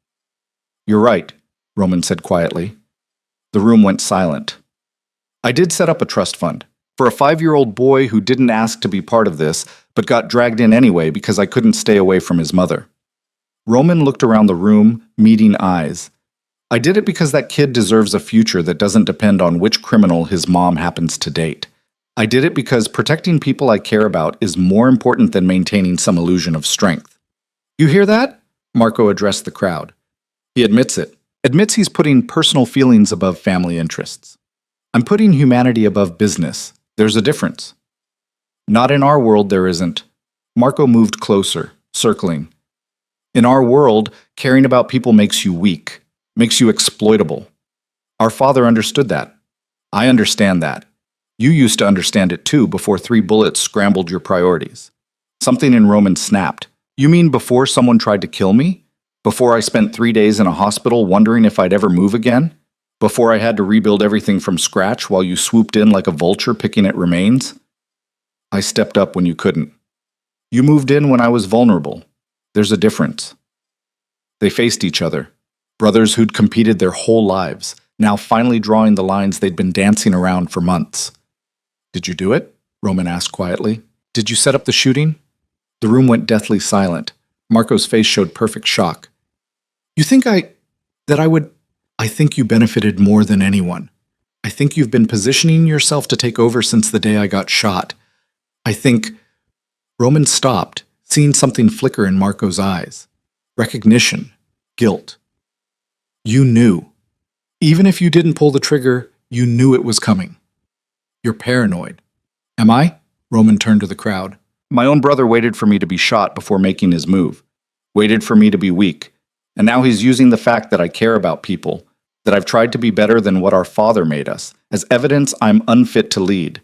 You're right, Roman said quietly. The room went silent. I did set up a trust fund for a 5-year-old boy who didn't ask to be part of this, but got dragged in anyway because I couldn't stay away from his mother. Roman looked around the room, meeting eyes. I did it because that kid deserves a future that doesn't depend on which criminal his mom happens to date. I did it because protecting people I care about is more important than maintaining some illusion of strength. You hear that? Marco addressed the crowd. He admits it. Admits he's putting personal feelings above family interests. I'm putting humanity above business. There's a difference. Not in our world, there isn't. Marco moved closer, circling. In our world, caring about people makes you weak, makes you exploitable. Our father understood that. I understand that. You used to understand it too before 3 bullets scrambled your priorities. Something in Roman snapped. You mean before someone tried to kill me? Before I spent 3 days in a hospital wondering if I'd ever move again? Before I had to rebuild everything from scratch while you swooped in like a vulture picking at remains? I stepped up when you couldn't. You moved in when I was vulnerable. There's a difference. They faced each other. Brothers who'd competed their whole lives, now finally drawing the lines they'd been dancing around for months. Did you do it? Roman asked quietly. Did you set up the shooting? The room went deathly silent. Marco's face showed perfect shock. You think I think you benefited more than anyone. I think you've been positioning yourself to take over since the day I got shot. I think... Roman stopped, seeing something flicker in Marco's eyes. Recognition. Guilt. You knew. Even if you didn't pull the trigger, you knew it was coming. You're paranoid. Am I? Roman turned to the crowd. My own brother waited for me to be shot before making his move. Waited for me to be weak. And now he's using the fact that I care about people, that I've tried to be better than what our father made us, as evidence I'm unfit to lead.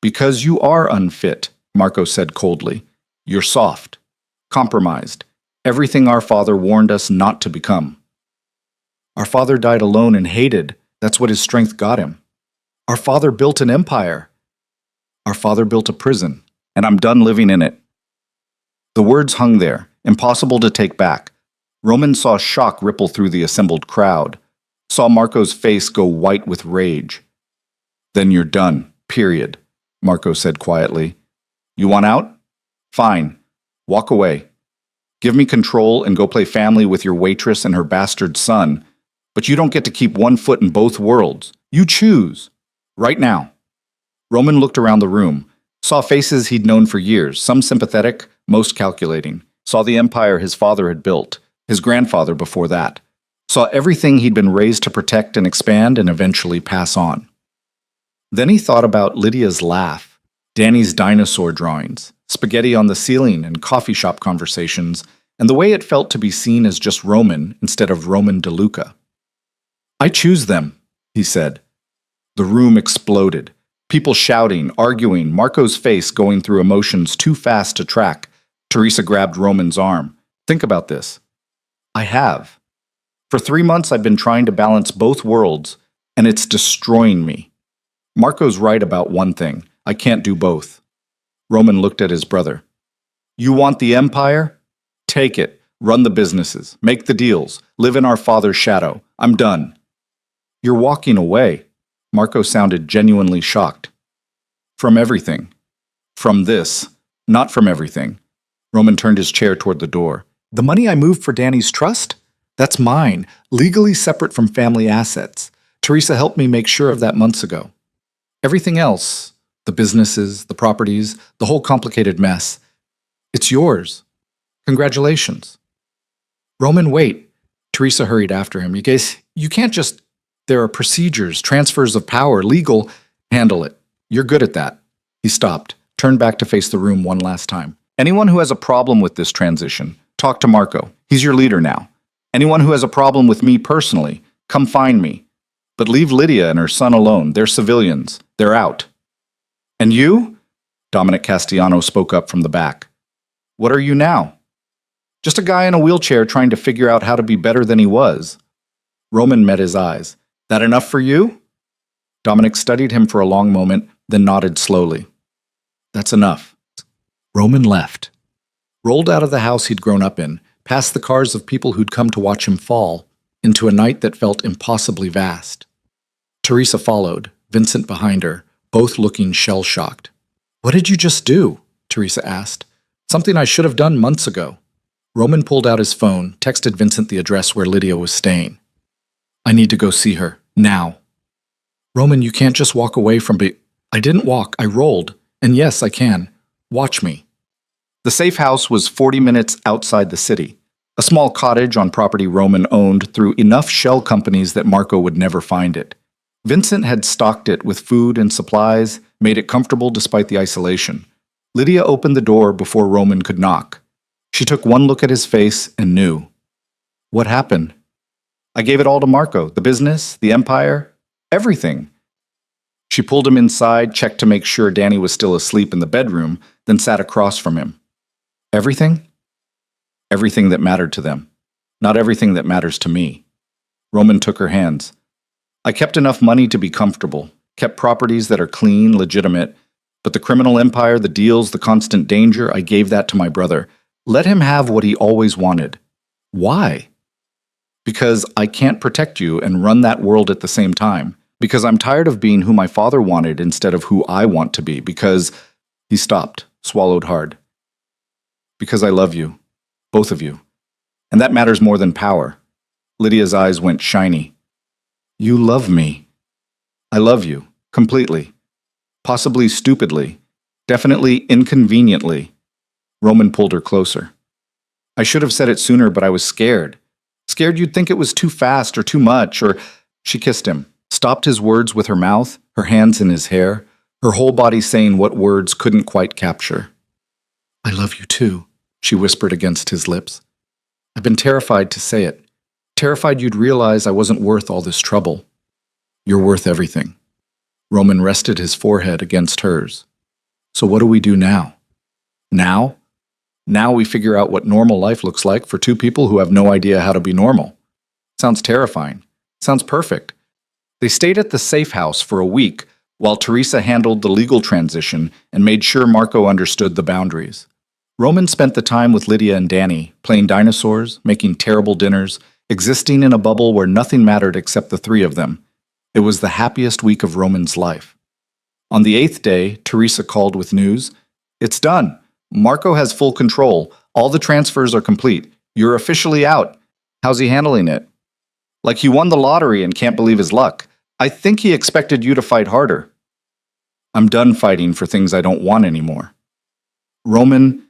Because you are unfit, Marco said coldly. You're soft, compromised, everything our father warned us not to become. Our father died alone and hated. That's what his strength got him. Our father built an empire. Our father built a prison, and I'm done living in it. The words hung there, impossible to take back. Roman saw shock ripple through the assembled crowd, saw Marco's face go white with rage. Then you're done, period, Marco said quietly. You want out? Fine. Walk away. Give me control and go play family with your waitress and her bastard son, but you don't get to keep one foot in both worlds. You choose. Right now. Roman looked around the room, saw faces he'd known for years, some sympathetic, most calculating, saw the empire his father had built, his grandfather before that, saw everything he'd been raised to protect and expand and eventually pass on. Then he thought about Lydia's laugh, Danny's dinosaur drawings, spaghetti on the ceiling and coffee shop conversations, and the way it felt to be seen as just Roman instead of Roman DeLuca. "I choose them," he said. The room exploded. People shouting, arguing, Marco's face going through emotions too fast to track. Teresa grabbed Roman's arm. "Think about this." "I have. For 3 months I've been trying to balance both worlds, and it's destroying me. Marco's right about one thing. I can't do both." Roman looked at his brother. "You want the empire? Take it. Run the businesses. Make the deals. Live in our father's shadow. I'm done." "You're walking away." Marco sounded genuinely shocked. "From everything. From this. Not from everything." Roman turned his chair toward the door. "The money I moved for Danny's trust? That's mine, legally separate from family assets. Teresa helped me make sure of that months ago. Everything else, the businesses, the properties, the whole complicated mess, it's yours. Congratulations." "Roman, wait." Teresa hurried after him. You can't just... There are procedures, transfers of power, legal... Handle it. You're good at that." He stopped, turned back to face the room one last time. "Anyone who has a problem with this transition, talk to Marco. He's your leader now. Anyone who has a problem with me personally, come find me. But leave Lydia and her son alone. They're civilians. They're out." "And you?" Dominic Castellano spoke up from the back. "What are you now?" "Just a guy in a wheelchair trying to figure out how to be better than he was." Roman met his eyes. "That enough for you?" Dominic studied him for a long moment, then nodded slowly. "That's enough." Roman left. Rolled out of the house he'd grown up in, past the cars of people who'd come to watch him fall, into a night that felt impossibly vast. Teresa followed, Vincent behind her, both looking shell-shocked. "What did you just do?" Teresa asked. "Something I should have done months ago." Roman pulled out his phone, texted Vincent the address where Lydia was staying. "I need to go see her. Now." "Roman, you can't just walk away from I didn't walk, I rolled. And yes, I can. Watch me." The safe house was 40 minutes outside the city, a small cottage on property Roman owned through enough shell companies that Marco would never find it. Vincent had stocked it with food and supplies, made it comfortable despite the isolation. Lydia opened the door before Roman could knock. She took one look at his face and knew. "What happened?" "I gave it all to Marco, the business, the empire, everything." She pulled him inside, checked to make sure Danny was still asleep in the bedroom, then sat across from him. "Everything?" "Everything that mattered to them. Not everything that matters to me." Roman took her hands. "I kept enough money to be comfortable, kept properties that are clean, legitimate, but the criminal empire, the deals, the constant danger, I gave that to my brother. Let him have what he always wanted." "Why?" "Because I can't protect you and run that world at the same time. Because I'm tired of being who my father wanted instead of who I want to be. Because..." He stopped, swallowed hard. "Because I love you. Both of you. And that matters more than power." Lydia's eyes went shiny. "You love me." "I love you. Completely. Possibly stupidly. Definitely inconveniently." Roman pulled her closer. "I should have said it sooner, but I was scared. Scared you'd think it was too fast or too much, or..." She kissed him, stopped his words with her mouth, her hands in his hair, her whole body saying what words couldn't quite capture. "I love you too," she whispered against his lips. "I've been terrified to say it. Terrified you'd realize I wasn't worth all this trouble." "You're worth everything." Roman rested his forehead against hers. "So what do we do now?" "Now? Now we figure out what normal life looks like for two people who have no idea how to be normal." Sounds terrifying. Sounds perfect. They stayed at the safe house for a week while Teresa handled the legal transition and made sure Marco understood the boundaries. Roman spent the time with Lydia and Danny, playing dinosaurs, making terrible dinners, existing in a bubble where nothing mattered except the three of them. It was the happiest week of Roman's life. On the 8th day, Teresa called with news. "It's done. Marco has full control. All the transfers are complete. You're officially out. How's he handling it?" "Like he won the lottery and can't believe his luck. I think he expected you to fight harder." "I'm done fighting for things I don't want anymore." "Roman,"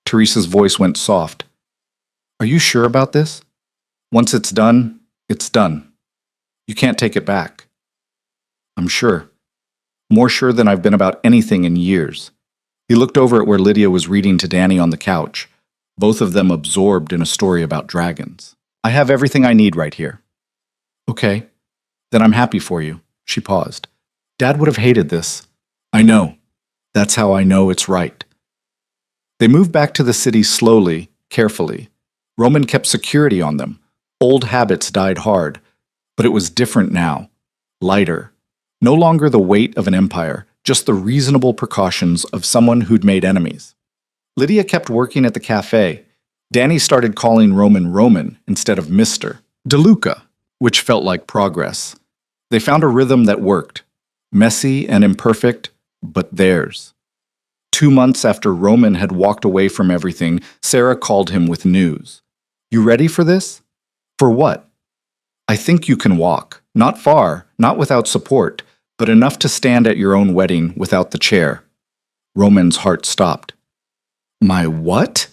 Teresa's voice went soft. "Are you sure about this? Once it's done, it's done. You can't take it back." "I'm sure. More sure than I've been about anything in years." He looked over at where Lydia was reading to Danny on the couch. both of them absorbed in a story about dragons. I have everything I need right here. Okay, then I'm happy for you. She paused. Dad would have hated this. I know. That's how I know it's right. They moved back to the city slowly, carefully. Roman kept security on them. Old habits died hard, but it was different now. Lighter. No longer the weight of an empire, just the reasonable precautions of someone who'd made enemies. Lydia kept working at the cafe. Danny started calling Roman Roman instead of Mr. DeLuca, which felt like progress. They found a rhythm that worked. Messy and imperfect, but theirs. 2 months after Roman had walked away from everything, Sarah called him with news. You ready for this? For what? I think you can walk. Not far, not without support, but enough to stand at your own wedding without the chair. Roman's heart stopped. My what?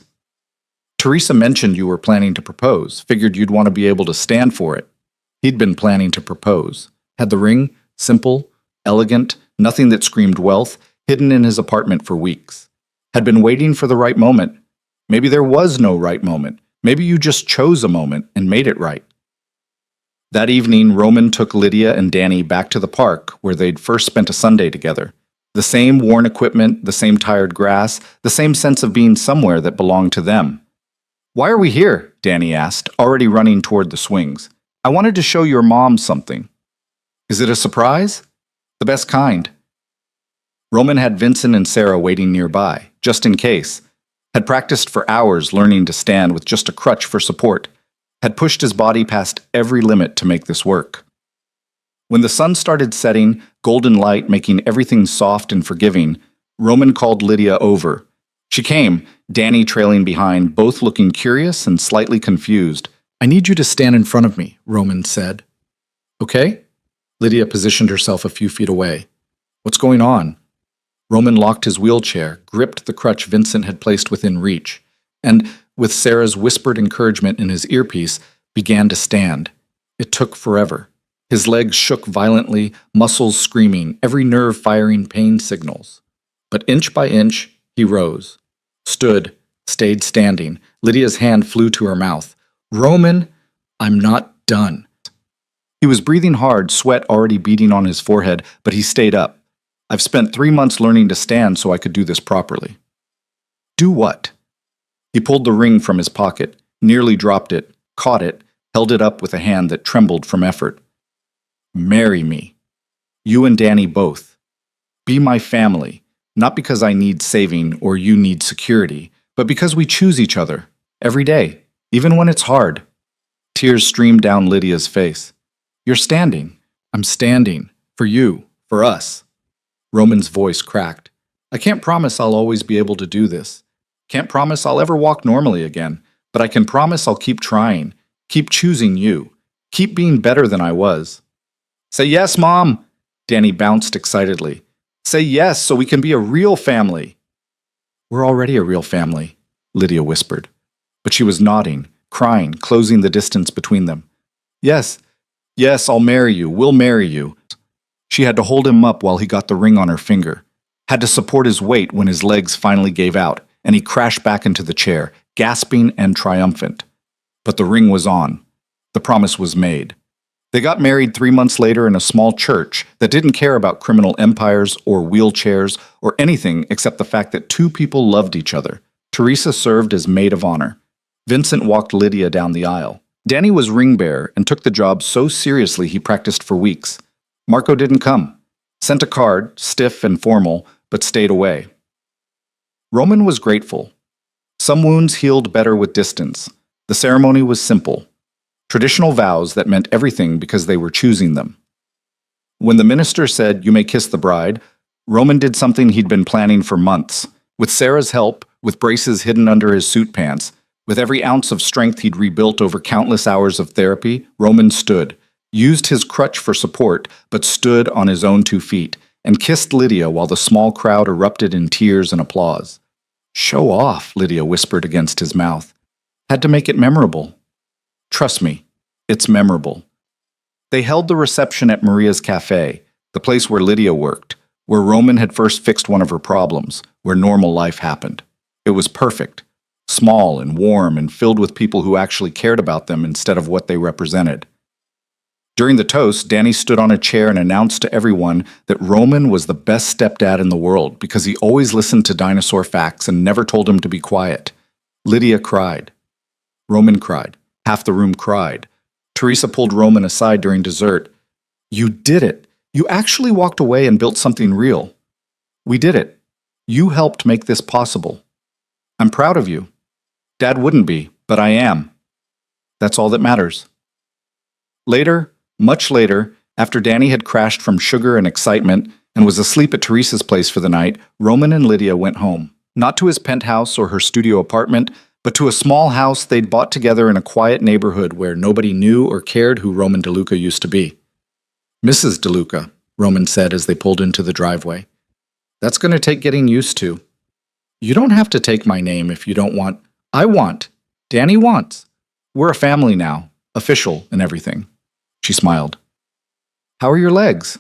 Teresa mentioned you were planning to propose, figured you'd want to be able to stand for it. He'd been planning to propose. Had the ring, simple, elegant, nothing that screamed wealth, hidden in his apartment for weeks. Had been waiting for the right moment. Maybe there was no right moment. Maybe you just chose a moment and made it right. That evening, Roman took Lydia and Danny back to the park where they'd first spent a Sunday together. The same worn equipment, the same tired grass, the same sense of being somewhere that belonged to them. Why are we here? Danny asked, already running toward the swings. I wanted to show your mom something. Is it a surprise? The best kind. Roman had Vincent and Sarah waiting nearby, just in case. Had practiced for hours learning to stand with just a crutch for support. Had pushed his body past every limit to make this work. When the sun started setting, golden light making everything soft and forgiving, Roman called Lydia over. She came, Danny trailing behind, both looking curious and slightly confused. I need you to stand in front of me, Roman said. Okay? Lydia positioned herself a few feet away. What's going on? Roman locked his wheelchair, gripped the crutch Vincent had placed within reach, and, with Sarah's whispered encouragement in his earpiece, began to stand. It took forever. His legs shook violently, muscles screaming, every nerve firing pain signals. But inch by inch, he rose. Stood, stayed standing. Lydia's hand flew to her mouth. Roman, I'm not done. He was breathing hard, sweat already beading on his forehead, but he stayed up. I've spent 3 months learning to stand so I could do this properly. Do what? He pulled the ring from his pocket, nearly dropped it, caught it, held it up with a hand that trembled from effort. Marry me. You and Danny both. Be my family, not because I need saving or you need security, but because we choose each other, every day, even when it's hard. Tears streamed down Lydia's face. You're standing. I'm standing. For you. For us. Roman's voice cracked. I can't promise I'll always be able to do this. Can't promise I'll ever walk normally again, but I can promise I'll keep trying, keep choosing you, keep being better than I was. Say yes, Mom! Danny bounced excitedly. Say yes so we can be a real family. We're already a real family, Lydia whispered. But she was nodding, crying, closing the distance between them. Yes, yes, I'll marry you, we'll marry you. She had to hold him up while he got the ring on her finger, had to support his weight when his legs finally gave out, and he crashed back into the chair, gasping and triumphant. But the ring was on. The promise was made. They got married 3 months later in a small church that didn't care about criminal empires or wheelchairs or anything except the fact that 2 people loved each other. Teresa served as maid of honor. Vincent walked Lydia down the aisle. Danny was ring bearer and took the job so seriously he practiced for weeks. Marco didn't come. Sent a card, stiff and formal, but stayed away. Roman was grateful. Some wounds healed better with distance. The ceremony was simple. Traditional vows that meant everything because they were choosing them. When the minister said, "You may kiss the bride," Roman did something he'd been planning for months. With Sarah's help, with braces hidden under his suit pants, with every ounce of strength he'd rebuilt over countless hours of therapy, Roman stood, used his crutch for support, but stood on his own 2 feet, and kissed Lydia while the small crowd erupted in tears and applause. Show off, Lydia whispered against his mouth. Had to make it memorable. Trust me, it's memorable. They held the reception at Maria's cafe, the place where Lydia worked, where Roman had first fixed one of her problems, where normal life happened. It was perfect. small and warm and filled with people who actually cared about them instead of what they represented. During the toast, Danny stood on a chair and announced to everyone that Roman was the best stepdad in the world because he always listened to dinosaur facts and never told him to be quiet. Lydia cried. Roman cried. Half the room cried. Teresa pulled Roman aside during dessert. "You did it. You actually walked away and built something real. We did it. You helped make this possible. I'm proud of you. Dad wouldn't be, but I am. That's all that matters." Later, much later, after Danny had crashed from sugar and excitement and was asleep at Teresa's place for the night, Roman and Lydia went home. Not to his penthouse or her studio apartment, but to a small house they'd bought together in a quiet neighborhood where nobody knew or cared who Roman DeLuca used to be. "Mrs. DeLuca," Roman said as they pulled into the driveway. "That's going to take getting used to. You don't have to take my name if you don't want. I want. Danny wants. We're a family now, official and everything." She smiled. "How are your legs?"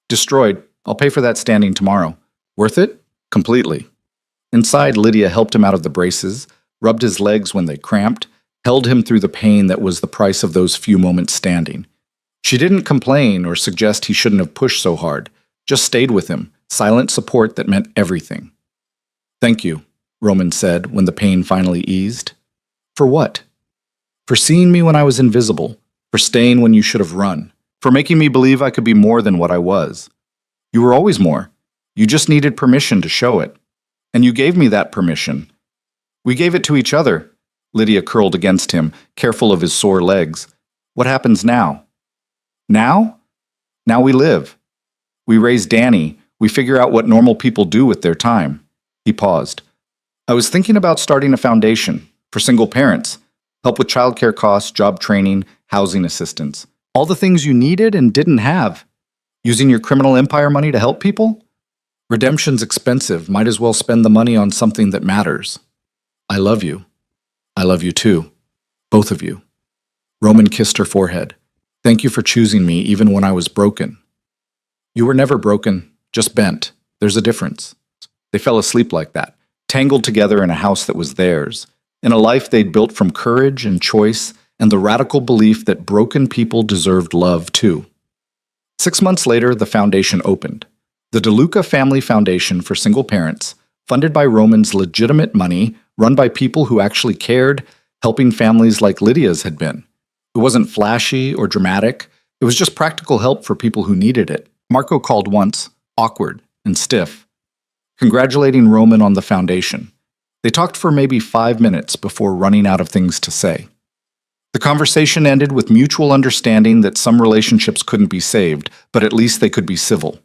"Destroyed. I'll pay for that standing tomorrow." "Worth it?" "Completely." Inside, Lydia helped him out of the braces, rubbed his legs when they cramped, held him through the pain that was the price of those few moments standing. She didn't complain or suggest he shouldn't have pushed so hard, just stayed with him, silent support that meant everything. "Thank you," Roman said when the pain finally eased. "For what?" "For seeing me when I was invisible, for staying when you should have run, for making me believe I could be more than what I was. You were always more. You just needed permission to show it. And you gave me that permission. We gave it to each other." Lydia curled against him, careful of his sore legs. "What happens now?" "Now? Now we live. We raise Danny. We figure out what normal people do with their time." He paused. "I was thinking about starting a foundation for single parents, help with childcare costs, job training, housing assistance. All the things you needed and didn't have. Using your criminal empire money to help people? Redemption's expensive. Might as well spend the money on something that matters. I love you. I love you too. Both of you." Roman kissed her forehead. "Thank you for choosing me even when I was broken." "You were never broken, just bent. There's a difference." They fell asleep like that, tangled together in a house that was theirs, in a life they'd built from courage and choice and the radical belief that broken people deserved love too. 6 months later, the foundation opened. The DeLuca Family Foundation for Single Parents, funded by Roman's legitimate money, run by people who actually cared, helping families like Lydia's had been. It wasn't flashy or dramatic. It was just practical help for people who needed it. Marco called once, awkward and stiff, congratulating Roman on the foundation. They talked for maybe 5 minutes before running out of things to say. The conversation ended with mutual understanding that some relationships couldn't be saved, but at least they could be civil.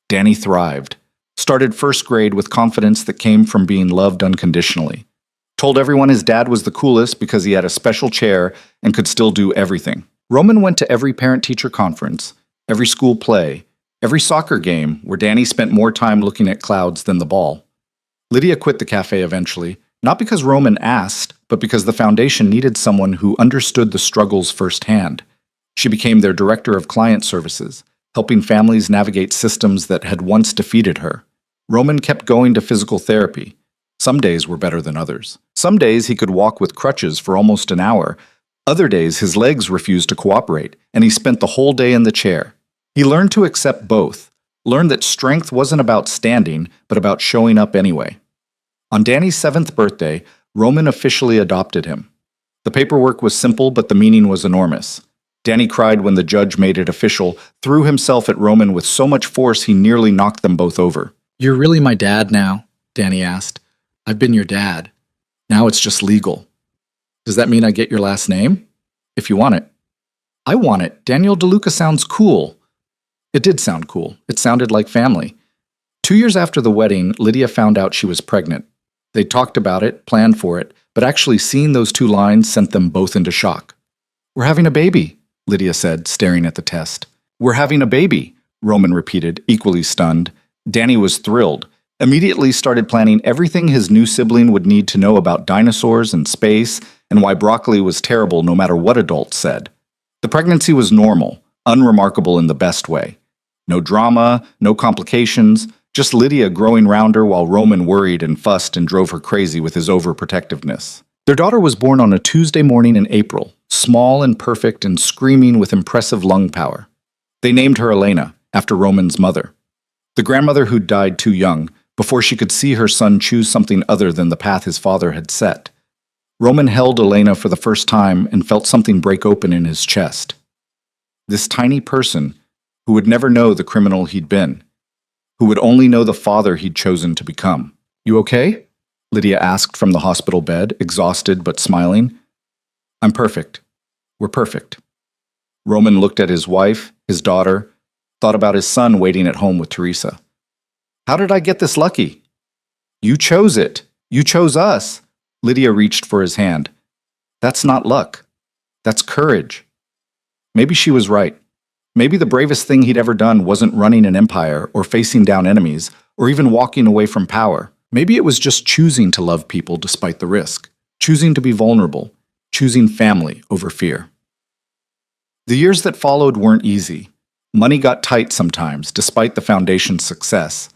Danny thrived, started first grade with confidence that came from being loved unconditionally, told everyone his dad was the coolest because he had a special chair and could still do everything. Roman went to every parent-teacher conference, every school play, every soccer game where Danny spent more time looking at clouds than the ball. Lydia quit the cafe eventually, not because Roman asked, but because the foundation needed someone who understood the struggles firsthand. She became their director of client services, helping families navigate systems that had once defeated her. Roman kept going to physical therapy. Some days were better than others. Some days he could walk with crutches for almost an hour. Other days his legs refused to cooperate, and he spent the whole day in the chair. He learned to accept both, learned that strength wasn't about standing, but about showing up anyway. On Danny's 7th birthday, Roman officially adopted him. The paperwork was simple, but the meaning was enormous. Danny cried when the judge made it official, threw himself at Roman with so much force he nearly knocked them both over. "You're really my dad now?" Danny asked. "I've been your dad. Now it's just legal. Does that mean I get your last name? If you want it." "I want it. Daniel DeLuca sounds cool." It did sound cool. It sounded like family. 2 years after the wedding, Lydia found out she was pregnant. They talked about it, planned for it, but actually seeing those 2 lines sent them both into shock. "We're having a baby," Lydia said, staring at the test. "We're having a baby," Roman repeated, equally stunned. Danny was thrilled, immediately started planning everything his new sibling would need to know about dinosaurs and space and why broccoli was terrible no matter what adults said. The pregnancy was normal, unremarkable in the best way. No drama, no complications, Just Lydia growing rounder while Roman worried and fussed and drove her crazy with his overprotectiveness. Their daughter was born on a Tuesday morning in April, small and perfect and screaming with impressive lung power. They named her Elena, after Roman's mother. The grandmother who'd died too young, before she could see her son choose something other than the path his father had set. Roman held Elena for the first time and felt something break open in his chest. This tiny person, who would never know the criminal he'd been, who would only know the father he'd chosen to become. "You okay?" Lydia asked from the hospital bed, exhausted but smiling. "I'm perfect. We're perfect." Roman looked at his wife, his daughter, thought about his son waiting at home with Teresa. "How did I get this lucky?" "You chose it. You chose us." Lydia reached for his hand. "That's not luck. That's courage." Maybe she was right. Maybe the bravest thing he'd ever done wasn't running an empire or facing down enemies or even walking away from power. Maybe it was just choosing to love people despite the risk, choosing to be vulnerable, choosing family over fear. The years that followed weren't easy. Money got tight sometimes, despite the foundation's success.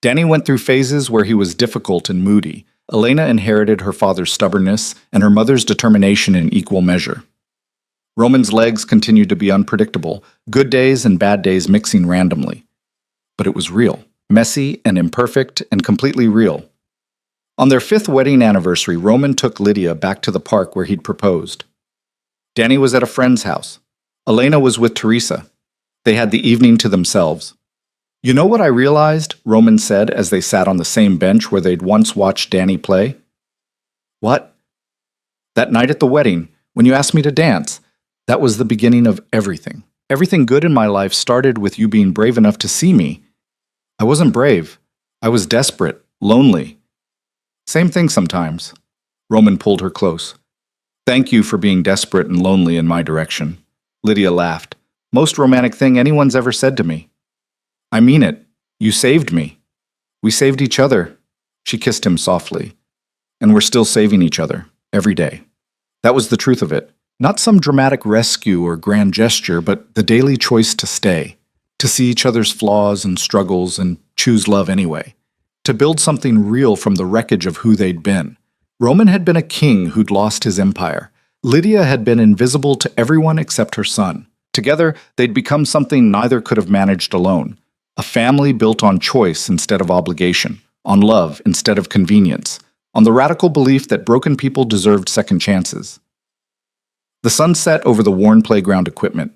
Danny went through phases where he was difficult and moody. Elena inherited her father's stubbornness and her mother's determination in equal measure. Roman's legs continued to be unpredictable, good days and bad days mixing randomly. But it was real, messy and imperfect and completely real. On their 5th wedding anniversary, Roman took Lydia back to the park where he'd proposed. Danny was at a friend's house. Elena was with Teresa. They had the evening to themselves. "You know what I realized?" Roman said as they sat on the same bench where they'd once watched Danny play. "What?" "That night at the wedding, when you asked me to dance. That was the beginning of everything. Everything good in my life started with you being brave enough to see me. I wasn't brave. I was desperate, lonely. Same thing sometimes." Roman pulled her close. "Thank you for being desperate and lonely in my direction." Lydia laughed. "Most romantic thing anyone's ever said to me." "I mean it. You saved me. We saved each other." She kissed him softly. "And we're still saving each other, every day." That was the truth of it. Not some dramatic rescue or grand gesture, but the daily choice to stay, to see each other's flaws and struggles and choose love anyway, to build something real from the wreckage of who they'd been. Roman had been a king who'd lost his empire. Lydia had been invisible to everyone except her son. Together, they'd become something neither could have managed alone. A family built on choice instead of obligation, on love instead of convenience, on the radical belief that broken people deserved second chances. The sun set over the worn playground equipment.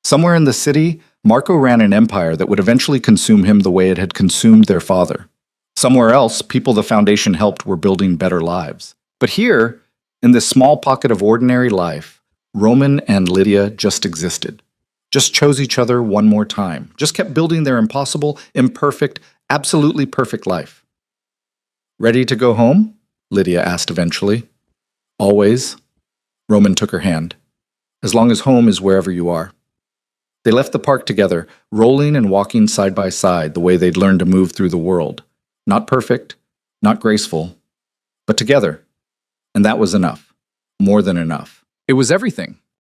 Somewhere in the city, Marco ran an empire that would eventually consume him the way it had consumed their father. Somewhere else, people the Foundation helped were building better lives. But here, in this small pocket of ordinary life, Roman and Lydia just existed. Just chose each other one more time. Just kept building their impossible, imperfect, absolutely perfect life. "Ready to go home?" Lydia asked eventually. "Always." Roman took her hand. "As long as home is wherever you are." They left the park together, rolling and walking side by side the way they'd learned to move through the world. Not perfect, not graceful, but together. And that was enough. More than enough. It was everything.